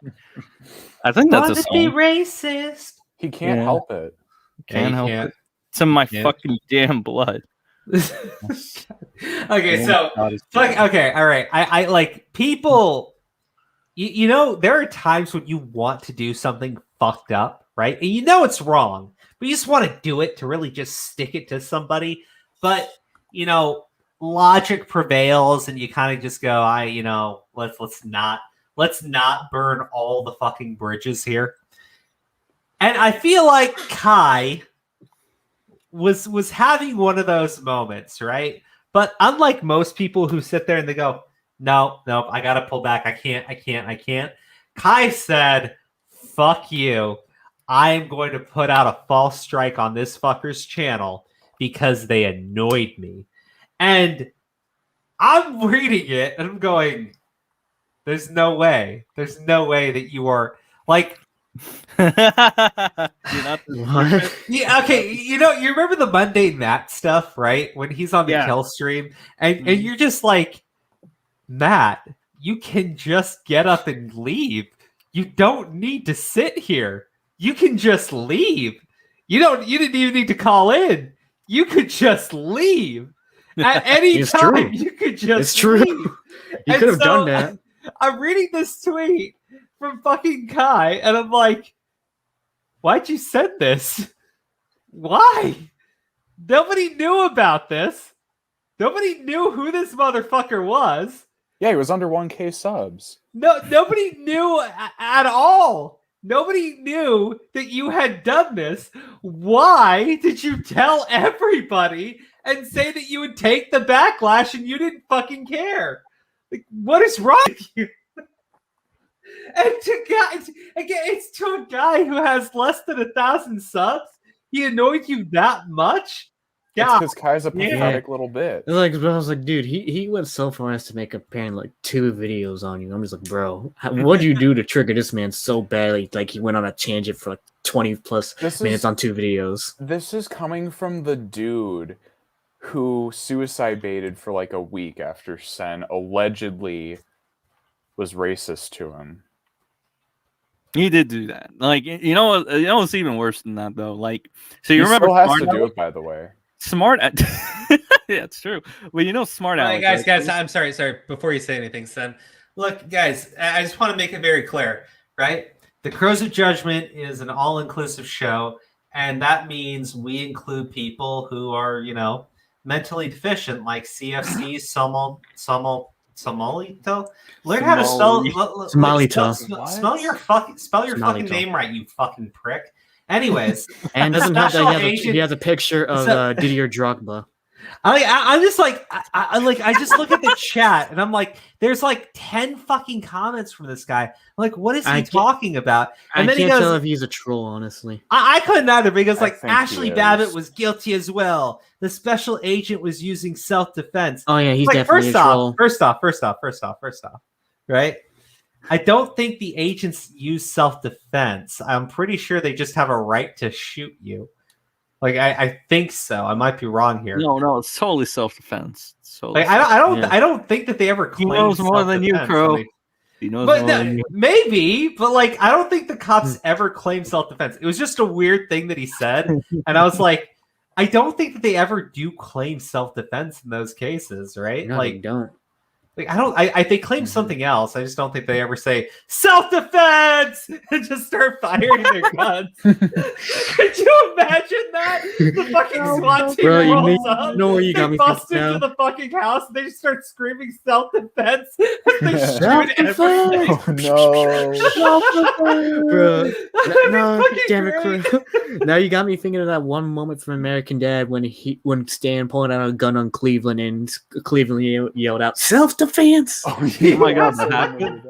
I think that's a Want to be song. racist? He can't Yeah. help it. Can't you help can't. it. It's in my Yeah. fucking damn blood. Okay, so okay, all right. I like people. You know, there are times when you want to do something fucked up, right? And you know it's wrong, but you just want to do it to really just stick it to somebody. But you know, logic prevails, and you kind of just go, let's not burn all the fucking bridges here. And I feel like Kai was having one of those moments, right? But unlike most people who sit there and they go, no, I gotta pull back. I can't. Kai said, fuck you. I'm going to put out a false strike on this fucker's channel because they annoyed me. And I'm reading it and I'm going, there's no way that you are like, You're not What? yeah, okay. You know, you remember the mundane Matt stuff, right? When he's on the Yeah. kill stream, and you're just like, Matt, you can just get up and leave. You don't need to sit here. You can just leave. You didn't even need to call in. You could just leave. At any It's time, true. you could just It's true. leave. You And could have so, done that. I'm reading this tweet from fucking Kai, and I'm like, why'd you send this? Why? Nobody knew about this. Nobody knew who this motherfucker was. Yeah, he was under 1K subs. No, nobody knew at all. Nobody knew that you had done this. Why did you tell everybody and say that you would take the backlash and you didn't fucking care? Like, what is wrong with you? And it's to a guy who has less than 1,000 subs. He annoyed you that much? It's God, because Kai's a pathetic little bitch. Like, I was like, dude, he went so far as to make apparently like 2 videos on you. I'm just like, bro, what do you do to trigger this man so badly? Like, he went on a tangent for like 20 plus minutes on 2 videos. This is coming from the dude who suicide baited for like a week after Sen allegedly was racist to him. He did do that. Like, you know what's even worse than that though. Like, so you He remember still has Smart to do Aleck? it, by the way. Smart. Yeah, it's true. Well, you know, Smart Aleck. right? guys, I'm sorry. Before you say anything, son. Look, guys, I just want to make it very clear, right? The Crows of Judgment is an all-inclusive show, and that means we include people who are, mentally deficient, like CFC, Somalito. Learn how to spell. Somalito. Spell your fucking Somalito. name right, you fucking prick. Anyways, And doesn't have Special that. agent- He has a picture of So- Didier Drogba. I'm just like, I just look at the chat and I'm like, there's like 10 fucking comments from this guy. I'm like, what is he I can't- talking about? And I then can't he goes, tell if he's a troll, honestly. I couldn't either because I like think he Ashley is. Babbitt was guilty as well. The special agent was using self-defense. Oh yeah, he's Like, definitely a troll. first off, right? I don't think the agents use self-defense. I'm pretty sure they just have a right to shoot you. Like I think so. I might be wrong here. No, it's totally self-defense. Like I don't think that they ever claim he knows more than you, Crow. He knows more than you. Maybe, but like I don't think the cops ever claim self-defense. It was just a weird thing that he said, and I was like, I don't think that they ever do claim self-defense in those cases, right? No, like they don't. Like they claim something else. I just don't think they ever say self-defense and just start firing their guns. Could you imagine that? The fucking SWAT team rolls up. You know where you got me bust now? into the fucking house and they just start screaming self-defense. And they shoot everything. Bro. No, Fucking damn it, great. Crow. Now you got me thinking of that one moment from American Dad when Stan pulled out a gun on Cleveland and Cleveland yelled out self-defense. Oh, yeah. Oh my god, that happened?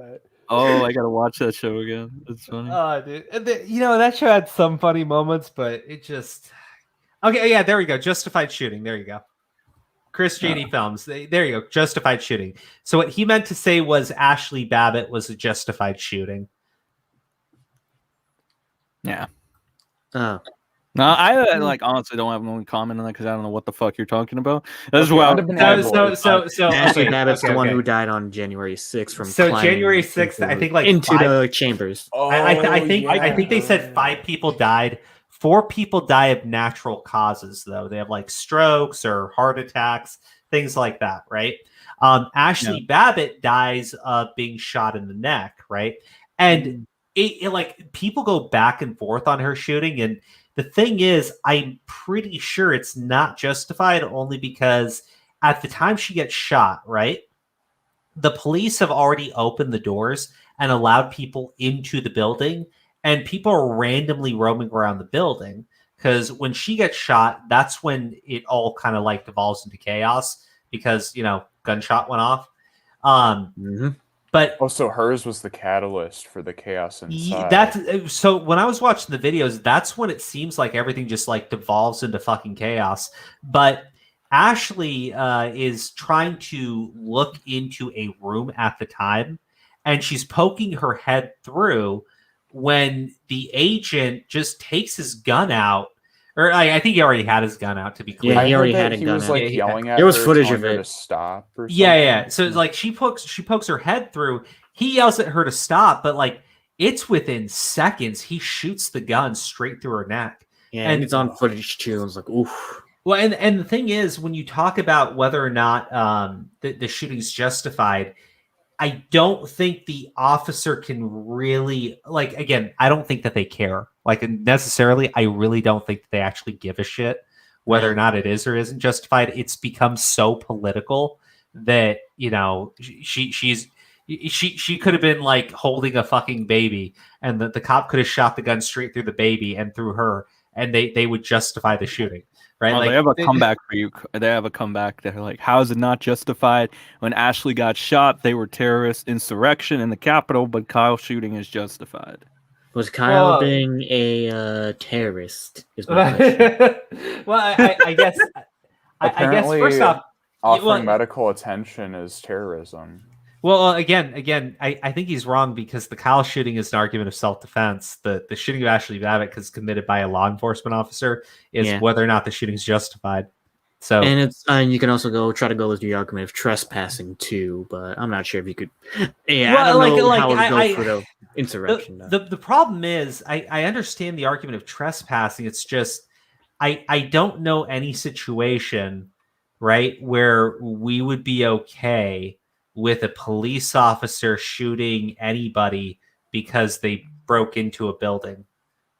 Oh, I gotta watch that show again. It's funny. Oh, dude. And that show had some funny moments, but it just... Okay, yeah, there we go. Justified shooting. There you go. Chris JD Films. There you go. Justified shooting. So what he meant to say was Ashley Babbitt was a justified shooting. Yeah. Oh. No, I like honestly don't have no comment on that because I don't know what the fuck you're talking about. That's why. Ashley Babbitt's the one who died on January 6th from January 6th, I think like into the chambers. I think they said 5 people died. 4 people die of natural causes though. They have like strokes or heart attacks, things like that, right? Ashley Babbitt dies of being shot in the neck, right? And it like people go back and forth on her shooting, and the thing is, I'm pretty sure it's not justified only because at the time she gets shot, right? The police have already opened the doors and allowed people into the building, and people are randomly roaming around the building because when she gets shot, that's when it all kind of like devolves into chaos because, gunshot went off. But so hers was the catalyst for the chaos inside. So when I was watching the videos, that's when it seems like everything just like devolves into fucking chaos. But Ashley is trying to look into a room at the time, and she's poking her head through when the agent just takes his gun out. Or I think he already had his gun out, to be clear. Yeah, he already had a gun out. Like yelling at there was her, footage of her it. to stop or something. Yeah. So it's like she pokes her head through. He yells at her to stop, but like it's within seconds. He shoots the gun straight through her neck. Yeah, and it's on footage too. I was like, oof. Well, and the thing is, when you talk about whether or not the shooting's justified, I don't think the officer can really, like, again, I don't think that they care. Like, necessarily, I really don't think that they actually give a shit whether or not it is or isn't justified. It's become so political that, she could have been, like, holding a fucking baby, and the cop could have shot the gun straight through the baby and through her, and they would justify the shooting. Right? Oh, like, they have a comeback for you. They have a comeback. They're like, how is it not justified? When Ashley got shot, they were terrorist insurrection in the Capitol, but Kyle shooting is justified. Was Kyle being a terrorist? Is my question. Well, I guess. I guess first off, offering medical attention is terrorism. Well, again, I think he's wrong because the Kyle shooting is an argument of self-defense. The shooting of Ashley Babbitt is committed by a law enforcement officer is whether or not the shooting is justified. So, and you can also try to go with the argument of trespassing too, but I'm not sure if you could. Yeah, well, I don't know how it would go for the insurrection. The problem is, I understand the argument of trespassing. It's just I don't know any situation, right, where we would be okay with a police officer shooting anybody because they broke into a building,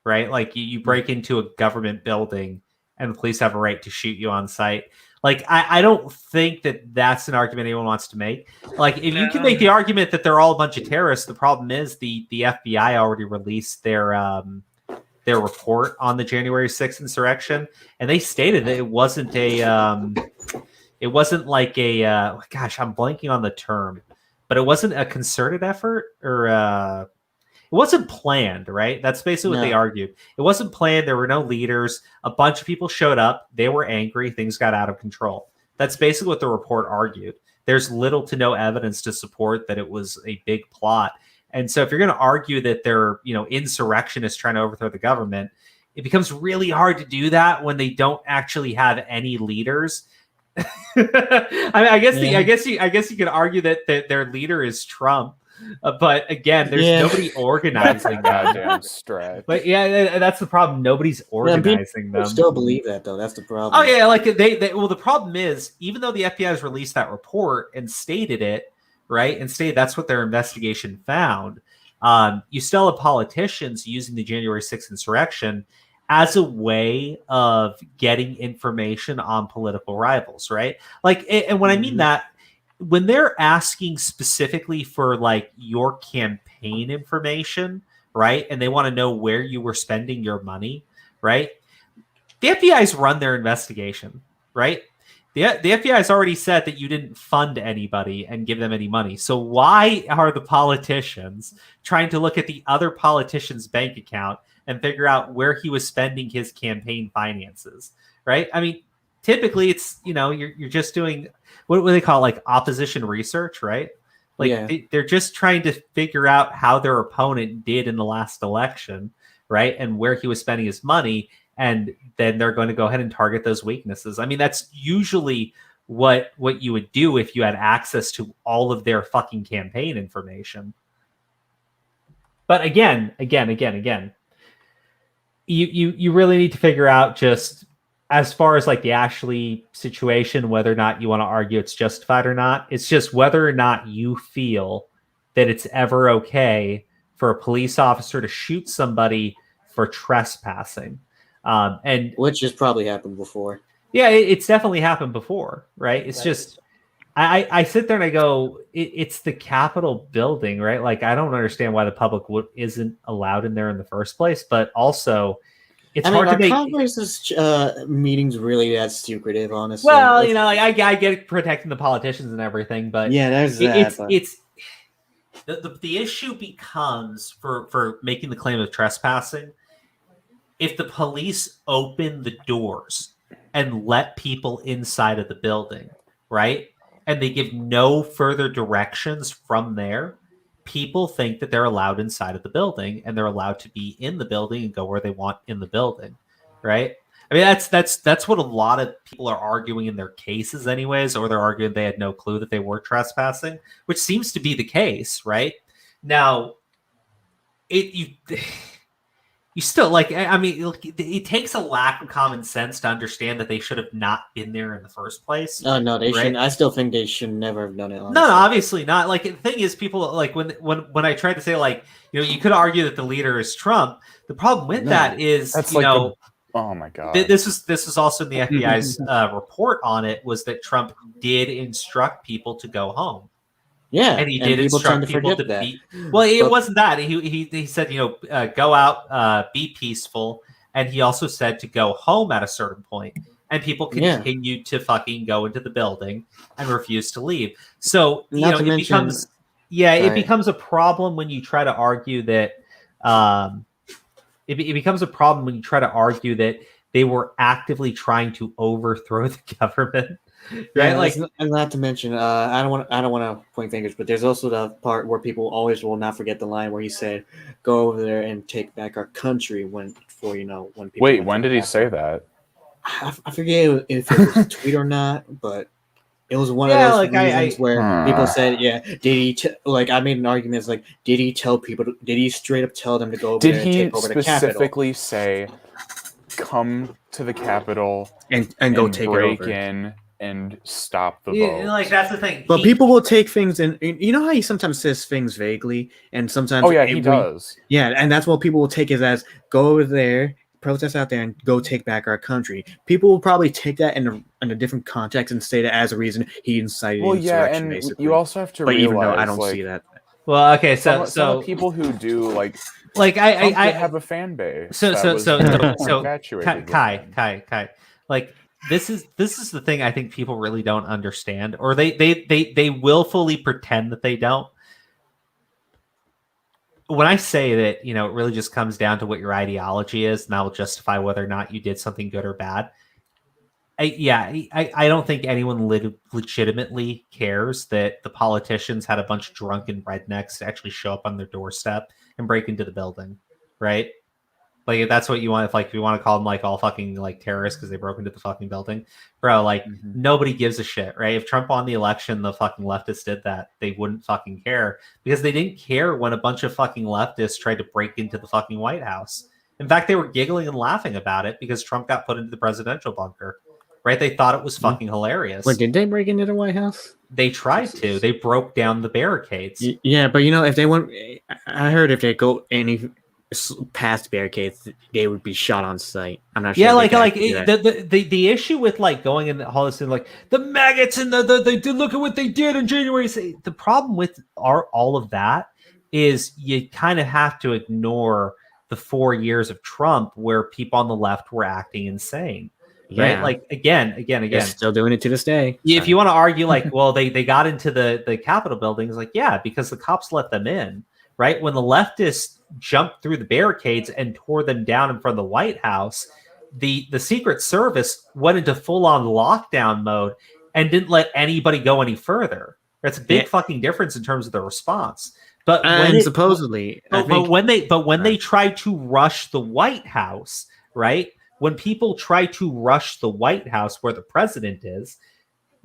right? Like you break into a government building and the police have a right to shoot you on site. Like, I don't think that that's an argument anyone wants to make. Like, if you can make the argument that they're all a bunch of terrorists, the problem is the FBI already released their report on the January 6th insurrection, and they stated that it wasn't it wasn't like a gosh, I'm blanking on the term, but it wasn't a concerted effort or it wasn't planned, right? That's basically what they argued. It wasn't planned. There were no leaders. A bunch of people showed up. They were angry. Things got out of control. That's basically what the report argued. There's little to no evidence to support that it was a big plot. And so if you're going to argue that they're, insurrectionists trying to overthrow the government, it becomes really hard to do that when they don't actually have any leaders. I guess you could argue that their leader is Trump, but again, there's nobody organizing That's a them. goddamn stretch. But that's the problem. Nobody's organizing them. Still believe that though. That's the problem. Oh yeah, like well, the problem is, even though the FBI has released that report and stated it, right, and stated that's what their investigation found, you still have politicians using the January 6th insurrection as a way of getting information on political rivals, right? Like, and when I mean that, when they're asking specifically for like your campaign information, right, and they want to know where you were spending your money, right? The FBI's run their investigation, right? The FBI has already said that you didn't fund anybody and give them any money. So why are the politicians trying to look at the other politician's bank account and figure out where he was spending his campaign finances, right? I mean, typically it's, you're just doing, what do they call it, like opposition research, right? Like they're just trying to figure out how their opponent did in the last election, right? And where he was spending his money. And then they're going to go ahead and target those weaknesses. I mean, that's usually what you would do if you had access to all of their fucking campaign information. But again, you really need to figure out, just as far as like the Ashley situation, whether or not you want to argue it's justified or not. It's just whether or not you feel that it's ever okay for a police officer to shoot somebody for trespassing. And which has probably happened before. Yeah, it's definitely happened before, right? It's just, I sit there and I go, it's the Capitol building, right? Like, I don't understand why the public isn't allowed in there in the first place, but also it's hard to make Congress's meetings really that secretive, honestly. Well, I get protecting the politicians and everything, but yeah, there's that. It's the issue becomes for making the claim of trespassing. If the police open the doors and let people inside of the building, right, and they give no further directions from there, people think that they're allowed inside of the building and they're allowed to be in the building and go where they want in the building, right? I mean, that's what a lot of people are arguing in their cases anyways, or they're arguing they had no clue that they were trespassing, which seems to be the case, right? Now, you still, like, I mean, it takes a lack of common sense to understand that they should have not been there in the first place. Oh, no, they shouldn't. I still think they should never have done it. Honestly. No, obviously not. Like, the thing is, people, like, when I tried to say, like, you could argue that the leader is Trump. The problem with that is, that's oh my God. This is also in the FBI's report on it, was that Trump did instruct people to go home. Yeah, and he did instruct people to be. Well, it wasn't that. He said, go out, be peaceful, and he also said to go home at a certain point. And people continued to fucking go into the building and refuse to leave. So it becomes a problem when you try to argue that. It becomes a problem when you try to argue that they were actively trying to overthrow the government. Right, yeah, like, and not to mention, I don't want to point fingers, but there's also the part where people always will not forget the line where he said, "Go over there and take back our country." When people. Wait, when did he say that? I forget if it was a tweet or not, but it was one of those reasons where people said, "Yeah, did he?" I made an argument. It's like, did he tell people? Did he straight up tell them to go over there and take over the Capitol? Did he specifically say, "Come to the Capitol and go take break it over in and stop the vote"? Like, that's the thing. But people will take things, and you know how he sometimes says things vaguely, and sometimes he does. Yeah, and that's what people will take it as, go over there, protest out there, and go take back our country. People will probably take that in a different context and say that as a reason he incited insurrection. And basically. you also have to realize, even though I don't see that. Well, okay, so some people who do like I have a fan base. So Kai, like, this is the thing I think people really don't understand, or they willfully pretend that they don't. When I say that, it really just comes down to what your ideology is, and that will justify whether or not you did something good or bad. I don't think anyone legitimately cares that the politicians had a bunch of drunken rednecks to actually show up on their doorstep and break into the building, right? Like, if that's what you want, if you want to call them like all fucking like terrorists because they broke into the fucking building, bro, like nobody gives a shit, right? If Trump won the election, the fucking leftists did that, they wouldn't fucking care because they didn't care when a bunch of fucking leftists tried to break into the fucking White House. In fact, they were giggling and laughing about it because Trump got put into the presidential bunker, right? They thought it was fucking hilarious. Wait, did they break into the White House? They tried to. They broke down the barricades. Yeah, but if they went, I heard if they go any past barricades, they would be shot on sight. I'm not sure. Yeah, the issue with like going in all this and like the maggots and they did look at what they did in January. The problem with all of that is you kind of have to ignore the 4 years of Trump where people on the left were acting insane. Right? Like again. They're still doing it to this day. If you want to argue like, well, they got into the Capitol buildings, like, yeah, because the cops let them in, right? When the leftists jumped through the barricades and tore them down in front of the White House, the Secret Service went into full-on lockdown mode and didn't let anybody go any further. That's a big fucking difference in terms of the response. But when they tried to rush the White House, right? When people try to rush the White House where the president is,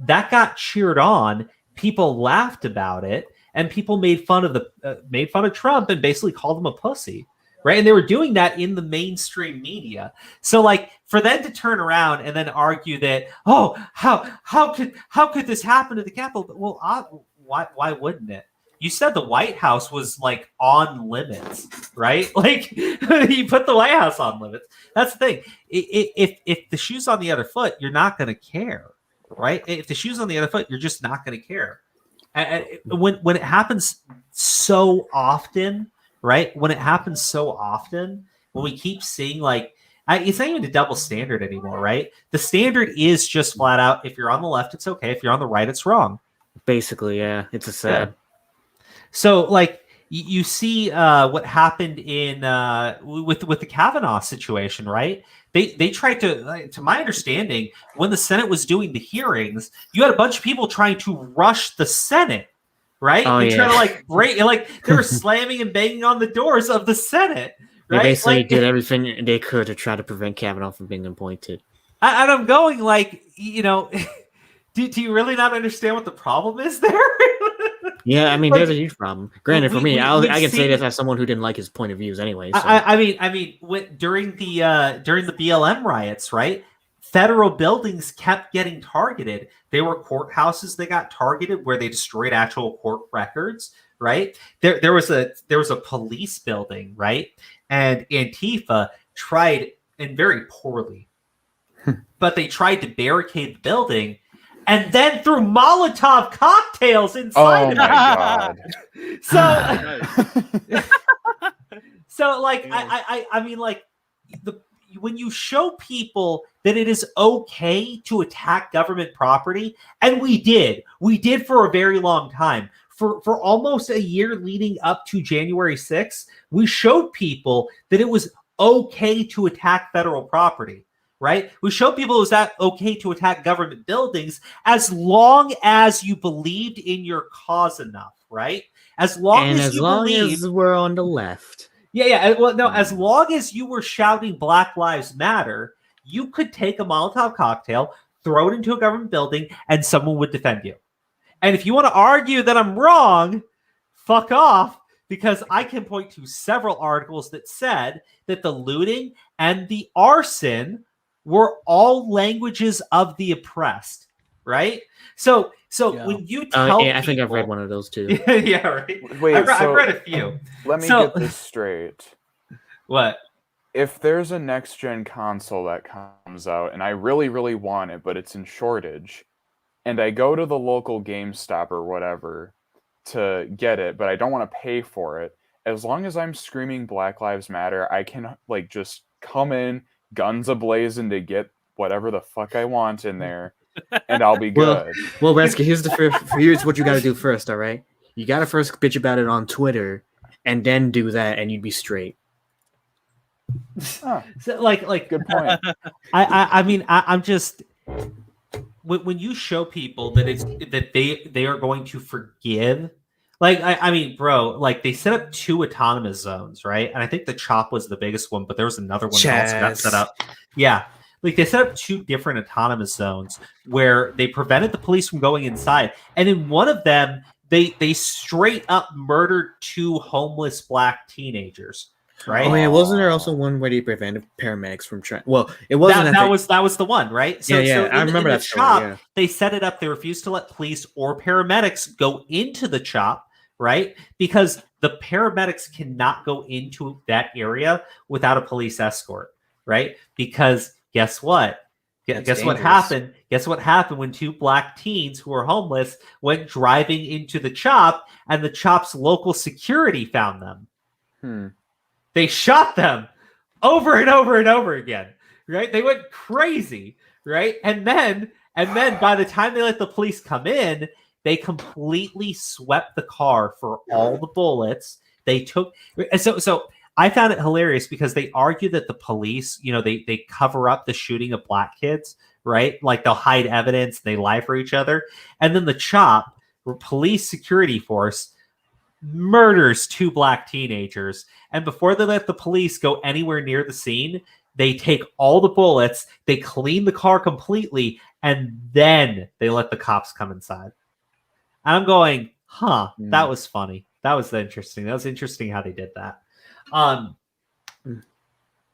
that got cheered on. People laughed about it, and people made fun of Trump and basically called him a pussy, right? And they were doing that in the mainstream media. So, like, for them to turn around and then argue that, oh, how could this happen to the Capitol? Well, why wouldn't it? You said the White House was like on limits, right? Like you put the White House on limits. That's the thing. If the shoe's on the other foot, you're not going to care, right? If the shoe's on the other foot, you're just not going to care. And when it happens so often, right? When it happens so often, when we keep seeing like, it's not even a double standard anymore, right? The standard is just flat out: if you're on the left, it's okay. If you're on the right, it's wrong. Basically, yeah, it's a sad. Yeah. So, like, you see what happened in with the Kavanaugh situation, right? They tried to my understanding, when the Senate was doing the hearings, you had a bunch of people trying to rush the Senate, right? Trying to like break, like they were slamming and banging on the doors of the Senate. Right? They basically did everything they could to try to prevent Kavanaugh from being appointed. And I'm going like, do you really not understand what the problem is there? Yeah, I mean, there's a huge problem. Granted, for me, I can say this as someone who didn't like his point of views anyway. So. I mean, during the BLM riots, right? Federal buildings kept getting targeted. They were courthouses that got targeted where they destroyed actual court records, right? There was a police building, right? And Antifa tried, and very poorly, but they tried to barricade the building. And then threw Molotov cocktails inside. Oh my god! So like I mean, like when you show people that it is okay to attack government property, and we did for a very long time. For almost a year leading up to January 6th, we showed people that it was okay to attack federal property. Right? We showed people it was that okay to attack government buildings as long as you believed in your cause enough, right? As long as we're on the left. Yeah. Well, no, as long as you were shouting Black Lives Matter, you could take a Molotov cocktail, throw it into a government building, and someone would defend you. And if you want to argue that I'm wrong, fuck off, because I can point to several articles that said that the looting and the arson were all languages of the oppressed, right? So when you tell I think I've read one of those too. Yeah, right. Wait, I've read a few. Let me get this straight. What? If there's a next-gen console that comes out, and I really, really want it, but it's in shortage, and I go to the local GameStop or whatever to get it, but I don't want to pay for it, as long as I'm screaming Black Lives Matter, I can like just come in, guns ablazing to get whatever the fuck I want in there, and I'll be good. Well, Redsky, here's what you got to do first, all right? You got to first bitch about it on Twitter, and then do that, and you'd be straight. So, like, good point. I mean, I'm just, when you show people that they are going to forgive, like I mean, bro, like they set up 2 autonomous zones, right? And I think the CHOP was the biggest one, but there was another one that also got set up. Yeah, like they set up 2 different autonomous zones where they prevented the police from going inside, and in one of them, they straight up murdered 2 homeless black teenagers. Right? Oh yeah, wasn't there also one where they prevented paramedics from trying? Well, it wasn't. That was the one, right? So, yeah, so I remember in that the story, CHOP, yeah. they set it up. They refused to let police or paramedics go into the CHOP, right? Because the paramedics cannot go into that area without a police escort, right? Because guess what? Guess what happened? Guess what happened when 2 black teens who were homeless went driving into the CHOP, and the CHOP's local security found them. They shot them over and over and over again, right? They went crazy, right? And then by the time they let the police come in, they completely swept the car for all the bullets. They took so I found it hilarious because they argue that the police, they cover up the shooting of black kids, right? Like they'll hide evidence, they lie for each other. And then the CHOP, police security force, murders 2 black teenagers, and before they let the police go anywhere near the scene, they take all the bullets, they clean the car completely, and then they let the cops come inside. And I'm going, that was funny. That was interesting. That was interesting how they did that.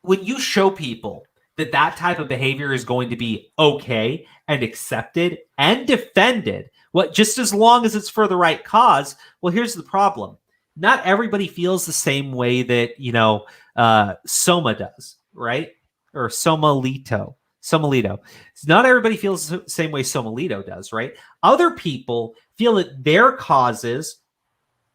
When you show people that type of behavior is going to be okay and accepted and defended, just as long as it's for the right cause. Well, here's the problem. Not everybody feels the same way that, Soma does, right? Or Somalito. Not everybody feels the same way Somalito does, right? Other people feel that their causes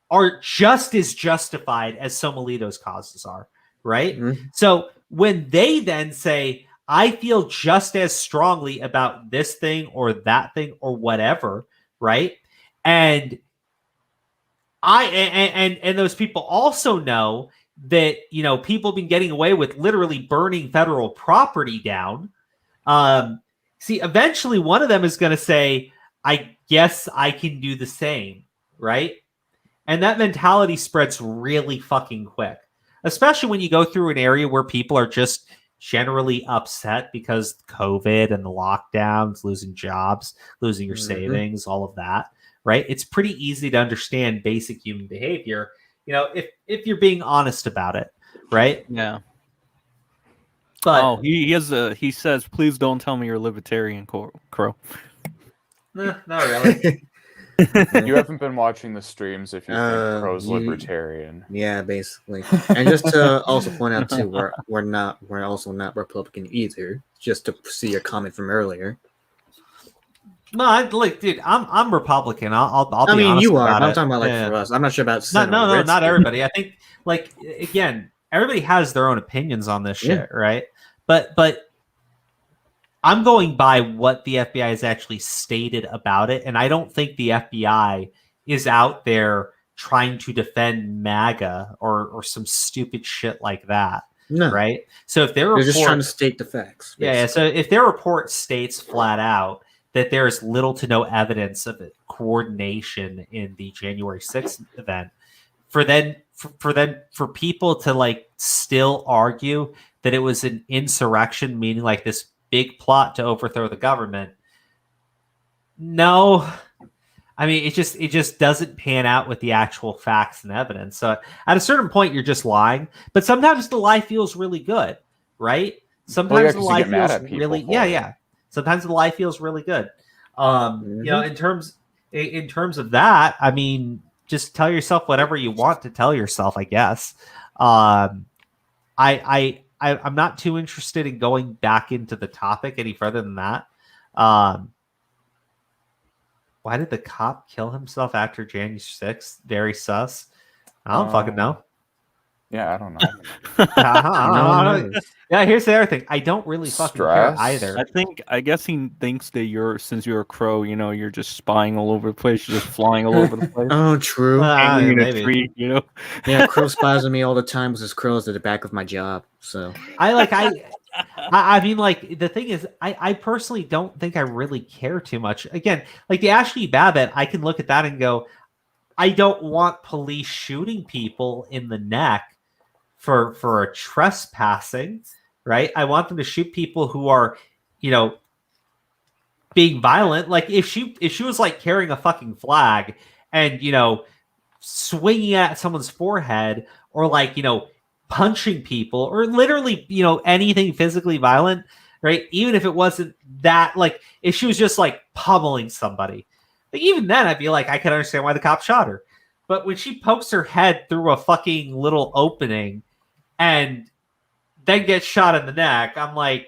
are just as justified as Somalito's causes are, right? Mm-hmm. So when they then say, I feel just as strongly about this thing or that thing or whatever, right? And those people also know that, people have been getting away with literally burning federal property down. Eventually one of them is going to say, I guess I can do the same, right? And that mentality spreads really fucking quick, especially when you go through an area where people are just generally upset because COVID and the lockdowns, losing jobs, losing your savings, all of that, right? It's pretty easy to understand basic human behavior, if you're being honest about it, right? Yeah. But he says, please don't tell me you're a libertarian, Crow. Not really. You haven't been watching the streams if you think Crow's libertarian. Yeah, basically. And just to also point out too, we're also not Republican either. Just to see your comment from earlier. No, dude, I'm Republican. I'll be honest. I mean, you are. I'm talking about for us. I'm not sure about no, not everybody. I think again, everybody has their own opinions on this shit, right? But I'm going by what the FBI has actually stated about it, and I don't think the FBI is out there trying to defend MAGA or some stupid shit like that. No. Right? So if they're just trying to state the facts. Basically. Yeah, so if their report states flat out that there is little to no evidence of coordination in the January 6th event, for people to still argue that it was an insurrection, meaning this big plot to overthrow the government. No, I mean, it just doesn't pan out with the actual facts and evidence. So at a certain point, you're just lying. But sometimes the lie feels really good, right? Sometimes the lie feels really, Sometimes the lie feels really good. In terms of that, I mean, just tell yourself whatever you want to tell yourself, I guess. I'm not too interested in going back into the topic any further than that. Why did the cop kill himself after January 6th? Very sus. I don't fucking know. Yeah, I don't know. Yeah, here's the other thing. I don't really fucking care either. I guess he thinks that since you're a crow, you're just spying all over the place, you're just flying all over the place. Oh, true. Hanging in a tree, Yeah, Crow spies on me all the time because his crows at the back of my job. So I mean, like, the thing is, I personally don't think I really care too much. Again, like the Ashley Babbitt, I can look at that and go, I don't want police shooting people in the neck for a trespassing, right? I want them to shoot people who are, being violent. Like if she was like carrying a fucking flag and swinging at someone's forehead or like punching people or literally anything physically violent, right? Even if it wasn't that, like if she was just like pummeling somebody, like even then I'd be like, I can understand why the cop shot her. But when she pokes her head through a fucking little opening and then gets shot in the neck, I'm like,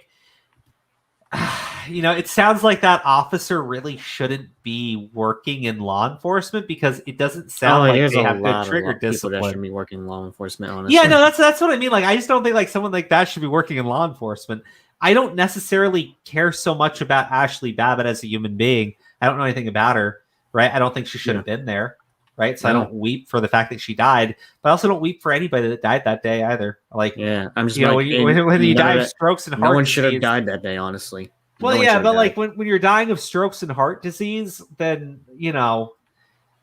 it sounds like that officer really shouldn't be working in law enforcement because it doesn't sound like they have good trigger discipline. People that should be working in law enforcement, honestly. Yeah, no, that's what I mean. Like, I just don't think like someone like that should be working in law enforcement. I don't necessarily care so much about Ashley Babbitt as a human being. I don't know anything about her, right? I don't think she should have been there, right? So I don't weep for the fact that she died, but I also don't weep for anybody that died that day either. Like, I'm just when you die of strokes and heart disease, no one should have died that day, honestly. Well, yeah, but like when you're dying of strokes and heart disease, then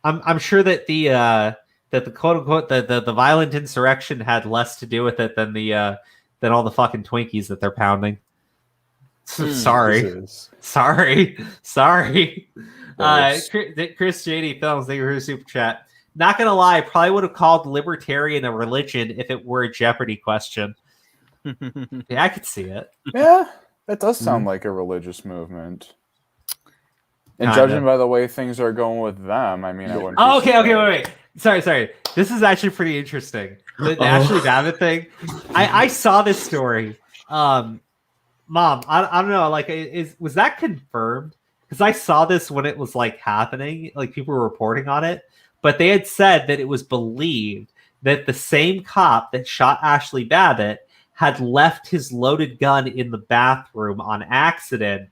I'm sure that the quote unquote the violent insurrection had less to do with it than all the fucking Twinkies that they're pounding. Sorry. Chris JD Films, thank you for the super chat. Not gonna lie, I probably would have called libertarian a religion if it were a Jeopardy question. Yeah, I could see it. Yeah. That does sound like a religious movement. And judging by the way things are going with them, I mean, I wouldn't. Oh, okay, wait. Sorry. This is actually pretty interesting. The Ashley Babbitt thing. I saw this story. Mom, I don't know. Like, was that confirmed? Because I saw this when it was like happening. Like people were reporting on it, but they had said that it was believed that the same cop that shot Ashley Babbitt had left his loaded gun in the bathroom on accident,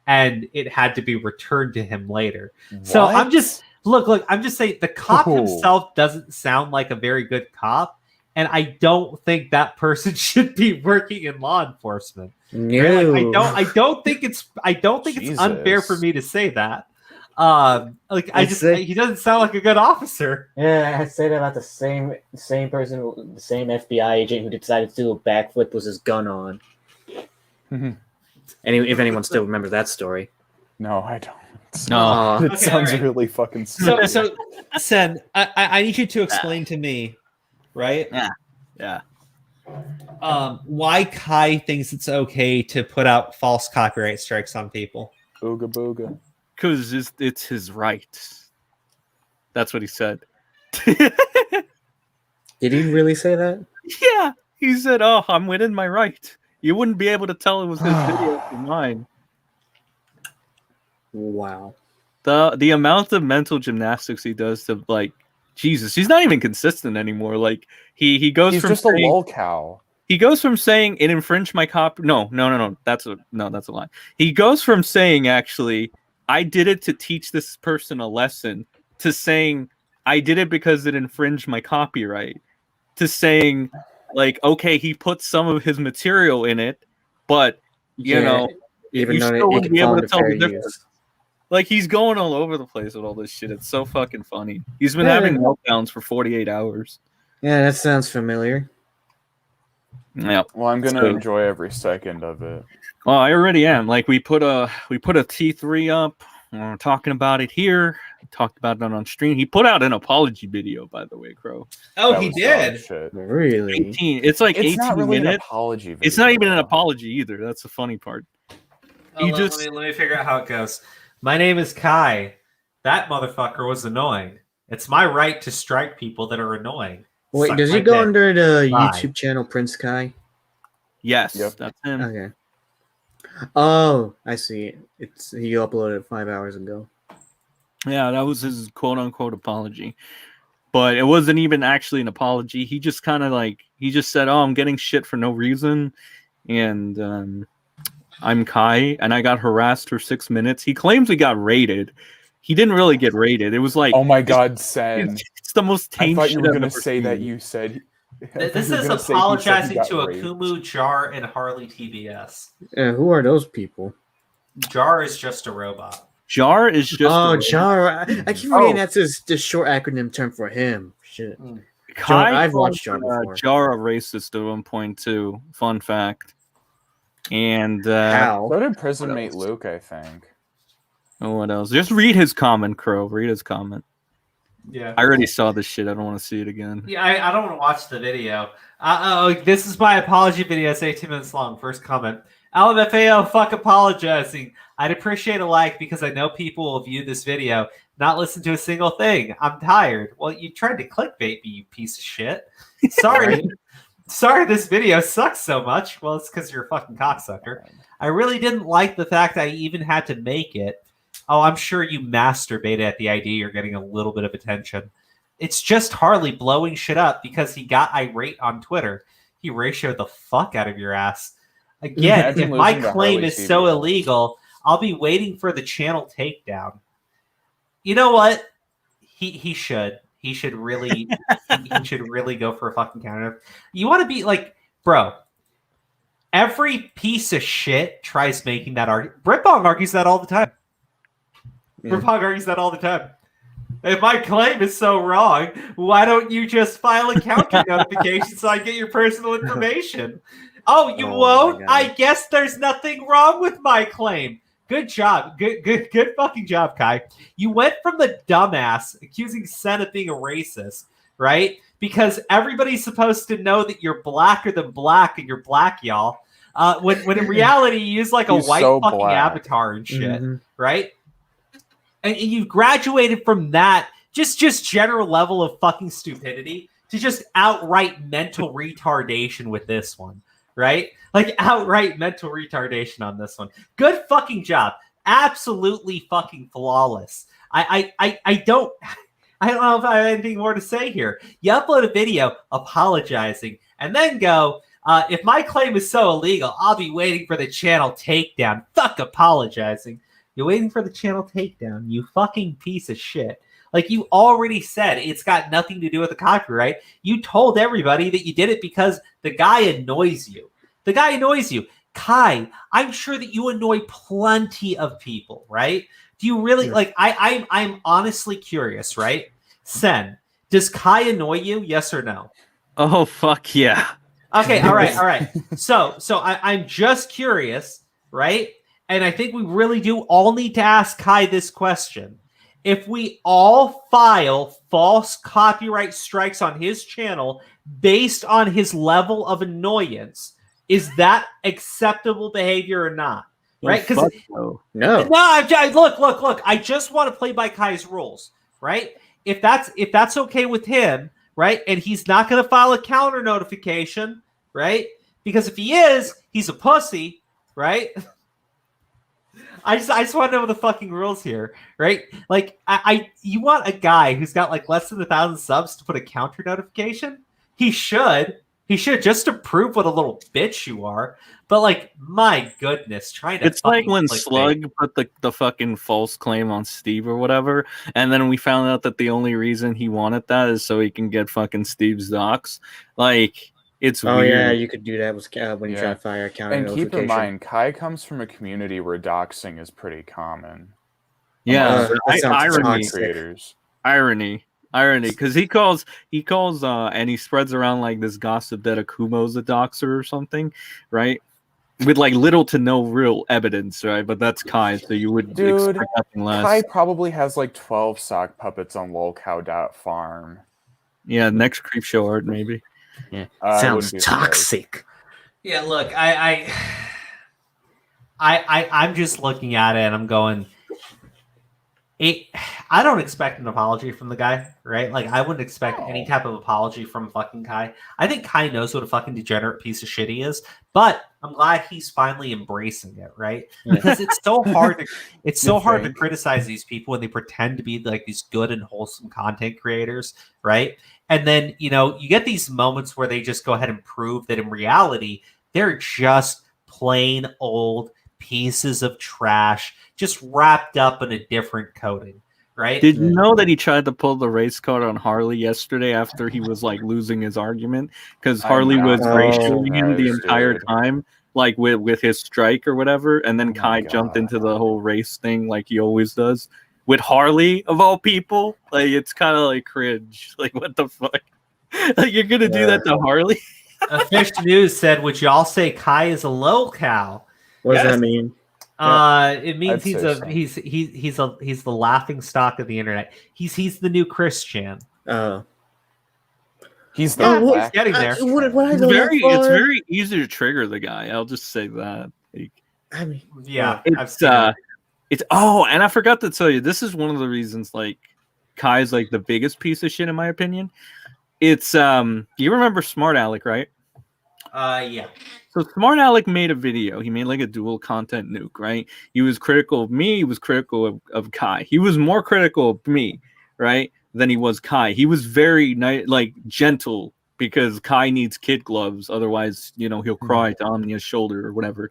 and it had to be returned to him later. What? So I'm just I'm just saying the cop himself doesn't sound like a very good cop, and I don't think that person should be working in law enforcement. No. Like, I don't think it's unfair for me to say that. He doesn't sound like a good officer. Yeah, I say that about the same person, the same FBI agent who decided to do a backflip with his gun on. Mm-hmm. If anyone still remembers that story. No, I don't. No, it sounds really fucking stupid. So, Sen, I need you to explain to me, right? Yeah. Why Kai thinks it's okay to put out false copyright strikes on people? Booga booga. Because it's his right. That's what he said. Did he really say that? Yeah. He said, "Oh, I'm within my right. You wouldn't be able to tell it was his video from mine." Wow. The amount of mental gymnastics he does to like Jesus, he's not even consistent anymore. Like he goes he's from just saying, a lol cow. He goes from saying it infringed my copy. No. That's a lie. He goes from saying actually I did it to teach this person a lesson to saying I did it because it infringed my copyright to saying like, okay, he put some of his material in it, but you still wouldn't be able to tell the difference. Like he's going all over the place with all this shit. It's so fucking funny. He's been having meltdowns for 48 hours. Yeah, that sounds familiar. Yeah. Well, I'm gonna enjoy every second of it. Well, I already am. Like we put a T3 up. We're talking about it here. We talked about it on stream. He put out an apology video, by the way, Crow. Oh, he did. Really? 18. It's like 18 not really minutes. An apology video. It's not even an apology either. That's the funny part. Let me figure out how it goes. My name is Kai. That motherfucker was annoying. It's my right to strike people that are annoying. Wait, does he go under the YouTube channel Prince Kai? Yes, yep. That's him. Okay. Oh, I see. He uploaded it 5 hours ago. Yeah, that was his quote unquote apology. But it wasn't even actually an apology. He just kind of he just said, "Oh, I'm getting shit for no reason." And I'm Kai, and I got harassed for 6 minutes. He claims he got raided. He didn't really get raided. It was like, oh my god, Sen. It's the most tame. I thought you were going to say that you said This is apologizing to Akumu, Jar, and Harley TBS. Who are those people? Jar is just a robot. Jar is just Jar. I keep reading that's the short acronym term for him. Shit. Kai I've watched Jar before. Jar a racist at one point too. Fun fact. And How? So did prison mate Luke, I think. Oh, what else? Just read his comment, Crow. Read his comment. Yeah, I already saw this shit. I don't want to see it again. Yeah, I don't want to watch the video. This is my apology video. It's 18 minutes long. First comment. LMFAO, fuck apologizing. I'd appreciate a like because I know people will view this video, not listen to a single thing. I'm tired. Well, you tried to clickbait me, you piece of shit. Sorry. Sorry this video sucks so much. Well, it's because you're a fucking cocksucker. I really didn't like the fact I even had to make it. Oh, I'm sure you masturbated at the idea you're getting a little bit of attention. It's just Harley blowing shit up because he got irate on Twitter. He ratioed the fuck out of your ass. Again, if my claim is so illegal, I'll be waiting for the channel takedown. You know what? He should. He should really he should really go for a fucking counter. You want to be like, bro, every piece of shit tries making that argument. Britbong argues that all the time. Yeah. Britbong argues that all the time. If my claim is so wrong, why don't you just file a counter notification so I get your personal information? Oh, you won't? I guess there's nothing wrong with my claim. Good job. Good fucking job, Kai. You went from the dumbass accusing Sen of being a racist, right? Because everybody's supposed to know that you're blacker than black and you're black, y'all. When in reality, you use like a white fucking black avatar and shit, right? And you graduated from that just general level of fucking stupidity to just outright mental retardation with this one, right? Like outright mental retardation on this one. Good fucking job. Absolutely fucking flawless. I don't know if I have anything more to say here. You upload a video apologizing and then go, if my claim is so illegal, I'll be waiting for the channel takedown. Fuck apologizing. You're waiting for the channel takedown, you fucking piece of shit. Like you already said, it's got nothing to do with the copyright. You told everybody that you did it because the guy annoys you. The guy annoys you. Kai, I'm sure that you annoy plenty of people, right? Do you really like I'm honestly curious, right? Sen, does Kai annoy you? Yes or no? Oh fuck yeah. Okay, all right. So I'm just curious, right? And I think we really do all need to ask Kai this question. If we all file false copyright strikes on his channel based on his level of annoyance, is that acceptable behavior or not? Right? Because no. Look. I just want to play by Kai's rules, right? If that's okay with him, right, and he's not going to file a counter notification, right? Because if he is, he's a pussy, right? I just want to know the fucking rules here, right? Like, you want a guy who's got like less than 1,000 subs to put a counter notification? He should just to prove what a little bitch you are. But like, my goodness, trying to. It's like when Slug put the fucking false claim on Steve or whatever, and then we found out that the only reason he wanted that is so he can get fucking Steve's docs. Like. It's weird. Yeah, you could do that when you try to fire a counter notification. And keep in mind, Kai comes from a community where doxing is pretty common. Yeah, irony, because he calls, and he spreads around like this gossip that Akumo's a doxer or something, right? With like little to no real evidence, right? But that's Kai, so you would expect nothing less. Kai probably has like 12 sock puppets on lolcow.farm. Yeah, next creep show art maybe. Yeah, sounds toxic. Yeah, look, I'm just looking at it and I'm going, I don't expect an apology from the guy, right? Like, I wouldn't expect any type of apology from fucking Kai. I think Kai knows what a fucking degenerate piece of shit he is, but I'm glad he's finally embracing it, right? Because it's so hard to criticize these people when they pretend to be like these good and wholesome content creators, right? And then, you get these moments where they just go ahead and prove that in reality, they're just plain old pieces of trash just wrapped up in a different coating, right? Did you know that he tried to pull the race card on Harley yesterday after he was like losing his argument because Harley was ratioing him the entire time, like with his strike or whatever, and then Kai jumped into the whole race thing like he always does with Harley of all people. Like it's kind of like cringe. Like what the fuck? Like you're gonna do that to Harley? Fish News said, "Would y'all say Kai is a lol cow?" What does that mean? It means he's the laughing stock of the internet. He's the new Christian. He's the he's getting there. It's very easy to trigger the guy. I'll just say that. Like, I mean, it's and I forgot to tell you, this is one of the reasons like Kai's like the biggest piece of shit in my opinion. It's you remember Smart Alec, right? Yeah. So Smart Alec made a video. He made like a dual content nuke, right? He was critical of me. He was critical of Kai. He was more critical of me, right, than he was Kai. He was very like gentle because Kai needs kid gloves. Otherwise, he'll cry to Omnia's shoulder or whatever.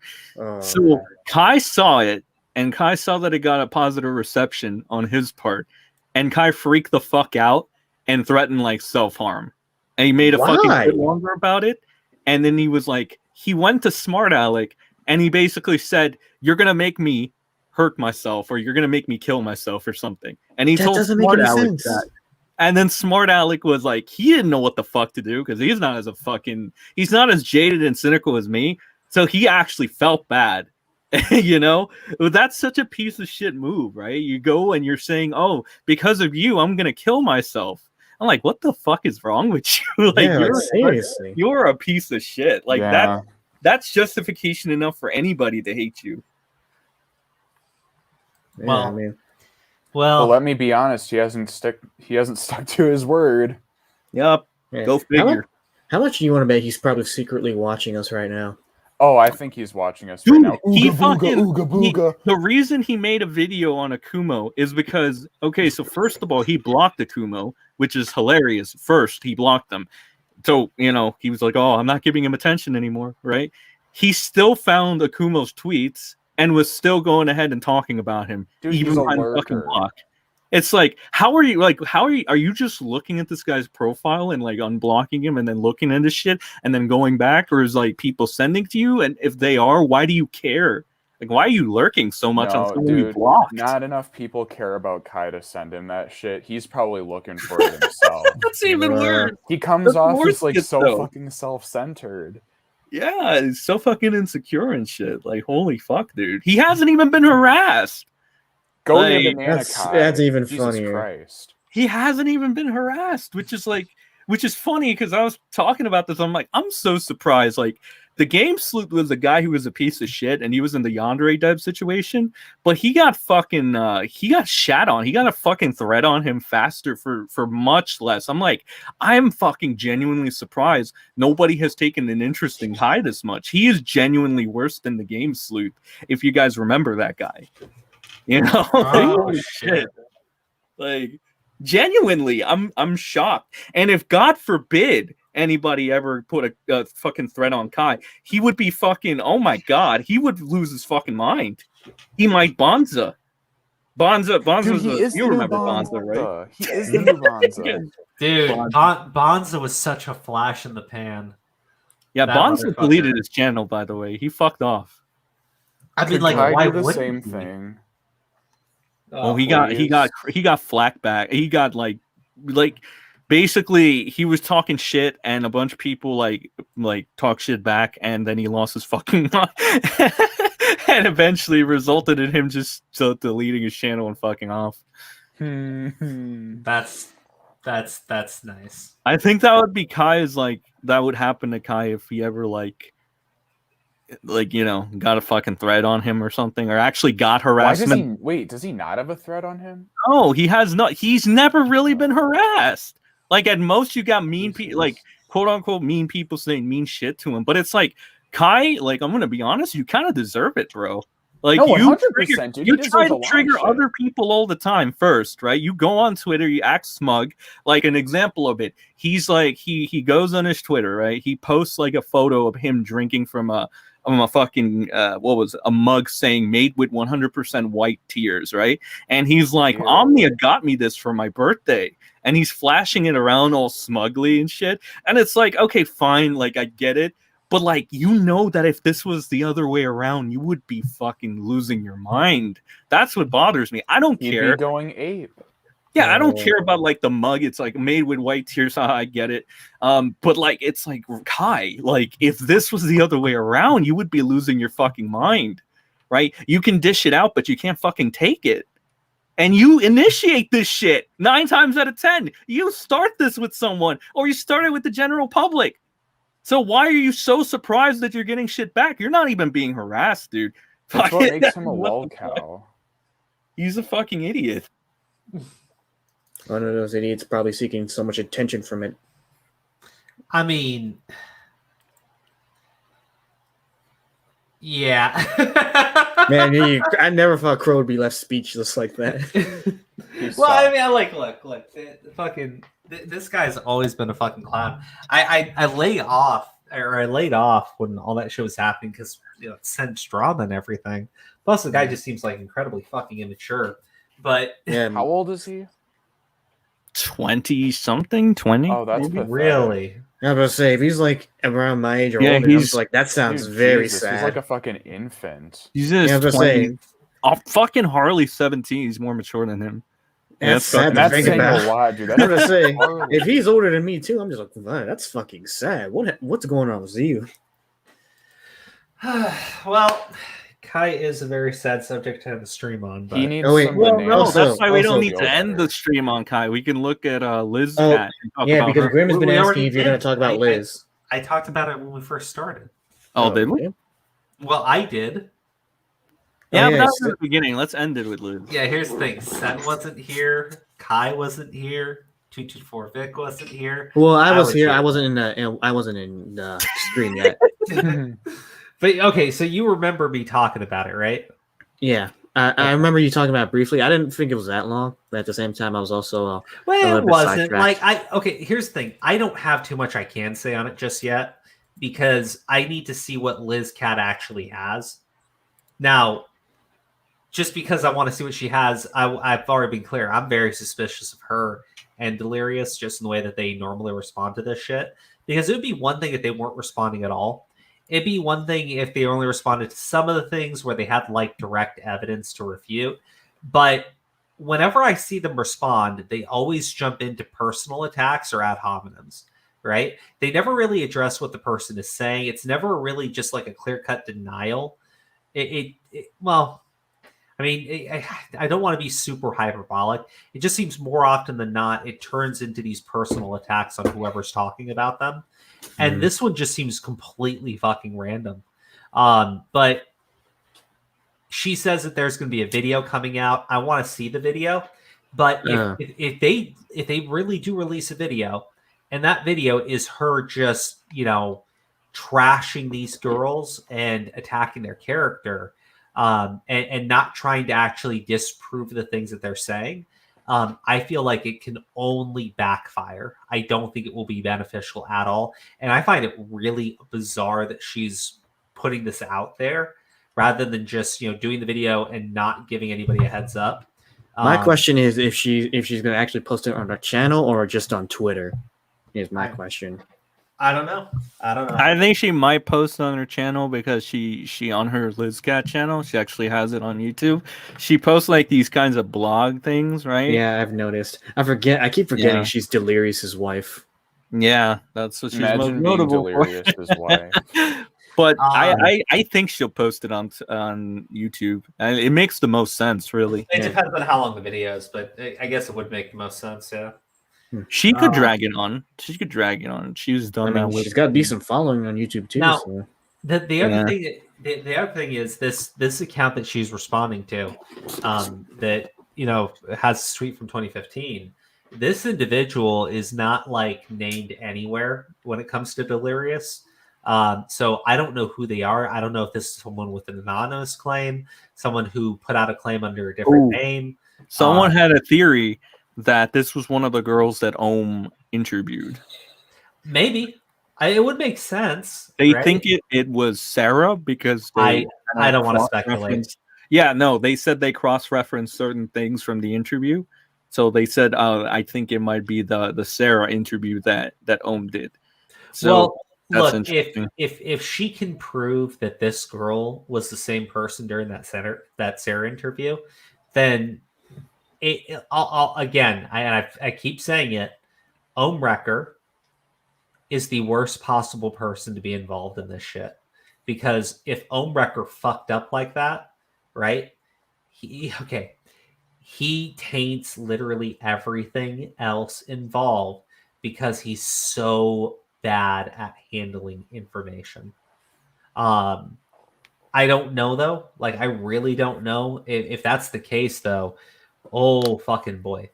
So Kai saw it, and Kai saw that it got a positive reception on his part, and Kai freaked the fuck out and threatened like self-harm. And he made a fucking bit longer about it. And then he was like, he went to Smart Alec and he basically said, "You're gonna make me hurt myself, or you're gonna make me kill myself, or something." And he told Smart Alec that. And then Smart Alec was like, he didn't know what the fuck to do because he's not as jaded and cynical as me. So he actually felt bad. That's such a piece of shit move, right? You go and you're saying, "Oh, because of you, I'm gonna kill myself." I'm like, what the fuck is wrong with you? Like, seriously, you're a piece of shit. Like that's justification enough for anybody to hate you. Well, let me be honest. He hasn't stuck to his word. Yep. Yeah. Go figure. How much do you want to bet he's probably secretly watching us right now? Oh, I think he's watching us right now. The reason he made a video on Akumo is because, so first of all, he blocked Akumo, which is hilarious. First, he blocked them. So, he was like, "Oh, I'm not giving him attention anymore," right? He still found Akumo's tweets and was still going ahead and talking about him, even behind the fucking block. It's like, are you just looking at this guy's profile and like unblocking him and then looking into shit and then going back, or is like people sending to you? And if they are, why do you care? Like, why are you lurking so much on someone you blocked? Not enough people care about Kai to send him that shit. He's probably looking for it himself. That's even worse. He comes off as like so fucking self-centered. Yeah, he's so fucking insecure and shit. Like, holy fuck, dude. He hasn't even been harassed. Go to Banana Kai. That's even Jesus funnier. Christ. He hasn't even been harassed, which is funny because I was talking about this. I'm like, I'm so surprised. Like, the Game Sleuth was a guy who was a piece of shit, and he was in the Yandere Dev situation, but he got fucking he got shat on. He got a fucking threat on him faster for much less. I'm like, I'm fucking genuinely surprised nobody has taken an interest in Kai this much. He is genuinely worse than the Game Sleuth, if you guys remember that guy. Holy shit. Like, genuinely, I'm shocked. And if God forbid anybody ever put a fucking threat on Kai, he would be fucking, oh my god, he would lose his fucking mind. He might Bonza. Dude, you remember Bonza, right? He is the new Bonza. Dude, Bonza was such a flash in the pan. Yeah, Bonza deleted his channel, by the way. He fucked off. I mean, like, why do the wouldn't same he? thing? Oh, he got flack back. He got like basically he was talking shit and a bunch of people like talk shit back, and then he lost his fucking mind. And eventually resulted in him just deleting his channel and fucking off. That's nice. I think that would be Kai's, like, that would happen to Kai if he ever like got a fucking threat on him or something, or actually got harassment. Does he not have a threat on him? No, he has not. He's never really been harassed. Like, at most you got mean people, like, quote unquote mean people saying mean shit to him, but it's like, Kai, like, I'm gonna be honest, you kind of deserve it, bro. Like, no, you try to trigger other people all the time first, right? You go on Twitter, you act smug. Like, an example of it, he's like, he goes on his Twitter, right? He posts like a photo of him drinking from a a fucking what was it? A mug saying "made with 100% white tears," right? And he's like, Ew. Omnia got me this for my birthday, and he's flashing it around all smugly and shit. And it's like, okay, fine, like I get it, but like that if this was the other way around, you would be fucking losing your mind. That's what bothers me. I don't You'd care. be going ape. Yeah, I don't care about like the mug. It's like made with white tears. I get it. But like, it's like Kai. Like, if this was the other way around, you would be losing your fucking mind, right? You can dish it out, but you can't fucking take it. And you initiate this shit 9 times out of 10. You start this with someone, or you start it with the general public. So why are you so surprised that you're getting shit back? You're not even being harassed, dude. That's what makes him a lol cow. He's a fucking idiot. One of those idiots probably seeking so much attention from it. I mean, yeah. Man, I never thought Crow would be left speechless like that. Well, I mean, look, this guy's always been a fucking clown. I laid off when all that shit was happening because it sent drama and everything. Plus, the guy just seems like incredibly fucking immature. But Yeah, How old is he? 20 something, 20. Oh, that's maybe pathetic. really. I was about to say, if he's like around my age or Yeah, older, I'm he's- just like, that sounds Dude, very Jesus, sad. He's like a fucking infant. He's in his Yeah, I was 20s. saying, Fucking Harley's 17. He's more mature than him. that's sad to That's think saying about. a lot, dude. I'm gonna say, horrible. if he's older than me too, I'm just like, man, that's fucking sad. What's going on with you? Well, Kai is a very sad subject to have the stream on. But He needs Oh, wait, some well, bananas. No, Also- that's why we don't also- need to end the stream on Kai. We can look at Liz Oh, chat and talk Yeah, about because her. Grim has been We asking already if you're going did. to talk about Liz. I talked about it when we first started. Oh, did we? yeah. Well, I did. Yeah, Oh, but yeah, that was so- at the beginning. Let's end it with Liz. Yeah, here's the thing. Sen wasn't here. Kai wasn't here. 224 Vic wasn't here. Well, I was was here. here. I wasn't in the stream yet. But okay, so you remember me talking about it, right? Yeah, I remember you talking about it briefly. I didn't think it was that long, but at the same time, I was also a Well, little it bit wasn't. sidetracked. Okay, here's the thing. I don't have too much I can say on it just yet because I need to see what Liz Cat actually has. Now, just because I want to see what she has, I've already been clear. I'm very suspicious of her and Delirious just in the way that they normally respond to this shit. Because it would be one thing if they weren't responding at all. It'd be one thing if they only responded to some of the things where they had like direct evidence to refute. But whenever I see them respond, they always jump into personal attacks or ad hominems, right? They never really address what the person is saying. It's never really just like a clear-cut denial. Well, I mean, I don't want to be super hyperbolic. It just seems more often than not, it turns into these personal attacks on whoever's talking about them. And this one just seems completely fucking random. But she says that there's going to be a video coming out. I want to see the video. But if they really do release a video, and that video is her just, trashing these girls and attacking their character, and not trying to actually disprove the things that they're saying, I feel like it can only backfire. I don't think it will be beneficial at all. And I find it really bizarre that she's putting this out there rather than just, doing the video and not giving anybody a heads up. My question is if she's going to actually post it on her channel or just on Twitter. Is my question. I don't know. I think she might post on her channel because she on her Liz Cat channel, she actually has it on YouTube. She posts like these kinds of blog things, right? Yeah, I've noticed. I keep forgetting she's Delirious's wife. Yeah, that's what she's most Imagine being notable for. Delirious is why. But I think she'll post it on YouTube. And it makes the most sense, really. It depends on how long the video is, but I guess it would make the most sense, yeah. She could drag it on. She could drag it on. She's done that with. She's got a decent following on YouTube too. Now, so. The other thing is this account that she's responding to, that has a tweet from 2015. This individual is not like named anywhere when it comes to Delirious. So I don't know who they are. I don't know if this is someone with an anonymous claim, someone who put out a claim under a different name. Someone had a theory that this was one of the girls that Ohm interviewed. Maybe. It would make sense. They right? think it was Sarah because they I don't want to speculate. Yeah, no, they said they cross-referenced certain things from the interview. So they said, I think it might be the Sarah interview that Ohm did. So Well, that's look, interesting. if she can prove that this girl was the same person during that Sarah interview, then I keep saying it. Ohm Wrecker is the worst possible person to be involved in this shit, because if Ohm Wrecker fucked up like that, right? He taints literally everything else involved because he's so bad at handling information. I don't know though. Like, I really don't know if that's the case though. Oh fucking boy.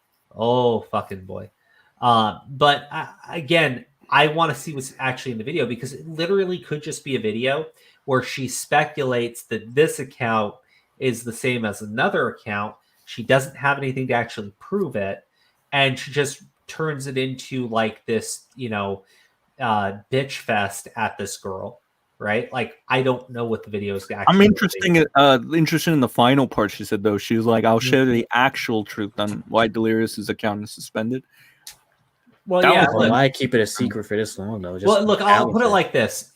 But again, I want to see what's actually in the video, because it literally could just be a video where she speculates that this account is the same as another account. She doesn't have anything to actually prove it, and she just turns it into like this, bitch fest at this girl, right? Like, I don't know what the video is actually. I'm interested in the final part. She said though, she was like, "I'll share the actual truth on why Delirious's account is suspended." Well, That yeah. was- Look, Why keep it a secret for this long though? Just well, look, I'll put it out like this.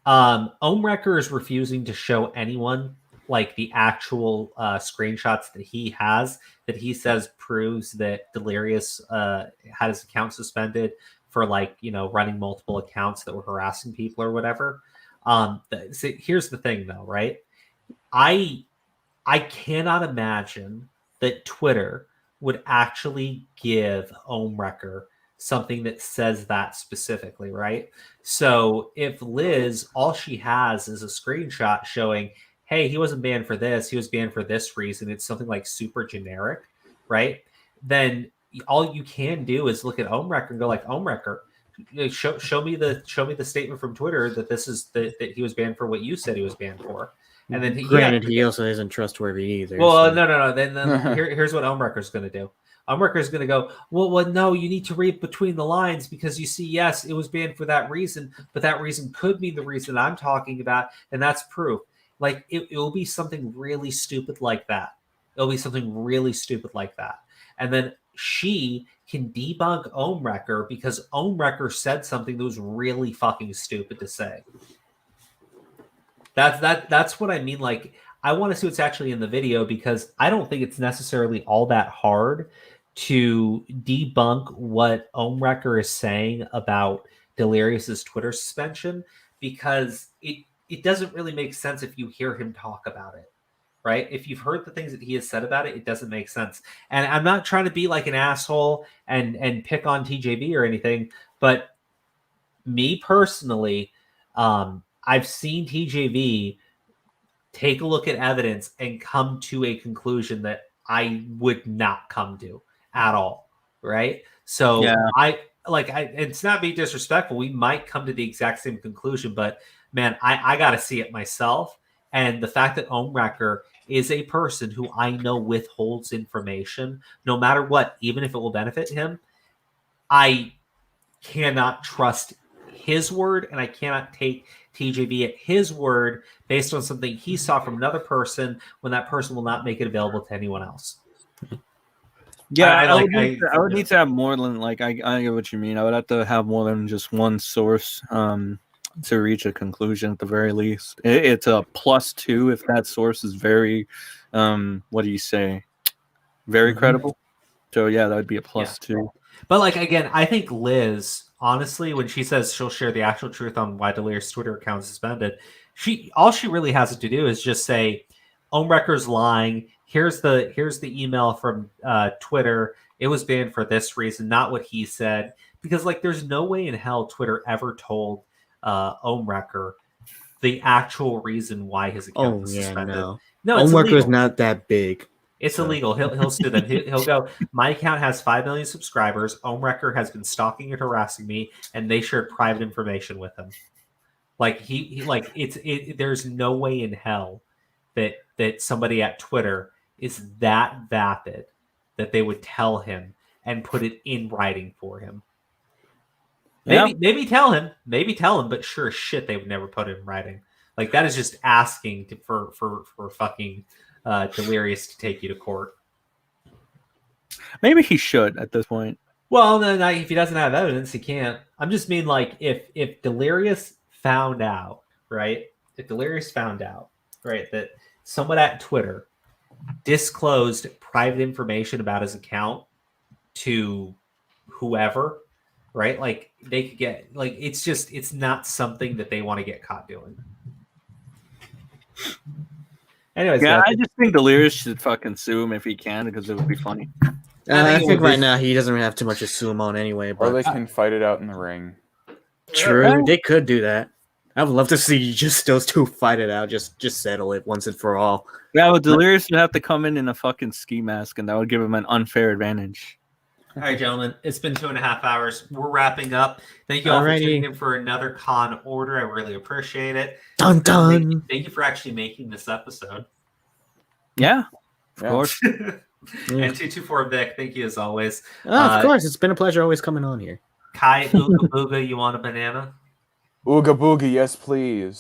Ohm Wrecker is refusing to show anyone like the actual screenshots that he has, that he says proves that Delirious had his account suspended for running multiple accounts that were harassing people or whatever. So here's the thing though, right? I cannot imagine that Twitter would actually give Ohm Wrecker something that says that specifically, right? So if Liz, all she has is a screenshot showing, hey, he wasn't banned for this, he was banned for this reason, it's something like super generic, right? Then all you can do is look at Ohm Wrecker and go like, Ohm Wrecker, show me the statement from Twitter that this is that he was banned for what you said he was banned for. And then Granted, he also isn't trustworthy either. Well, so. no. Then here's what Ohm Wrecker's going to do. Ohm Wrecker's going to go, well, no, you need to read between the lines, because you see, yes, it was banned for that reason, but that reason could mean the reason I'm talking about, and that's proof. Like, it will be something really stupid like that. It'll be something really stupid like that. And then she can debunk Ohm Wrecker because Ohm Wrecker said something that was really fucking stupid to say. That's what I mean. Like, I want to see what's actually in the video, because I don't think it's necessarily all that hard to debunk what Ohm Wrecker is saying about Delirious's Twitter suspension, because it doesn't really make sense if you hear him talk about it, right? If you've heard the things that he has said about it, it doesn't make sense. And I'm not trying to be like an asshole and pick on TJB or anything, but me personally, I've seen TJV take a look at evidence and come to a conclusion that I would not come to at all, right? So Yeah. it's not being disrespectful. We might come to the exact same conclusion, but man, I got to see it myself. And the fact that Ohm Wrecker is a person who I know withholds information, no matter what, even if it will benefit him, I cannot trust his word, and I cannot take TJB at his word based on something he saw from another person when that person will not make it available to anyone else. Yeah, I would need to have more than I get what you mean. I would have to have more than just one source to reach a conclusion at the very least. It's a +2 if that source is very, what do you say, very credible. So yeah, that would be a +2. But again, I think Liz, honestly, when she says she'll share the actual truth on why Delirious' Twitter account is suspended, all she really has to do is just say, Ohm Wrecker's lying. Here's the email from Twitter. It was banned for this reason, not what he said. Because there's no way in hell Twitter ever told Ohm Wrecker the actual reason why his account was suspended. No, Ohm Wrecker's not that big. It's illegal. He'll sue them. He'll go, my account has 5 million subscribers. Ohm Wrecker has been stalking and harassing me, and they shared private information with him. There's no way in hell that somebody at Twitter is that vapid that they would tell him and put it in writing for him. Maybe tell him, but sure as shit they would never put it in writing. Like that is just asking for fucking Delirious to take you to court. Maybe he should at this point. Well, no, if he doesn't have evidence, he can't. I'm just mean like if Delirious found out, right? If Delirious found out, right, that someone at Twitter disclosed private information about his account to whoever, right? Like they could get like it's not something that they want to get caught doing. Anyways, yeah, I just think Delirious should fucking sue him if he can because it would be funny. I think right now he doesn't have too much to sue him on anyway. But Or they can fight it out in the ring. true, they could do that. I would love to see just those two fight it out, just settle it once and for all. Yeah, but Delirious would have to come in a fucking ski mask, and that would give him an unfair advantage. All right, gentlemen, it's been 2.5 hours. We're wrapping up. Thank you all for tuning in for another Con Order. I really appreciate it. Dun dun. Thank you for actually making this episode. Yeah, of Yeah. course. And 224 Vic, thank you as always. Of course, it's been a pleasure always coming on here. Kai Ooga Booga, you want a banana? Ooga booga, yes please.